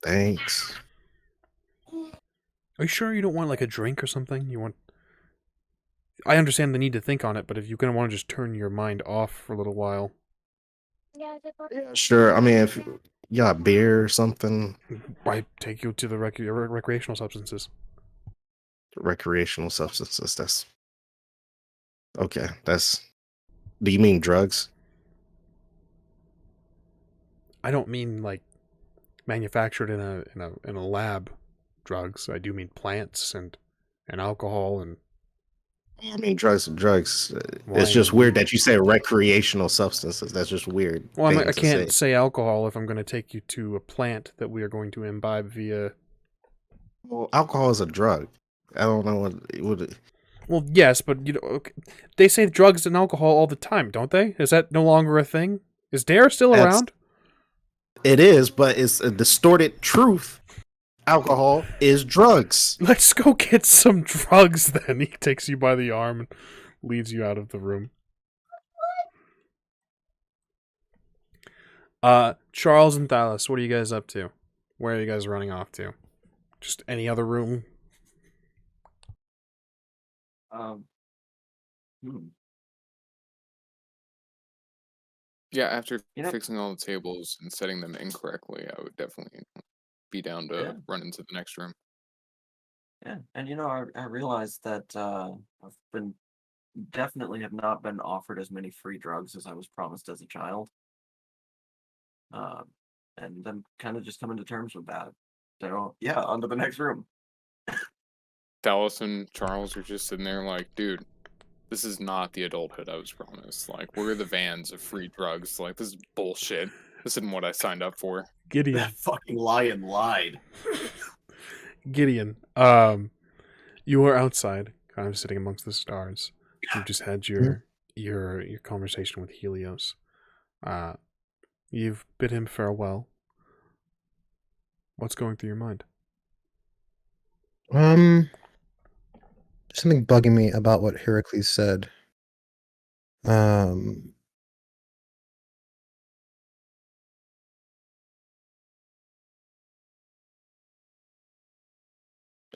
thanks. Are you sure you don't want like a drink or something? I understand the need to think on it, but if you're gonna want to just turn your mind off for a little while. Yeah, sure. I mean, if you got beer or something. I take you to the recreational substances. Recreational substances. That's okay. Do you mean drugs? I don't mean like manufactured in a lab drugs. I do mean plants and alcohol and. I mean drugs. Wine. It's just weird that you say recreational substances. That's just weird. Well, I can't say alcohol if I'm going to take you to a plant that we are going to imbibe via. Well, alcohol is a drug. I don't know what it would. Well, yes, but okay. They say drugs and alcohol all the time, don't they? Is that no longer a thing? Is Dare still around? It is, but it's a distorted truth. Alcohol is drugs. Let's go get some drugs then. He takes you by the arm and leads you out of the room. Charles and Thalis, what are you guys up to? Where are you guys running off to? Just any other room? Yeah, after fixing all the tables and setting them incorrectly, I would definitely be down to run into the next room. Yeah, and I realized that I've definitely have not been offered as many free drugs as I was promised as a child. And I'm kind of just coming to terms with that. So yeah, on to the next room. Dallas and Charles are just sitting there like, dude, this is not the adulthood I was promised. Like, we're the vans of free drugs. Like, this is bullshit. This isn't what I signed up for. Gideon. That fucking lion lied. Gideon, you are outside, kind of sitting amongst the stars. You've just had your conversation with Helios. You've bid him farewell. What's going through your mind? Something bugging me about what Heracles said.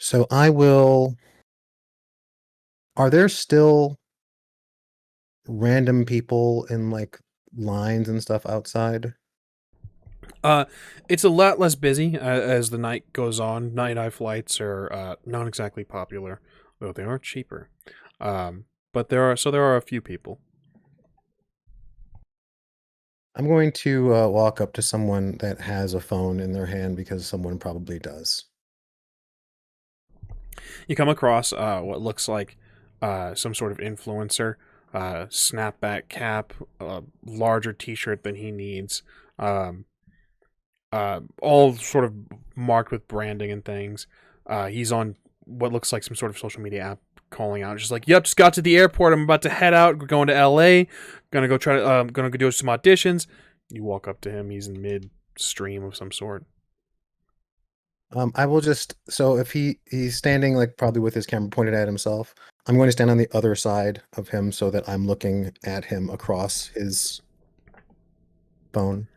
So I will. Are there still random people in like lines and stuff outside? It's a lot less busy as the night goes on. Night-eye flights are not exactly popular, though they are cheaper. But there are a few people. I'm going to walk up to someone that has a phone in their hand because someone probably does. You come across what looks like some sort of influencer, snapback cap, larger t-shirt than he needs, all sort of marked with branding and things. He's on what looks like some sort of social media app calling out, just like, yep, just got to the airport, I'm about to head out, we're going to LA, gonna go do some auditions. You walk up to him, he's in mid stream of some sort. I will just, so if he's standing like probably with his camera pointed at himself, I'm going to stand on the other side of him so that I'm looking at him across his phone.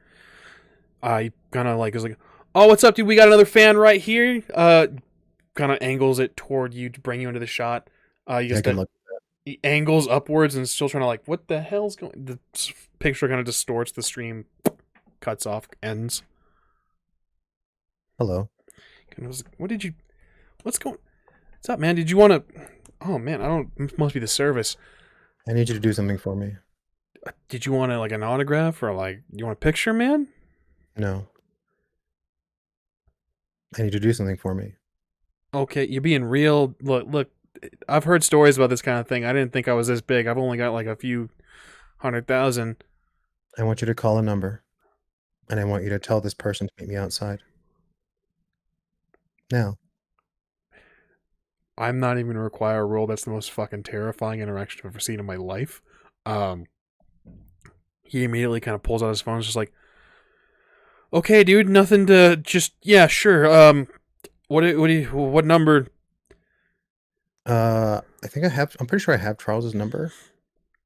I kind of like is like, oh, what's up, dude? We got another fan right here. Kind of angles it toward you to bring you into the shot. You I just can look. he angles upwards and still trying to like, what the hell's going? The picture kind of distorts. The stream cuts off, ends. Hello. And I was like, what did you? What's going? What's up, man? Did you want to? Oh man, I don't. It must be the service. I need you to do something for me. Did you want like an autograph or like you want a picture, man? No. I need you to do something for me. Okay, you're being real. Look. I've heard stories about this kind of thing. I didn't think I was this big. I've only got like a few 100,000. I want you to call a number, and I want you to tell this person to meet me outside. Now. I'm not even gonna require a rule. That's the most fucking terrifying interaction I've ever seen in my life. He immediately kind of pulls out his phone. It's just like, okay, dude, nothing to just, yeah, sure. What number? I think I'm pretty sure I have Charles's number.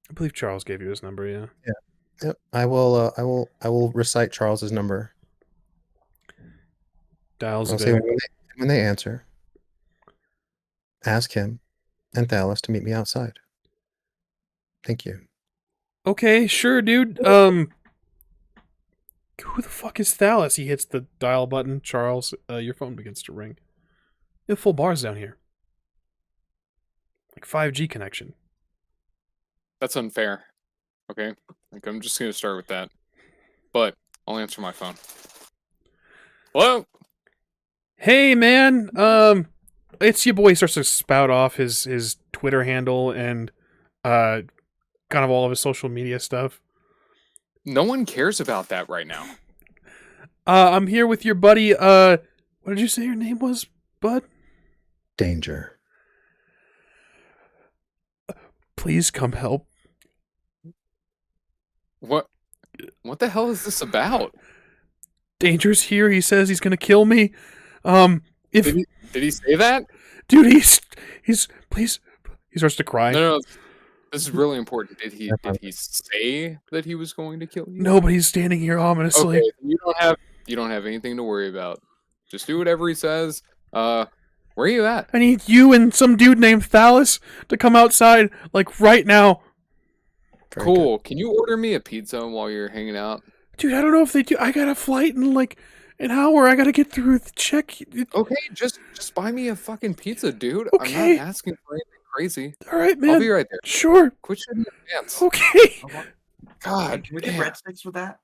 I believe Charles gave you his number. Yeah. Yep. I will recite Charles's number. Dials I'll a say bit. when they answer, ask him and Thalis to meet me outside. Thank you. Okay, sure, dude. Who the fuck is Thalis? He hits the dial button. Charles, your phone begins to ring. You have full bars down here. Like 5G connection. That's unfair. Okay? Like, I'm just going to start with that. But I'll answer my phone. Hello? Hey, man. It's your boy. He starts to spout off his Twitter handle and kind of all of his social media stuff. No one cares about that right now. I'm here with your buddy. What did you say your name was, bud? Danger. Please come help. What the hell is this about? Danger's here. He says he's gonna kill me. If Did he say that? dude, he's please. He starts to cry. No. This is really important. Did he say that he was going to kill you? No, but he's standing here ominously. Okay, you don't have anything to worry about. Just do whatever he says. Where are you at? I need you and some dude named Thalis to come outside, like right now. Very Cool. Can you order me a pizza while you're hanging out? Dude, I don't know if they do. I got a flight in like an hour. I gotta get through the check. Okay, just buy me a fucking pizza, dude. Okay. I'm not asking for anything crazy. All right, man. I'll be right there. Sure. Quit shitting your pants. Okay. God. Can we get damn. breadsticks with that?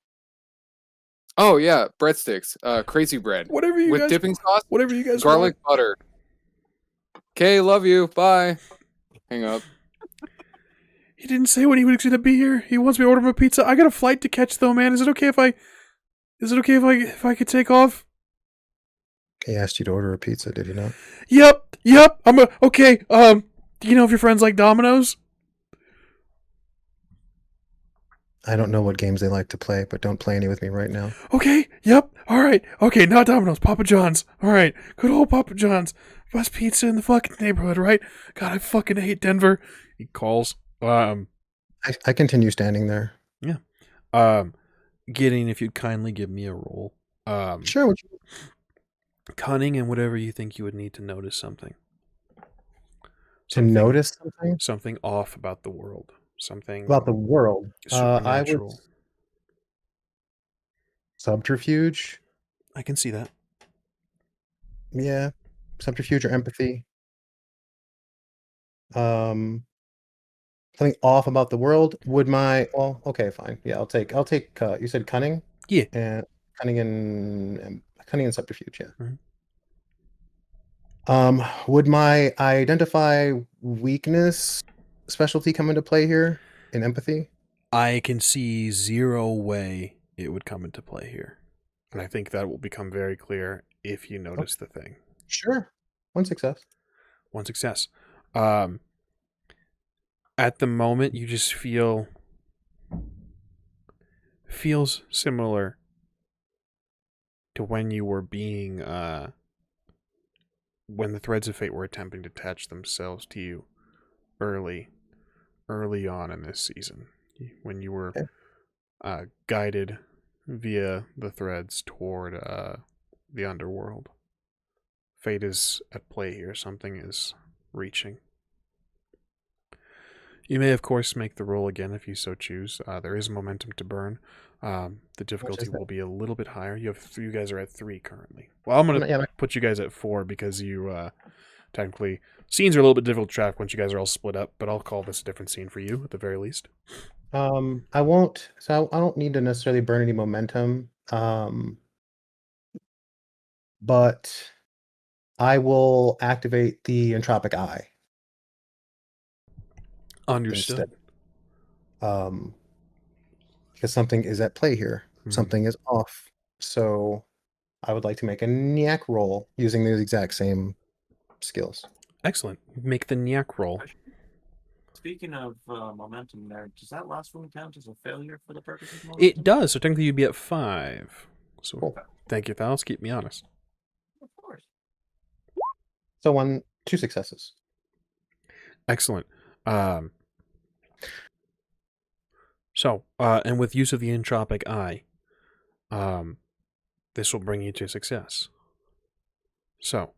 Oh yeah, breadsticks. Crazy bread. Whatever you With guys. dipping sauce, Whatever you guys garlic want. butter. Okay, love you. Bye. Hang up. He didn't say when he was gonna be here. He wants me to order him a pizza. I got a flight to catch though, man. Is it okay if I could take off? He asked you to order a pizza, did he not? Yep. Okay. Do you know if your friends like Domino's? I don't know what games they like to play, but don't play any with me right now. Okay. Yep. All right. Okay. Not Domino's. Papa John's. All right. Good old Papa John's. Best pizza in the fucking neighborhood, right? God, I fucking hate Denver. He calls. I continue standing there. Gideon, if you'd kindly give me a roll. Sure. What you... Cunning and whatever you think you would need to notice something. To notice something Something off about the world. Something about the world. I would supernatural. subterfuge. I can see that. Yeah, subterfuge or empathy. Something off about the world. Would my okay, fine. Yeah, I'll take. You said cunning. Yeah. And cunning and subterfuge. Yeah. Mhm. Would my identify weakness specialty come into play here in empathy? I can see zero way it would come into play here. And I think that will become very clear if you notice the thing. Sure. One success. One success. At the moment, you just feels similar to when you were being when the threads of fate were attempting to attach themselves to you early on in this season, when you were guided via the threads toward the underworld. Fate is at play here. Something is reaching. You may, of course, make the roll again if you so choose. There is momentum to burn. The difficulty will be a little bit higher. You guys are at 3 currently. Well, I'm going to put you guys at 4 because you technically... Scenes are a little bit difficult to track once you guys are all split up, but I'll call this a different scene for you at the very least. I won't. So I don't need to necessarily burn any momentum. But I will activate the entropic eye. Understood. Instead. Because something is at play here. Something is off. So I would like to make a Nyack roll using the exact same skills. Excellent. Make the Nyack roll. Speaking of momentum there, does that last one count as a failure for the purpose of momentum? It does, so technically you'd be at 5. So Cool. Thank you, Thalis. Keep me honest. Of course. So 2 successes. Excellent. And with use of the entropic eye, this will bring you to success. So,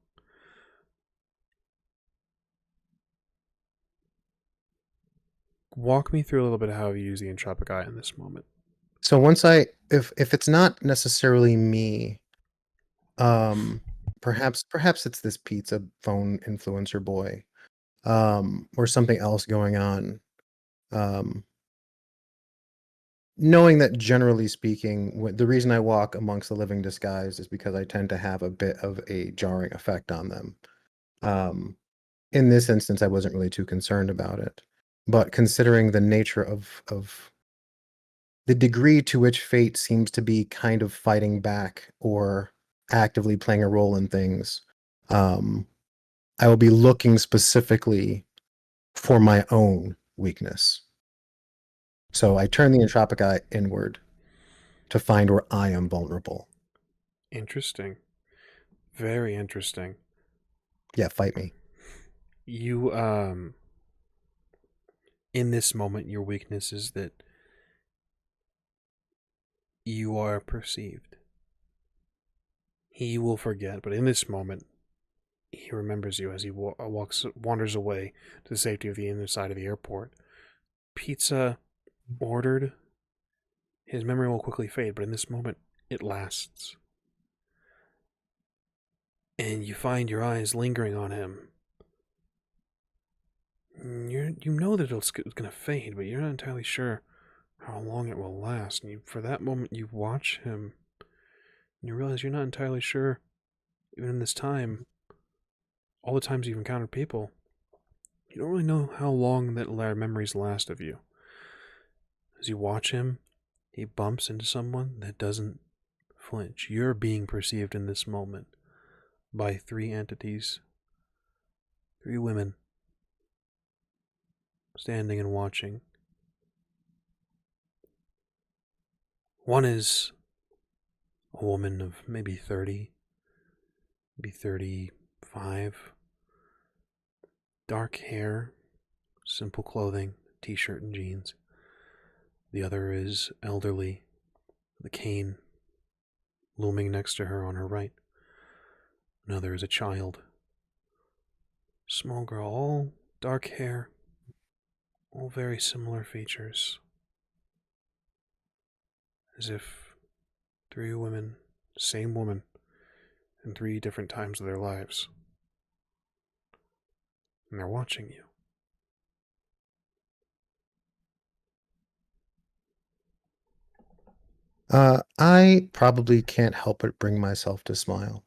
walk me through a little bit of how you use the entropic eye in this moment. So once if it's not necessarily me, perhaps it's this pizza phone influencer boy, or something else going on. Knowing that generally speaking, the reason I walk amongst the living disguised is because I tend to have a bit of a jarring effect on them. In this instance, I wasn't really too concerned about it, but considering the nature of the degree to which fate seems to be kind of fighting back or actively playing a role in things, I will be looking specifically for my own weakness. So I turn the entropic eye inward to find where I am vulnerable. Interesting. Very interesting. Yeah, fight me. You, in this moment, your weakness is that you are perceived. He will forget, but in this moment, he remembers you as he wanders away to the safety of the inner side of the airport. Pizza ordered. His memory will quickly fade, but in this moment, it lasts. And you find your eyes lingering on him. You know that it's going to fade, but you're not entirely sure how long it will last. And for that moment, you watch him, and you realize you're not entirely sure, even in this time, all the times you've encountered people, you don't really know how long that memories last of you. As you watch him, he bumps into someone that doesn't flinch. You're being perceived in this moment by 3 entities, 3 women, standing and watching. One is a woman of maybe 30, maybe 35, dark hair, simple clothing, t-shirt and jeans. The other is elderly, the cane looming next to her on her right. Another is a child, small girl, all dark hair, all very similar features. As if 3 women, same woman, in 3 different times of their lives. And they're watching you. I probably can't help but bring myself to smile.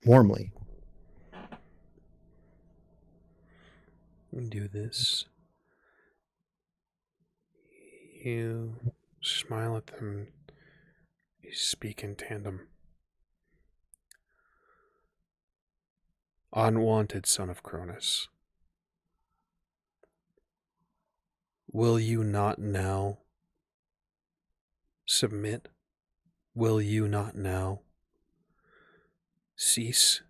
Warmly. You do this. You smile at them. You speak in tandem. Unwanted son of Cronus, will you not now submit Will you not now cease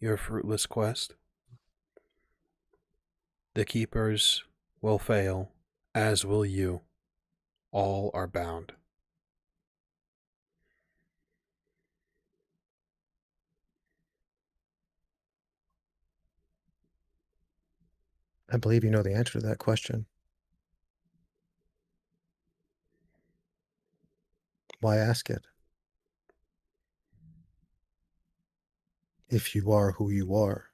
your fruitless quest? The keepers will fail, as will you. All are bound. I believe you know the answer to that question. Why ask it? If you are who you are.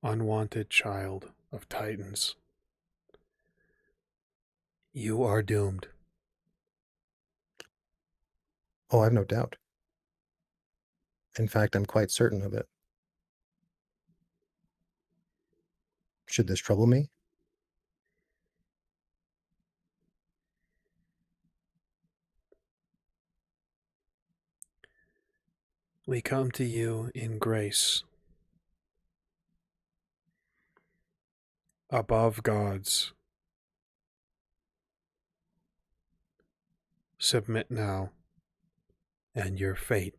Unwanted child of Titans, you are doomed. Oh, I have no doubt. In fact, I'm quite certain of it. Should this trouble me? We come to you in grace. Above gods. Submit now, and your fate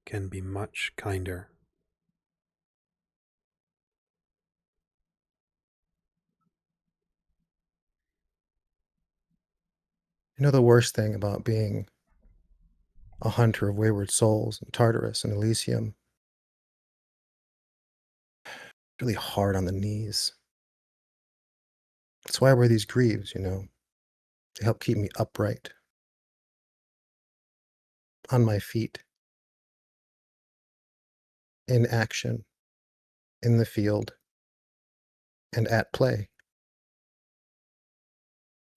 can be much kinder. You know the worst thing about being a hunter of wayward souls in Tartarus and Elysium? Really hard on the knees. That's why I wear these greaves, you know. They help keep me upright. On my feet. In action. In the field. And at play.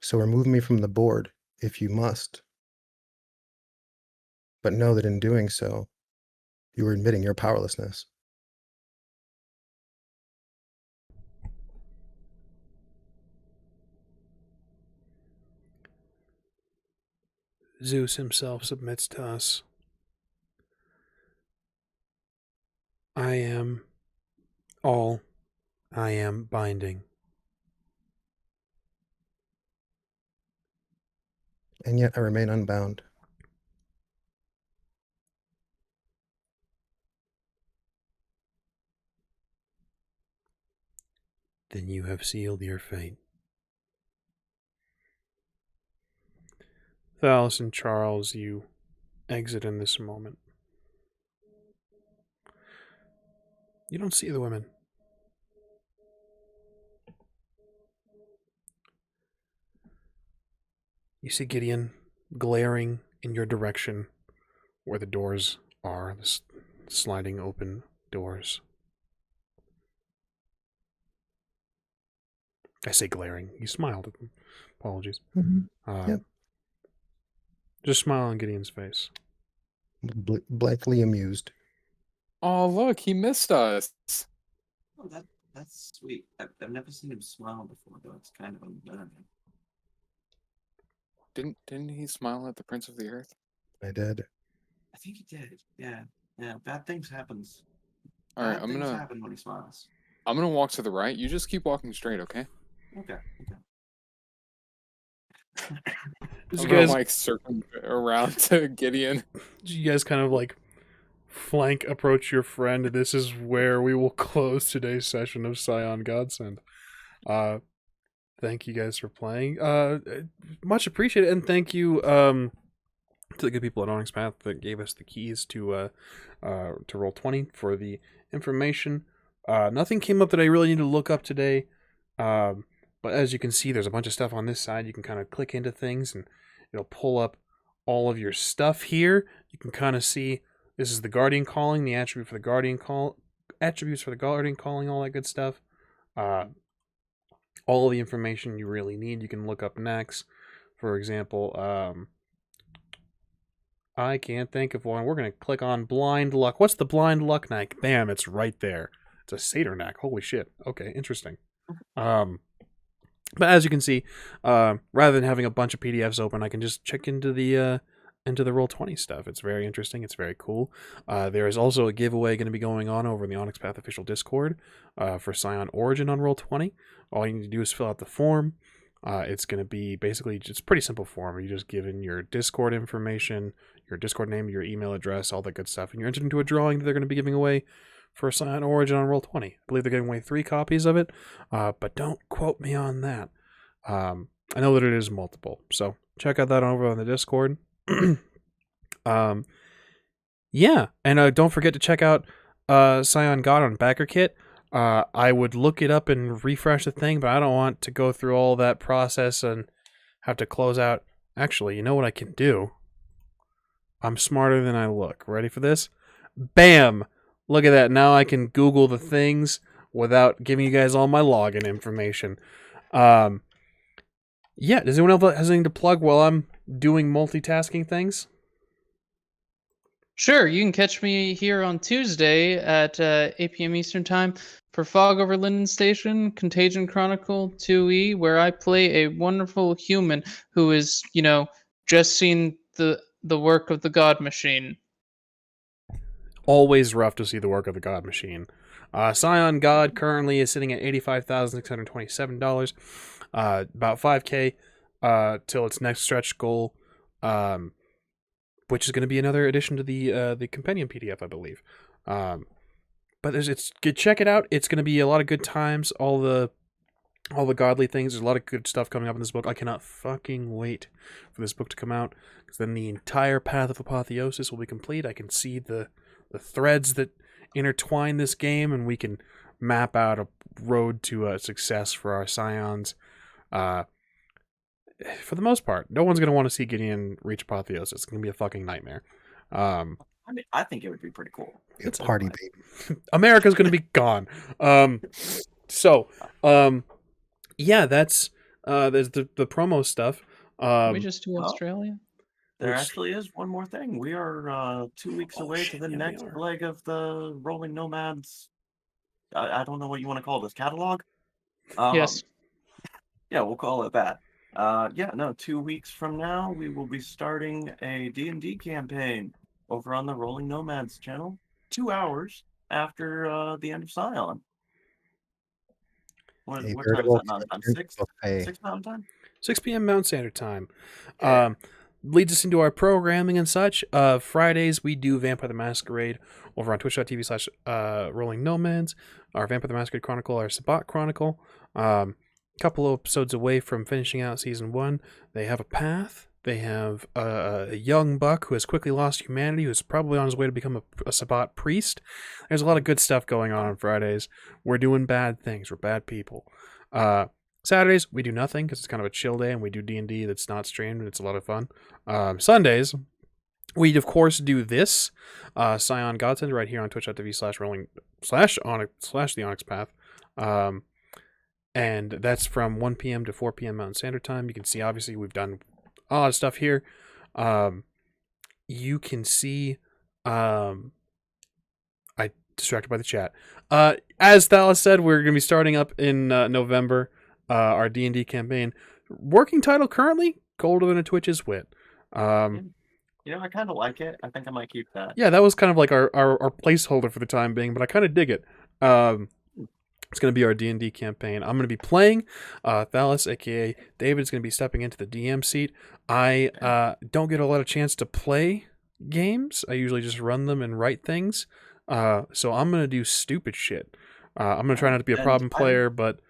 So remove me from the board, if you must. But know that in doing so, you are admitting your powerlessness. Zeus himself submits to us. I am all. I am binding. And yet I remain unbound. Then you have sealed your fate. Thalis and Charles, you exit in this moment. You don't see the women. You see Gideon glaring in your direction where the doors are, the sliding open doors. I say glaring. He smiled at them. Apologies. Yep. Just smile on Gideon's face. Blankly amused. Oh, look, he missed us. Oh, that's sweet. I've never seen him smile before, though. It's kind of unnerving. Didn't he smile at the Prince of the Earth? I did. I think he did. Yeah. Bad things happens. All right, Bad things happen when he smiles. I'm gonna walk to the right. You just keep walking straight, okay? Okay. Did I'm you gonna guys, like circle around to Gideon. you guys kind of like flank approach your friend? This is where we will close today's session of Scion Godsend. Thank you guys for playing. Much appreciated, and thank you to the good people at Onyx Path that gave us the keys to Roll20 for the information. Nothing came up that I really need to look up today. But as you can see, there's a bunch of stuff on this side. You can kind of click into things and it'll pull up all of your stuff here. You can kind of see this is the Guardian calling, the attribute for the Guardian call, attributes for the Guardian calling, all that good stuff. All of the information you really need, you can look up next. For example, I can't think of one. We're going to click on Blind Luck. What's the Blind Luck knack? Bam, it's right there. It's a Satyr knack. Holy shit. Okay, interesting. But as you can see, rather than having a bunch of PDFs open, I can just check into the into the Roll20 stuff. It's very interesting. It's very cool. There is also a giveaway going to be going on over in the Onyx Path official Discord for Scion Origin on Roll20. All you need to do is fill out the form. It's going to be basically just pretty simple form. You just give in your Discord information, your Discord name, your email address, all that good stuff, and you're entered into a drawing that they're going to be giving away for Scion Origin on Roll20. I believe they're giving away 3 copies of it, but don't quote me on that. I know that it is multiple, so check out that over on the Discord. Yeah, and don't forget to check out Scion God on Backer Kit. I would look it up and refresh the thing, but I don't want to go through all that process and have to close out. Actually, you know what I can do? I'm smarter than I look. Ready for this? Bam! Look at that. Now I can Google the things without giving you guys all my login information. Yeah, does anyone else has anything to plug while I'm doing multitasking things? Sure, you can catch me here on Tuesday at 8 p.m. Eastern Time for Fog Over Linden Station, Contagion Chronicle 2E, where I play a wonderful human who is, just seen the work of the God Machine. Always rough to see the work of the God Machine. Scion God currently is sitting at $85,627. About 5K till its next stretch goal, which is going to be another addition to the companion PDF, I believe. But check it out. It's going to be a lot of good times. All the godly things. There's a lot of good stuff coming up in this book. I cannot fucking wait for this book to come out, because then the entire path of apotheosis will be complete. I can see the threads that intertwine this game, and we can map out a road to success for our Scions. For the most part, no one's going to want to see Gideon reach apotheosis. It's going to be a fucking nightmare. I mean, I think it would be pretty cool. It's a party, baby. America's going to be gone. Yeah, that's there's the promo stuff. Can we just do Australia? There actually is one more thing. We are 2 weeks away to the next leg of the Rolling Nomads. I don't know what you want to call this, catalog? Yes. Yeah, we'll call it that. 2 weeks from now, we will be starting a D&D campaign over on the Rolling Nomads channel, 2 hours after the end of Scion. What time is that Mountain Time? 6 Mountain Time? 6 p.m. Mountain Standard Time. Yeah. Leads us into our programming and such. Fridays, we do Vampire the Masquerade over on twitch.tv/Rolling Nomads. Our Vampire the Masquerade Chronicle, our Sabbat Chronicle. Couple of episodes away from finishing out Season 1. They have a path. They have a young buck who has quickly lost humanity, who's probably on his way to become a Sabbat priest. There's a lot of good stuff going on Fridays. We're doing bad things. We're bad people. Saturdays, we do nothing because it's kind of a chill day, and we do D&D that's not streamed, and it's a lot of fun. Sundays, we, of course, do this. Scion Godsend right here on twitch.tv/rolling/the Onyx Path. And that's from 1 p.m. to 4 p.m. Mountain Standard Time. You can see, obviously, we've done a lot of stuff here. You can see... I distracted by the chat. As Thalis said, we're going to be starting up in November our D&D campaign. Working title currently, Colder Than a Twitch's Wit. I kind of like it. I think I might keep that. Yeah, that was kind of like our placeholder for the time being, but I kind of dig it. It's going to be our D&D campaign. I'm going to be playing. Thalis, a.k.a. David, is going to be stepping into the DM seat. I don't get a lot of chance to play games. I usually just run them and write things. So I'm going to do stupid shit. I'm going to try not to be a problem player, but...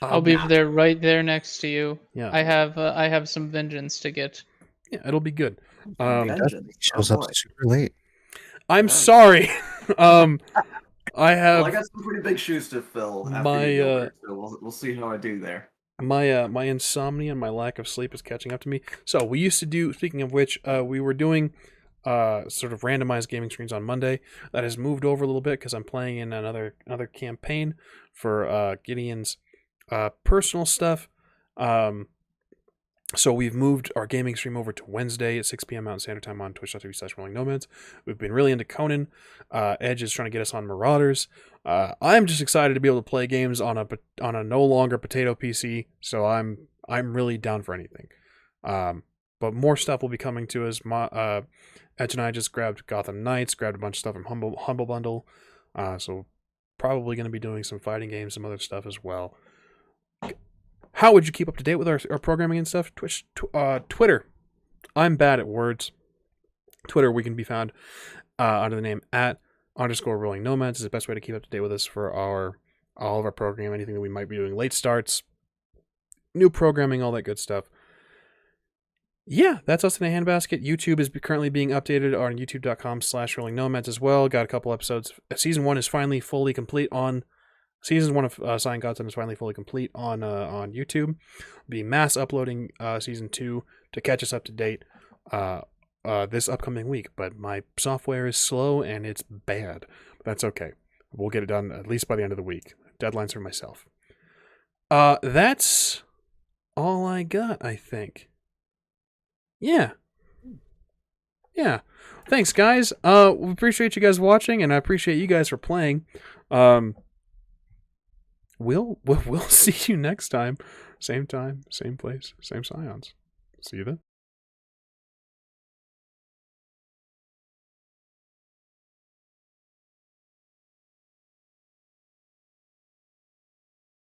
I'll be there, right there next to you. Yeah. I have some vengeance to get. Yeah, it'll be good. Shows up super late. I'm sorry. I have... Well, I got some pretty big shoes to fill after you go there, so we'll see how I do there. My insomnia and my lack of sleep is catching up to me. So we used to do, speaking of which, we were doing sort of randomized gaming screens on Monday. That has moved over a little bit because I'm playing in another campaign for Gideon's personal stuff. So we've moved our gaming stream over to Wednesday at 6 p.m. Mountain Standard Time on twitch.tv/Rolling Nomads. We've been really into Conan. Edge is trying to get us on Marauders. I'm just excited to be able to play games on a no longer potato PC. So I'm really down for anything. But but more stuff will be coming to us. Edge and I just grabbed Gotham Knights, grabbed a bunch of stuff from Humble Bundle, so probably going to be doing some fighting games, some other stuff as well. How would you keep up to date with our programming and stuff? Twitter. I'm bad at words. Twitter, we can be found under the name @_rolling nomads is the best way to keep up to date with us for all of our program, anything that we might be doing, late starts, new programming, all that good stuff. Yeah, that's us in a handbasket. YouTube is currently being updated on youtube.com/rolling nomads as well. Got a couple episodes. Season 1 is finally fully complete on Season 1 of Scion Godsend is finally fully complete on YouTube. We'll be mass uploading Season 2 to catch us up to date this upcoming week. But my software is slow and it's bad. But that's okay. We'll get it done at least by the end of the week. Deadlines for myself. That's all I got, I think. Yeah. Thanks, guys. We appreciate you guys watching, and I appreciate you guys for playing. We'll see you next time. Same place, same Scions. See you then.